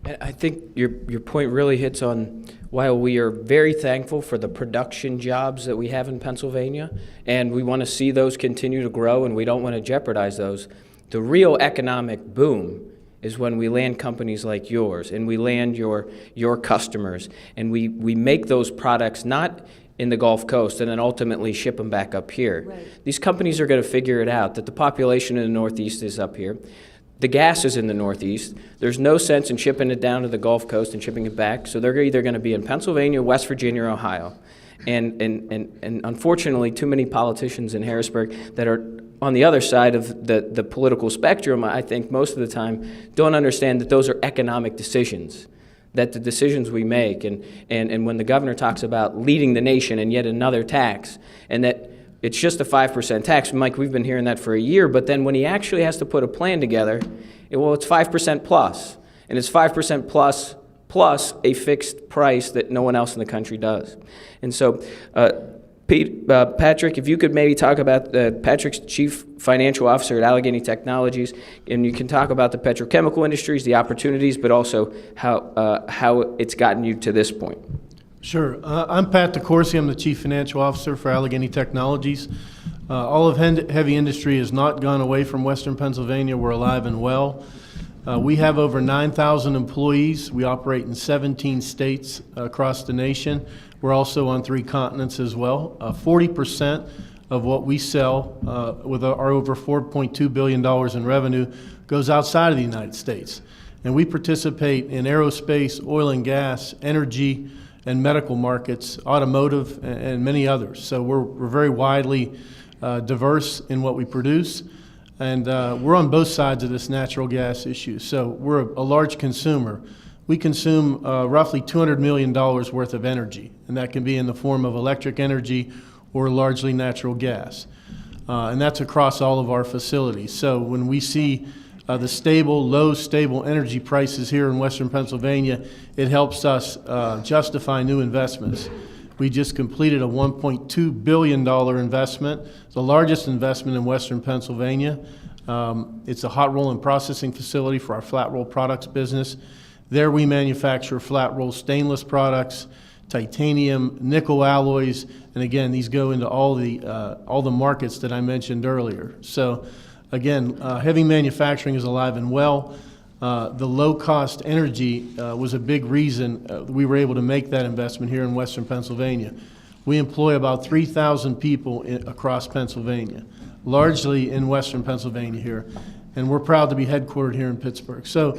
And I think your point really hits on, while we are very thankful for the production jobs that we have in Pennsylvania, and we want to see those continue to grow and we don't want to jeopardize those, the real economic boom is when we land companies like yours and we land your customers and we make those products not in the Gulf Coast and then ultimately ship them back up here. Right. These companies are going to figure it out, that the population in the Northeast is up here. The gas is in the Northeast. There's no sense in shipping it down to the Gulf Coast and shipping it back, so they're either going to be in Pennsylvania, West Virginia, or Ohio. And unfortunately, too many politicians in Harrisburg that are on the other side of the political spectrum, I think most of the time, don't understand that those are economic decisions, that the decisions we make, and when the governor talks about leading the nation and yet another tax, and that it's just a 5% tax. Mike, we've been hearing that for a year, but then when he actually has to put a plan together, it's 5% plus, and it's 5% plus a fixed price that no one else in the country does. And so, Patrick, if you could maybe talk about Patrick's Chief Financial Officer at Allegheny Technologies, and you can talk about the petrochemical industries, the opportunities, but also how it's gotten you to this point. Sure. I'm Pat DeCourcy. I'm the Chief Financial Officer for Allegheny Technologies. All of heavy industry has not gone away from Western Pennsylvania. We're alive and well. We have over 9,000 employees. We operate in 17 states across the nation. We're also on 3 continents as well. 40% of what we sell with our over $4.2 billion in revenue goes outside of the United States. And we participate in aerospace, oil and gas, energy, and medical markets, automotive, and many others. So we're very widely diverse in what we produce, and we're on both sides of this natural gas issue. So we're a large consumer. We consume roughly $200 million worth of energy, and that can be in the form of electric energy or largely natural gas. And that's across all of our facilities. So when we see the stable energy prices here in Western Pennsylvania, it helps us justify new investments. We just completed a $1.2 billion investment, the largest investment in Western Pennsylvania. It's a hot roll and processing facility for our flat roll products business. There we manufacture flat roll stainless products, titanium, nickel alloys, and again, these go into all the markets that I mentioned earlier. So again, heavy manufacturing is alive and well. The low-cost energy was a big reason we were able to make that investment here in Western Pennsylvania. We employ about 3,000 people across Pennsylvania, largely in Western Pennsylvania here, and we're proud to be headquartered here in Pittsburgh. So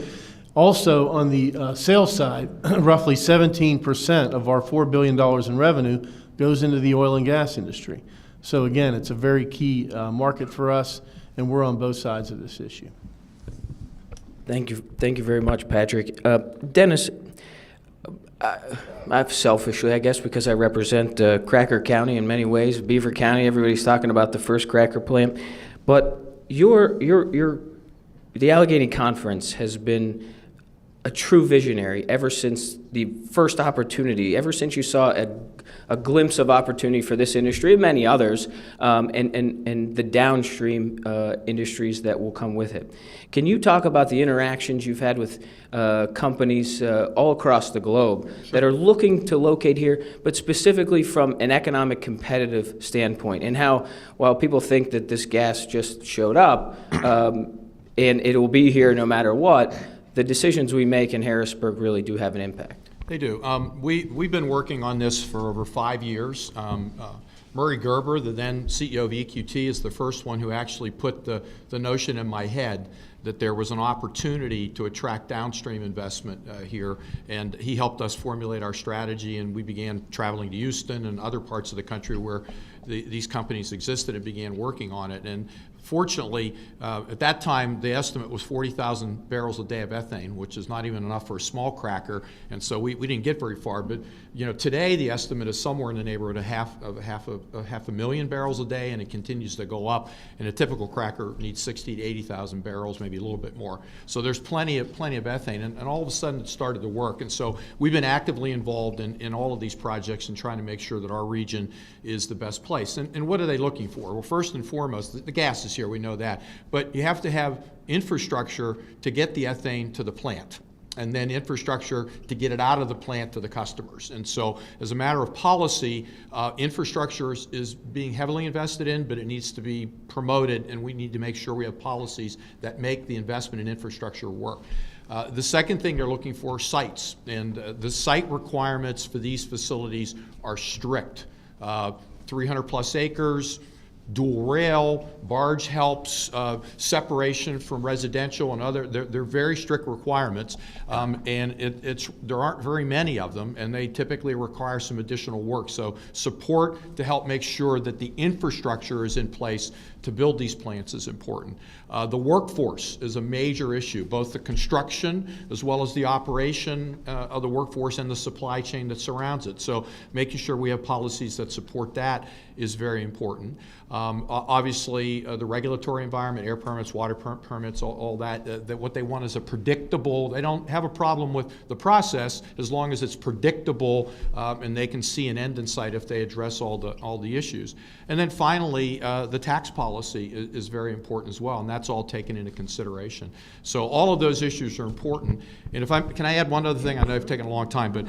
also on the sales side, roughly 17% of our $4 billion in revenue goes into the oil and gas industry. So again, it's a very key market for us, and we're on both sides of this issue. Thank you very much, Patrick. Dennis, I've selfishly, I guess, because I represent Cracker County in many ways, Beaver County. Everybody's talking about the first cracker plant, but the Allegheny Conference has been a true visionary ever since the first opportunity, ever since you saw a glimpse of opportunity for this industry and many others, and the downstream industries that will come with it. Can you talk about the interactions you've had with companies all across the globe that are looking to locate here, but specifically from an economic competitive standpoint, and how, while people think that this gas just showed up and it will be here no matter what, the decisions we make in Harrisburg really do have an impact? They do. We've been working on this for over 5 years. Murray Gerber, the then CEO of EQT, is the first one who actually put the notion in my head that there was an opportunity to attract downstream investment here, and he helped us formulate our strategy, and we began traveling to Houston and other parts of the country where these companies existed and began working on it. And Fortunately, at that time, the estimate was 40,000 barrels a day of ethane, which is not even enough for a small cracker, and so we didn't get very far. But today the estimate is somewhere in the neighborhood of half a million barrels a day, and it continues to go up. And a typical cracker needs 60 to 80,000 barrels, maybe a little bit more. So there's plenty of ethane, and all of a sudden it started to work. And so we've been actively involved in all of these projects and trying to make sure that our region is the best place. And what are they looking for? Well, first and foremost, the gas is here, we know that. But you have to have infrastructure to get the ethane to the plant, and then infrastructure to get it out of the plant to the customers. And so as a matter of policy, infrastructure is being heavily invested in, but it needs to be promoted, and we need to make sure we have policies that make the investment in infrastructure work. The second thing they're looking for are sites, and the site requirements for these facilities are strict. 300 plus acres, dual rail, barge helps, separation from residential and other, they're very strict requirements, and there aren't very many of them, and they typically require some additional work. So support to help make sure that the infrastructure is in place to build these plants is important. The workforce is a major issue, both the construction as well as the operation of the workforce and the supply chain that surrounds it. So making sure we have policies that support that is very important. Obviously, the regulatory environment, air permits, water permits, all that, what they want is a predictable, they don't have a problem with the process as long as it's predictable and they can see an end in sight if they address all the issues. And then finally, the tax policy is very important as well, and that's all taken into consideration. So all of those issues are important. And can I add one other thing? I know I've taken a long time, but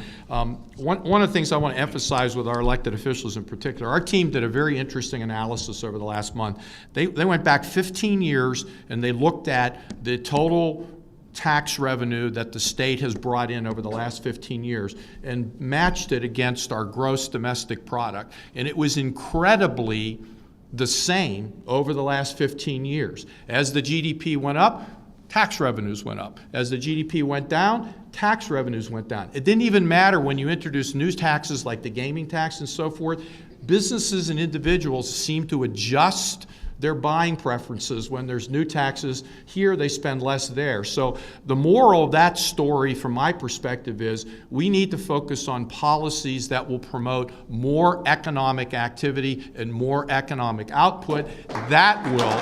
one of the things I want to emphasize with our elected officials in particular, our team did a very interesting analysis over the last month. They went back 15 years and they looked at the total tax revenue that the state has brought in over the last 15 years and matched it against our gross domestic product. And it was incredibly the same over the last 15 years. As the GDP went up, tax revenues went up. As the GDP went down, tax revenues went down. It didn't even matter when you introduced new taxes like the gaming tax and so forth. Businesses and individuals seem to adjust their buying preferences when there's new taxes. Here, they spend less there. So the moral of that story, from my perspective, is we need to focus on policies that will promote more economic activity and more economic output. That will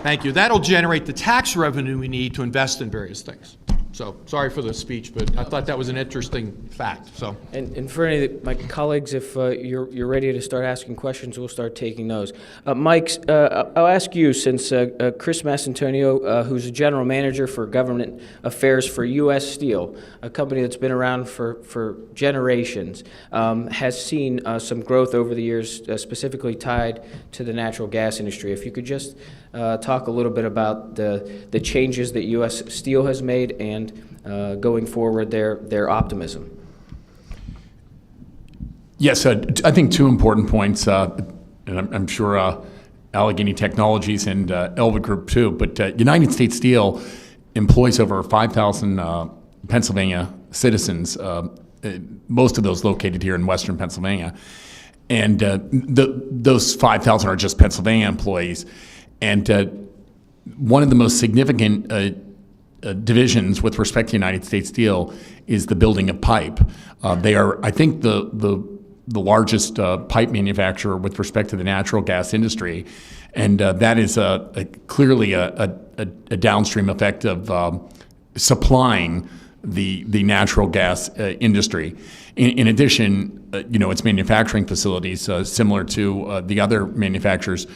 thank you. That'll generate the tax revenue we need to invest in various things. So sorry for the speech, but I thought that was an interesting fact. So, and for any of my colleagues, if you're ready to start asking questions, we'll start taking those. Mike, I'll ask you, since Chris Massantonio, who's a general manager for government affairs for U.S. Steel, a company that's been around for generations, has seen some growth over the years, specifically tied to the natural gas industry. If you could just talk a little bit about the changes that U.S. Steel has made and going forward, their optimism. Yes, I think two important points, and I'm sure Allegheny Technologies and Elva Group too, but United States Steel employs over 5,000 Pennsylvania citizens, most of those located here in Western Pennsylvania. And those 5,000 are just Pennsylvania employees. And one of the most significant divisions with respect to United States Steel is the building of pipe. They are, I think, the largest pipe manufacturer with respect to the natural gas industry, and that is clearly a downstream effect of supplying the natural gas industry. In addition, its manufacturing facilities, similar to the other manufacturers,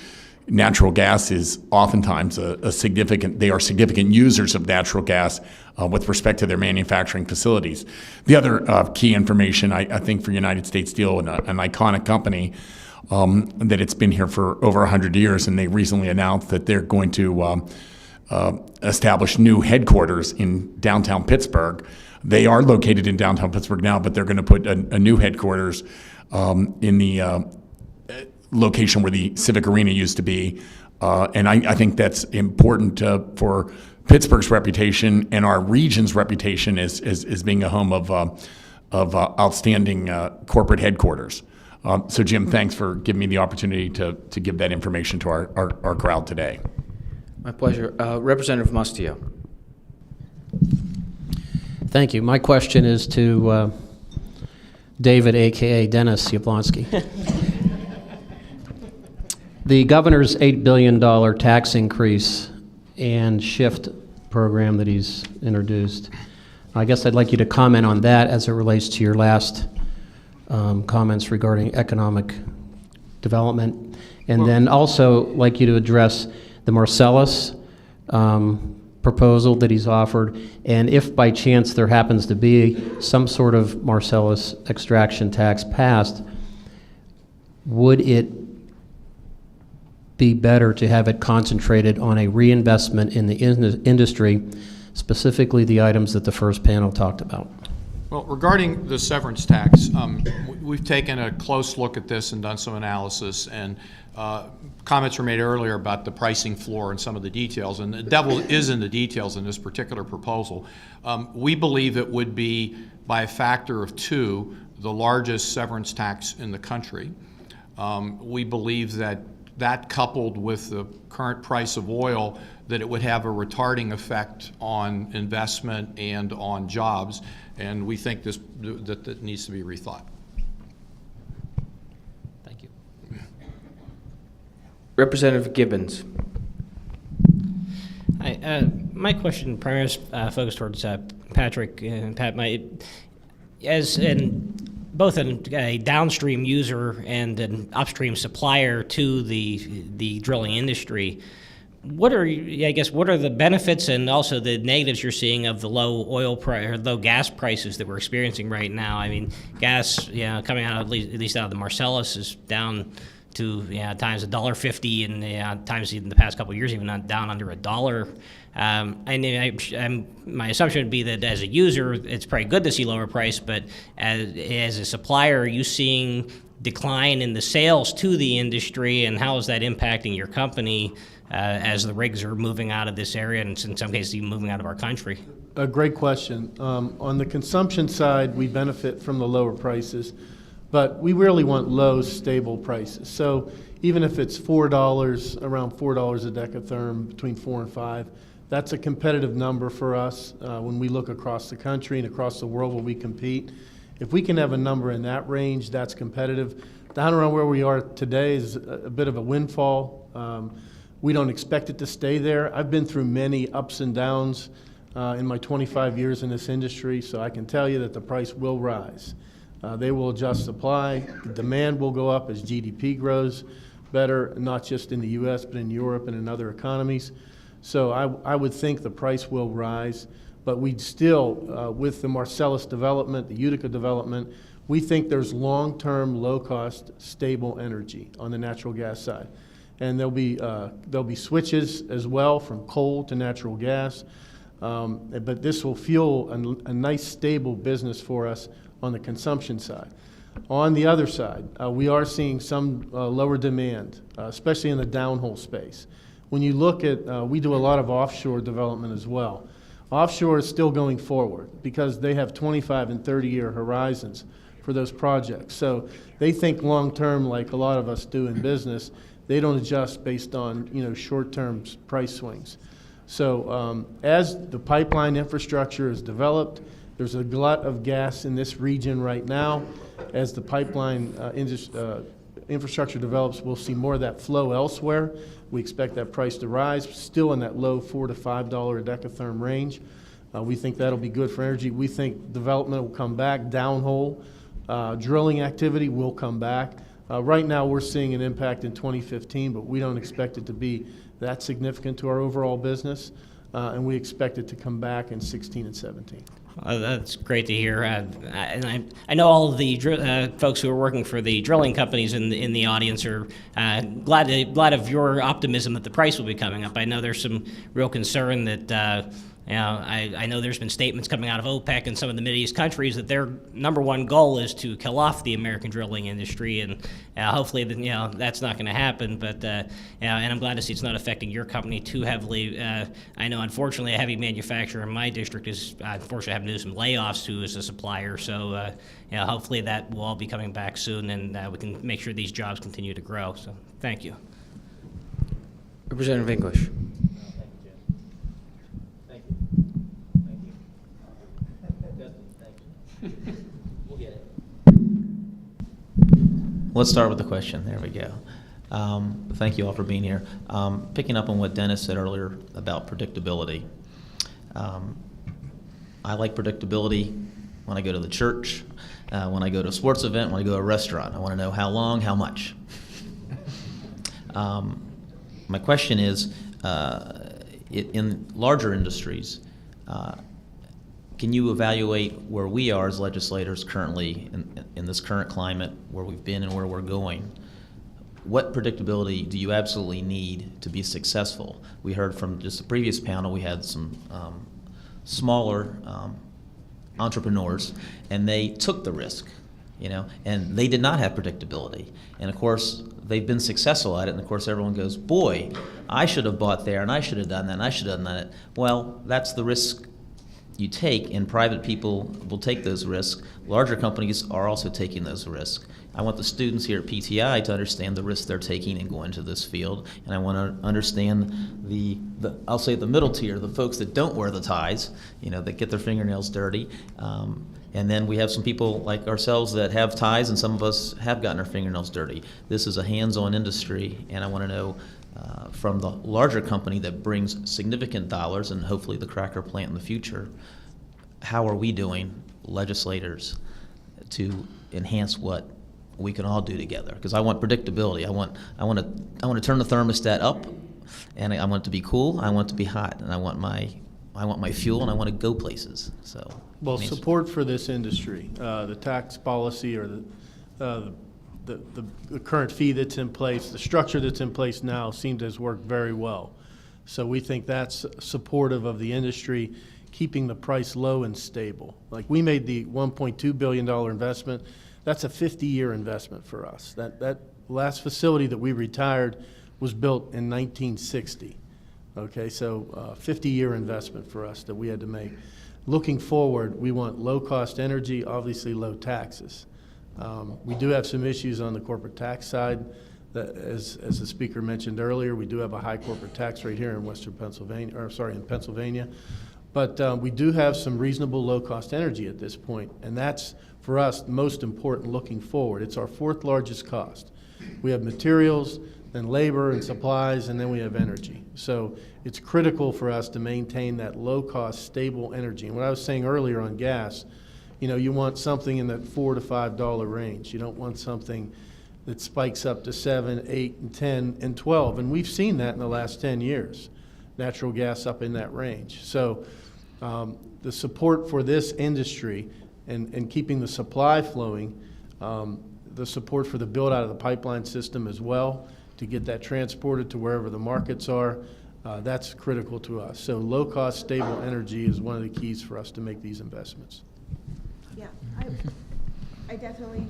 natural gas is oftentimes they are significant users of natural gas with respect to their manufacturing facilities. The other key information, I think, for United States Steel, an iconic company, that it's been here for over 100 years, and they recently announced that they're going to establish new headquarters in downtown Pittsburgh. They are located in downtown Pittsburgh now, but they're going to put a new headquarters in the location where the Civic Arena used to be, and I think that's important for Pittsburgh's reputation and our region's reputation as being a home of outstanding corporate headquarters. So Jim, thanks for giving me the opportunity to give that information to our crowd today. My pleasure. Representative Mustio. Thank you. My question is to David, a.k.a. Dennis Yablonsky. The governor's $8 billion tax increase and shift program that he's introduced, I guess I'd like you to comment on that as it relates to your last comments regarding economic development. And then also like you to address the Marcellus proposal that he's offered, and if by chance there happens to be some sort of Marcellus extraction tax passed, would it be better to have it concentrated on a reinvestment in the industry, specifically the items that the first panel talked about? Well, regarding the severance tax, we've taken a close look at this and done some analysis, and comments were made earlier about the pricing floor and some of the details, and the devil is in the details in this particular proposal. We believe it would be, by a factor of 2, the largest severance tax in the country. We believe that coupled with the current price of oil, that it would have a retarding effect on investment and on jobs, and we think that needs to be rethought. Thank you. Representative Gibbons. Hi. My question primarily is focused towards Patrick and Pat. Both a downstream user and an upstream supplier to the drilling industry, what are the benefits and also the negatives you're seeing of the low oil price or low gas prices that we're experiencing right now? I mean, gas, coming out at least out of the Marcellus is down to times $1.50, and times in the past couple of years even down under $1. My assumption would be that as a user, it's probably good to see lower price, but as a supplier, are you seeing decline in the sales to the industry, and how is that impacting your company as the rigs are moving out of this area, and in some cases even moving out of our country? A great question. On the consumption side, we benefit from the lower prices, but we really want low, stable prices. So even if it's $4, around $4 a decatherm, between 4 and 5, that's a competitive number for us when we look across the country and across the world where we compete. If we can have a number in that range, that's competitive. Down around where we are today is a bit of a windfall. We don't expect it to stay there. I've been through many ups and downs in my 25 years in this industry, so I can tell you that the price will rise. They will adjust supply. The demand will go up as GDP grows better, not just in the U.S., but in Europe and in other economies. So I would think the price will rise, but we'd still, with the Marcellus development, the Utica development, we think there's long-term, low-cost, stable energy on the natural gas side. And there'll be switches as well from coal to natural gas, but this will fuel a nice, stable business for us on the consumption side. On the other side, we are seeing some lower demand, especially in the downhole space. When you look at, we do a lot of offshore development as well. Offshore is still going forward because they have 25 and 30-year horizons for those projects. So they think long-term like a lot of us do in business. They don't adjust based on short-term price swings. So as the pipeline infrastructure is developed, there's a glut of gas in this region right now. As the pipeline infrastructure develops, we'll see more of that flow elsewhere. We expect that price to rise, still in that low $4 to $5 a decatherm range. We think that'll be good for energy. We think development will come back, downhole drilling activity will come back. Right now we're seeing an impact in 2015, but we don't expect it to be that significant to our overall business, and we expect it to come back in 16 and 17. That's great to hear. And I know all of the folks who are working for the drilling companies in the audience are glad of your optimism that the price will be coming up. I know there's some real concern that I know there's been statements coming out of OPEC and some of the Mideast countries that their number one goal is to kill off the American drilling industry, and hopefully, that's not going to happen. But and I'm glad to see it's not affecting your company too heavily. I know, unfortunately, a heavy manufacturer in my district is unfortunately having to do some layoffs too as a supplier. So hopefully that will all be coming back soon, and we can make sure these jobs continue to grow. So thank you. Representative English. Let's start with the question. There we go. Thank you all for being here. Picking up on what Dennis said earlier about predictability. I like predictability when I go to the church, when I go to a sports event, when I go to a restaurant. I want to know how long, how much. My question is, in larger industries, can you evaluate where we are as legislators currently in this current climate, where we've been and where we're going? What predictability do you absolutely need to be successful? We heard from just the previous panel, we had some smaller entrepreneurs, and they took the risk, and they did not have predictability. And of course, they've been successful at it, and of course everyone goes, boy, I should have bought there, and I should have done that, and I should have done that. Well, that's the risk you take, and private people will take those risks. Larger companies are also taking those risks. I want the students here at PTI to understand the risks they're taking and going into this field, and I want to understand the I'll say the middle tier, the folks that don't wear the ties, that get their fingernails dirty. And then we have some people like ourselves that have ties, and some of us have gotten our fingernails dirty. This is a hands-on industry, and I want to know from the larger company that brings significant dollars and hopefully the cracker plant in the future, how are we doing, legislators, to enhance what we can all do together? Because I want predictability. I want to turn the thermostat up, and I want it to be cool. I want it to be hot, and I want my fuel, and I want to go places. So, well, support for this industry, the tax policy or the current fee that's in place, the structure that's in place now seems to have worked very well. So we think that's supportive of the industry, keeping the price low and stable. Like, we made the $1.2 billion investment. That's a 50-year investment for us. That last facility that we retired was built in 1960. Okay, so 50-year investment for us that we had to make. Looking forward, we want low-cost energy, obviously low taxes. We do have some issues on the corporate tax side. That, as the speaker mentioned earlier, we do have a high corporate tax rate here in in Pennsylvania. But we do have some reasonable low-cost energy at this point, and that's, for us, the most important looking forward. It's our fourth largest cost. We have materials, then labor and supplies, and then we have energy. So it's critical for us to maintain that low-cost, stable energy. And what I was saying earlier on gas, you want something in that $4 to $5 range. You don't want something that spikes up to 7, 8, and 10, and 12. And we've seen that in the last 10 years, natural gas up in that range. So the support for this industry and keeping the supply flowing, the support for the build out of the pipeline system as well, to get that transported to wherever the markets are, that's critical to us. So low-cost, stable energy is one of the keys for us to make these investments. Yeah, I definitely.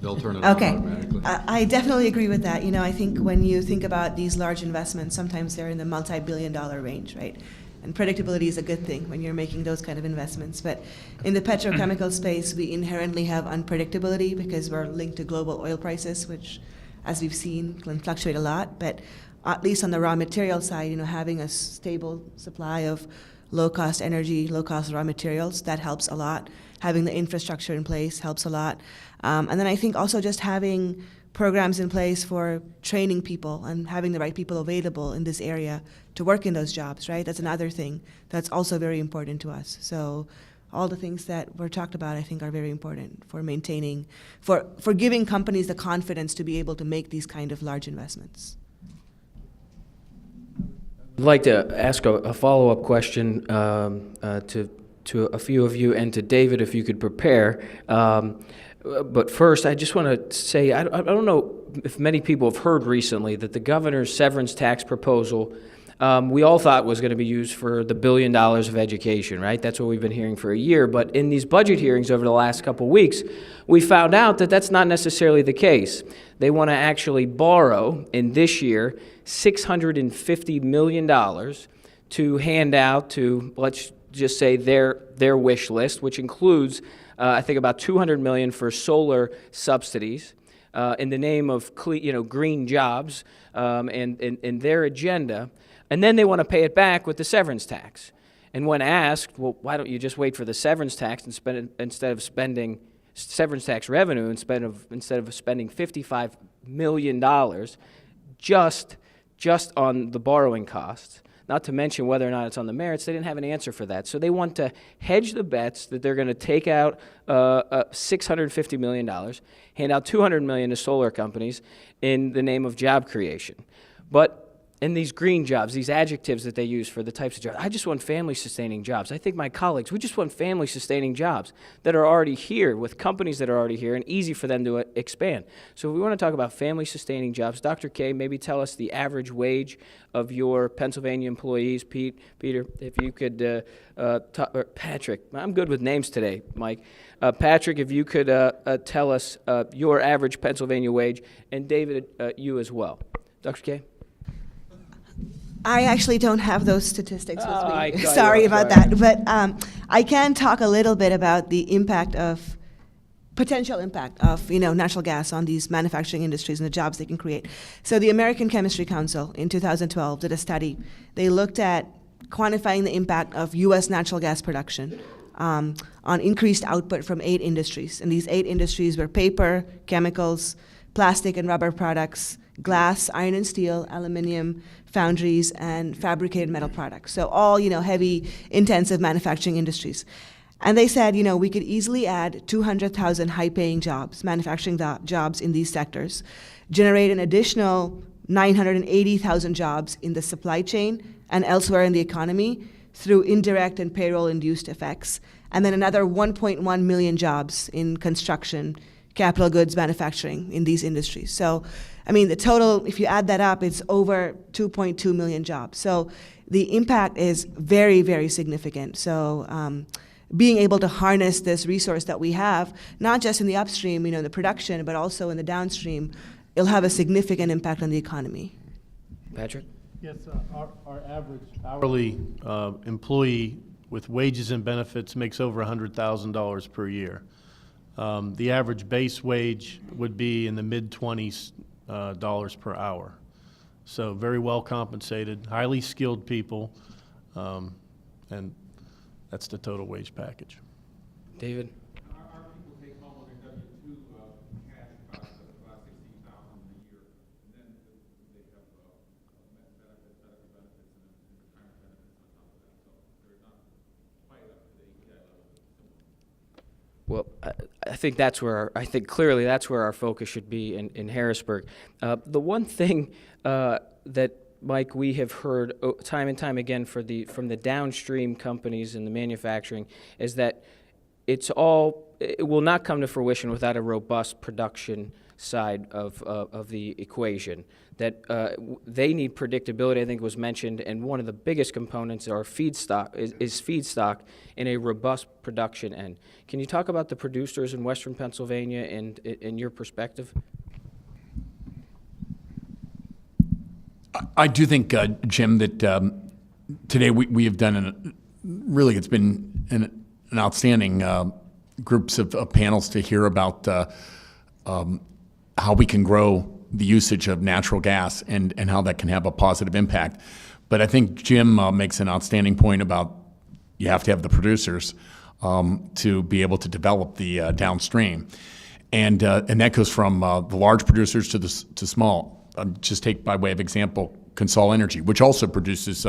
They'll turn it on Okay, automatically. I definitely agree with that. I think when you think about these large investments, sometimes they're in the multi-billion-dollar range, right? And predictability is a good thing when you're making those kind of investments. But in the petrochemical space, we inherently have unpredictability because we're linked to global oil prices, which, as we've seen, can fluctuate a lot. But at least on the raw material side, having a stable supply of low-cost energy, low-cost raw materials, that helps a lot. Having the infrastructure in place helps a lot. And then I think also just having programs in place for training people and having the right people available in this area to work in those jobs, right? That's another thing that's also very important to us. So all the things that were talked about, I think, are very important for maintaining, for giving companies the confidence to be able to make these kind of large investments. I'd like to ask a follow-up question to a few of you, and to David, if you could prepare. But first, I just want to say, I don't know if many people have heard recently that the governor's severance tax proposal we all thought was going to be used for the $1 billion of education, right? That's what we've been hearing for a year. But in these budget hearings over the last couple of weeks, we found out that that's not necessarily the case. They want to actually borrow in this year $650 million to hand out to, let's just say, their wish list, which includes, I think, about $200 million for solar subsidies in the name of green jobs and their agenda. And then they want to pay it back with the severance tax. And when asked, well, why don't you just wait for the severance tax and spend it, instead of spending severance tax revenue instead of spending $55 million just on the borrowing costs, not to mention whether or not it's on the merits, they didn't have an answer for that. So they want to hedge the bets that they're going to take out $650 million, hand out $200 million to solar companies in the name of job creation. But in these green jobs, these adjectives that they use for the types of jobs, I just want family-sustaining jobs. I think my colleagues, we just want family-sustaining jobs that are already here with companies that are already here and easy for them to expand. So if we want to talk about family-sustaining jobs, Dr. K, maybe tell us the average wage of your Pennsylvania employees. Peter, if you could, or Patrick, I'm good with names today, Mike. Patrick, if you could tell us your average Pennsylvania wage, and David, you as well. Dr. K? I actually don't have those statistics with me. got Sorry you. about that. But I can talk a little bit about the potential impact of natural gas on these manufacturing industries and the jobs they can create. So the American Chemistry Council in 2012 did a study. They looked at quantifying the impact of U.S. natural gas production on increased output from 8 industries. And these 8 industries were paper, chemicals, plastic and rubber products, glass, iron and steel, aluminum, foundries, and fabricated metal products. So all, heavy, intensive manufacturing industries. And they said, we could easily add 200,000 high-paying jobs, manufacturing jobs in these sectors, generate an additional 980,000 jobs in the supply chain and elsewhere in the economy through indirect and payroll-induced effects, and then another 1.1 million jobs in construction, capital goods manufacturing in these industries. So, the total, if you add that up, it's over 2.2 million jobs. So the impact is very, very significant. So being able to harness this resource that we have, not just in the upstream, the production, but also in the downstream, it'll have a significant impact on the economy. Patrick? Yes, our average hourly employee with wages and benefits makes over $100,000 per year. The average base wage would be in the mid-20s dollars per hour. So very well compensated, highly skilled people, and that's the total wage package. David? Our people take home on their W-2 cash about $16,000 a year, and then they have benefits, medical benefits, and retirement benefits on top of that. So they're not quite up to the API level. Well, I think clearly that's where our focus should be in Harrisburg. The one thing that, Mike, we have heard time and time again from the downstream companies and the manufacturing is that it will not come to fruition without a robust production side of the equation. That they need predictability, I think was mentioned, and one of the biggest components are feedstock is feedstock in a robust production end. Can you talk about the producers in Western Pennsylvania and in your perspective? I do think, Jim, that today we have done it's been an outstanding groups of panels to hear about how we can grow the usage of natural gas and how that can have a positive impact. But I think Jim makes an outstanding point about you have to have the producers to be able to develop the downstream. And that goes from the large producers to small. Just take by way of example, Consol Energy, which also produces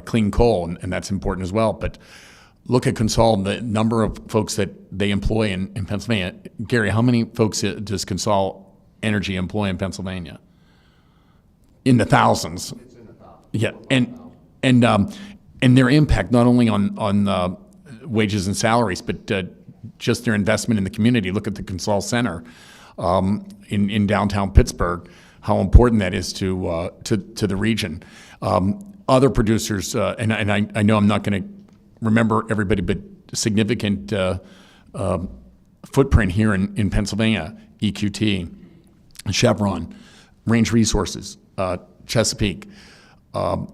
clean coal, and that's important as well. But look at Consol, the number of folks that they employ in Pennsylvania. Gary, how many folks does Consol Energy employ in Pennsylvania? In the thousands. It's in the thousands. Yeah, and their impact not only on wages and salaries, but just their investment in the community. Look at the Consol Center in downtown Pittsburgh. How important that is to the region. other producers, and I know I'm not going to remember everybody, but significant footprint here in Pennsylvania, EQT, Chevron, Range Resources, Chesapeake. And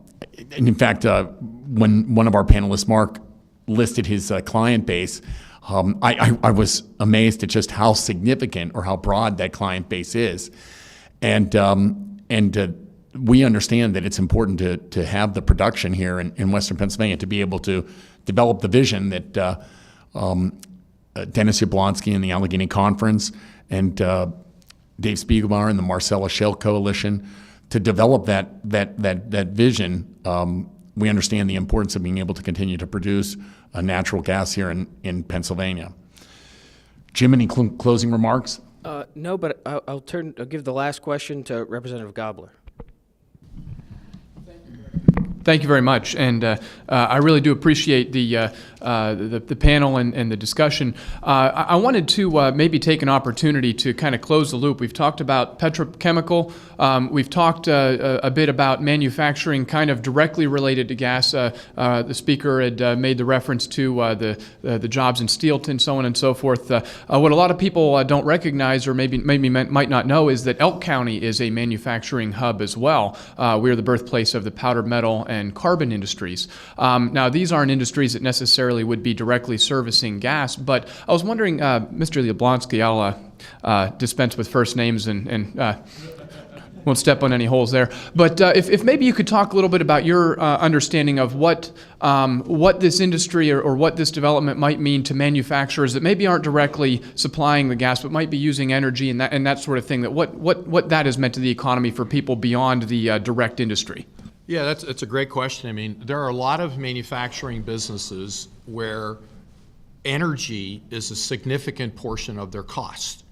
in fact, when one of our panelists, Mark, listed his client base, I was amazed at just how significant or how broad that client base is. And we understand that it's important to have the production here in Western Pennsylvania to be able to develop the vision that Dennis Yablonsky and the Allegheny Conference and Dave Spiegelmauer and the Marcellus Shale Coalition, to develop that vision. We understand the importance of being able to continue to produce natural gas here in Pennsylvania. Jim, any closing remarks? No, but I'll give the last question to Representative Gobler. Thank you very much, and I really do appreciate the panel and the discussion. I wanted to maybe take an opportunity to kind of close the loop. We've talked about petrochemical. We've talked a bit about manufacturing, kind of directly related to gas. The speaker had made the reference to the jobs in Steelton, so on and so forth. What a lot of people don't recognize, or maybe might not know, is that Elk County is a manufacturing hub as well. We're the birthplace of the powder metal and carbon industries. Now, these aren't industries that necessarily would be directly servicing gas, but I was wondering, Mr. Yablonsky, I'll dispense with first names and won't step on any holes there. But if maybe you could talk a little bit about your understanding of what this industry or what this development might mean to manufacturers that maybe aren't directly supplying the gas, but might be using energy and that sort of thing. That what that has meant to the economy for people beyond the direct industry. Yeah, that's a great question. I mean, there are a lot of manufacturing businesses where energy is a significant portion of their cost.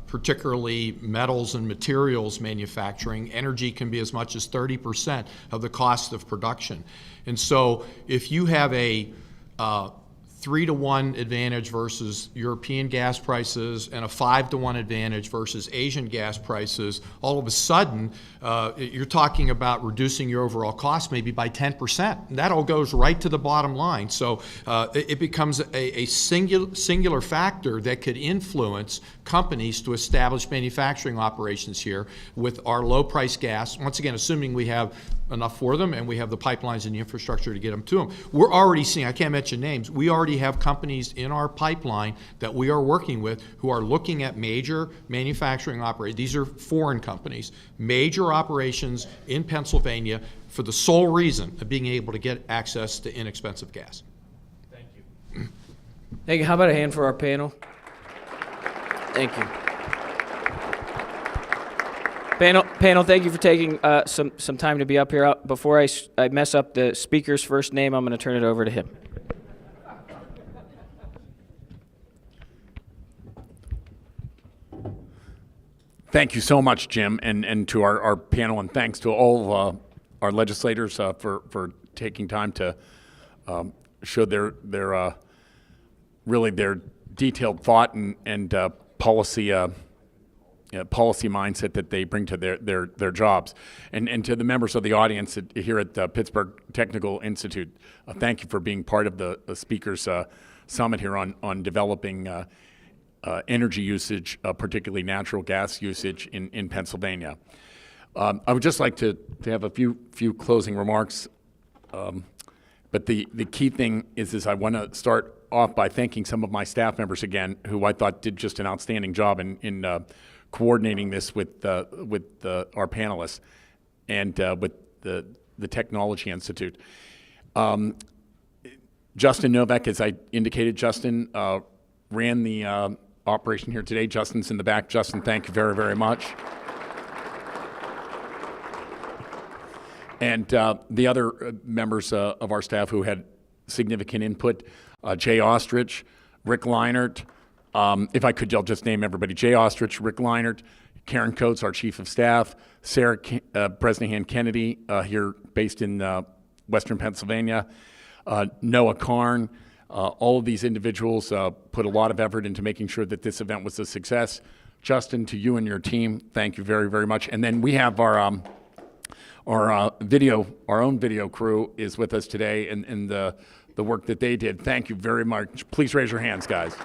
Particularly metals and materials manufacturing, energy can be as much as 30% of the cost of production. And so if you have a 3-to-1 advantage versus European gas prices and a 5-to-1 advantage versus Asian gas prices, all of a sudden you're talking about reducing your overall cost maybe by 10%. And that all goes right to the bottom line. So it becomes a singular factor that could influence companies to establish manufacturing operations here with our low price gas, once again assuming we have enough for them and we have the pipelines and the infrastructure to get them to them. We're already seeing, I can't mention names, we already have companies in our pipeline that we are working with who are looking at major manufacturing operations. These are foreign companies, major operations in Pennsylvania for the sole reason of being able to get access to inexpensive gas. Thank you. Thank you. How about a hand for our panel? Thank you. Panel, thank you for taking some time to be up here. Before I mess up the speaker's first name, I'm going to turn it over to him. Thank you so much, Jim, and to our panel, and thanks to all of our legislators for taking time to show their really their detailed thought and policy policy mindset that they bring to their jobs. And to the members of the audience here at the Pittsburgh Technical Institute, thank you for being part of the speakers summit here on developing energy usage, particularly natural gas usage in Pennsylvania. I would just like to have a few closing remarks, but the key thing is I want to start off by thanking some of my staff members again, who I thought did just an outstanding job in coordinating this with our panelists and with the Technology Institute. Justin Novak, as I indicated, Justin ran the operation here today. Justin's in the back. Justin, thank you very, very much. And the other members of our staff who had significant input, Jay Ostrich, Rick Leinert. If I could, I'll just name everybody. Jay Ostrich, Rick Leinert, Karen Coates, our Chief of Staff, Sarah Bresnahan Kennedy, here based in Western Pennsylvania, Noah Karn. All of these individuals put a lot of effort into making sure that this event was a success. Justin, to you and your team, thank you very, very much. And then we have our own video crew is with us today, and the work that they did. Thank you very much. Please raise your hands, guys.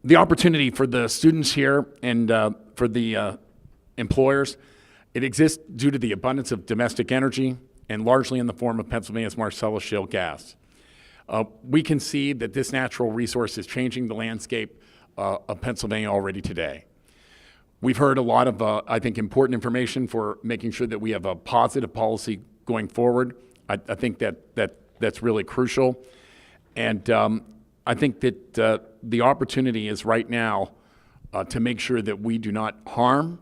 The opportunity for the students here and for the employers, it exists due to the abundance of domestic energy and largely in the form of Pennsylvania's Marcellus shale gas. We can see that this natural resource is changing the landscape of Pennsylvania already today. We've heard a lot of, I think, important information for making sure that we have a positive policy going forward. I think that's really crucial. And I think that the opportunity is right now to make sure that we do not harm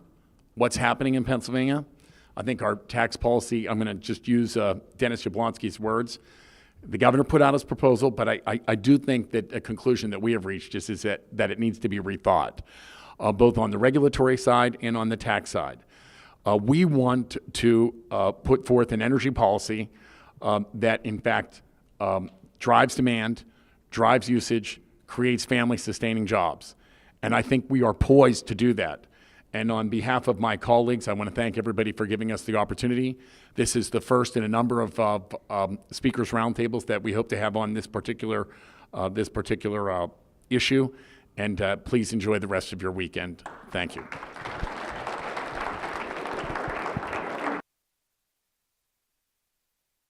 what's happening in Pennsylvania. I think our tax policy, I'm going to just use Dennis Jablonski's words. The governor put out his proposal, but I do think that a conclusion that we have reached is that it needs to be rethought, both on the regulatory side and on the tax side. We want to put forth an energy policy that, in fact, drives demand, drives usage, creates family-sustaining jobs. And I think we are poised to do that. And on behalf of my colleagues, I want to thank everybody for giving us the opportunity. This is the first in a number of speakers' roundtables that we hope to have on this particular issue. And please enjoy the rest of your weekend. Thank you.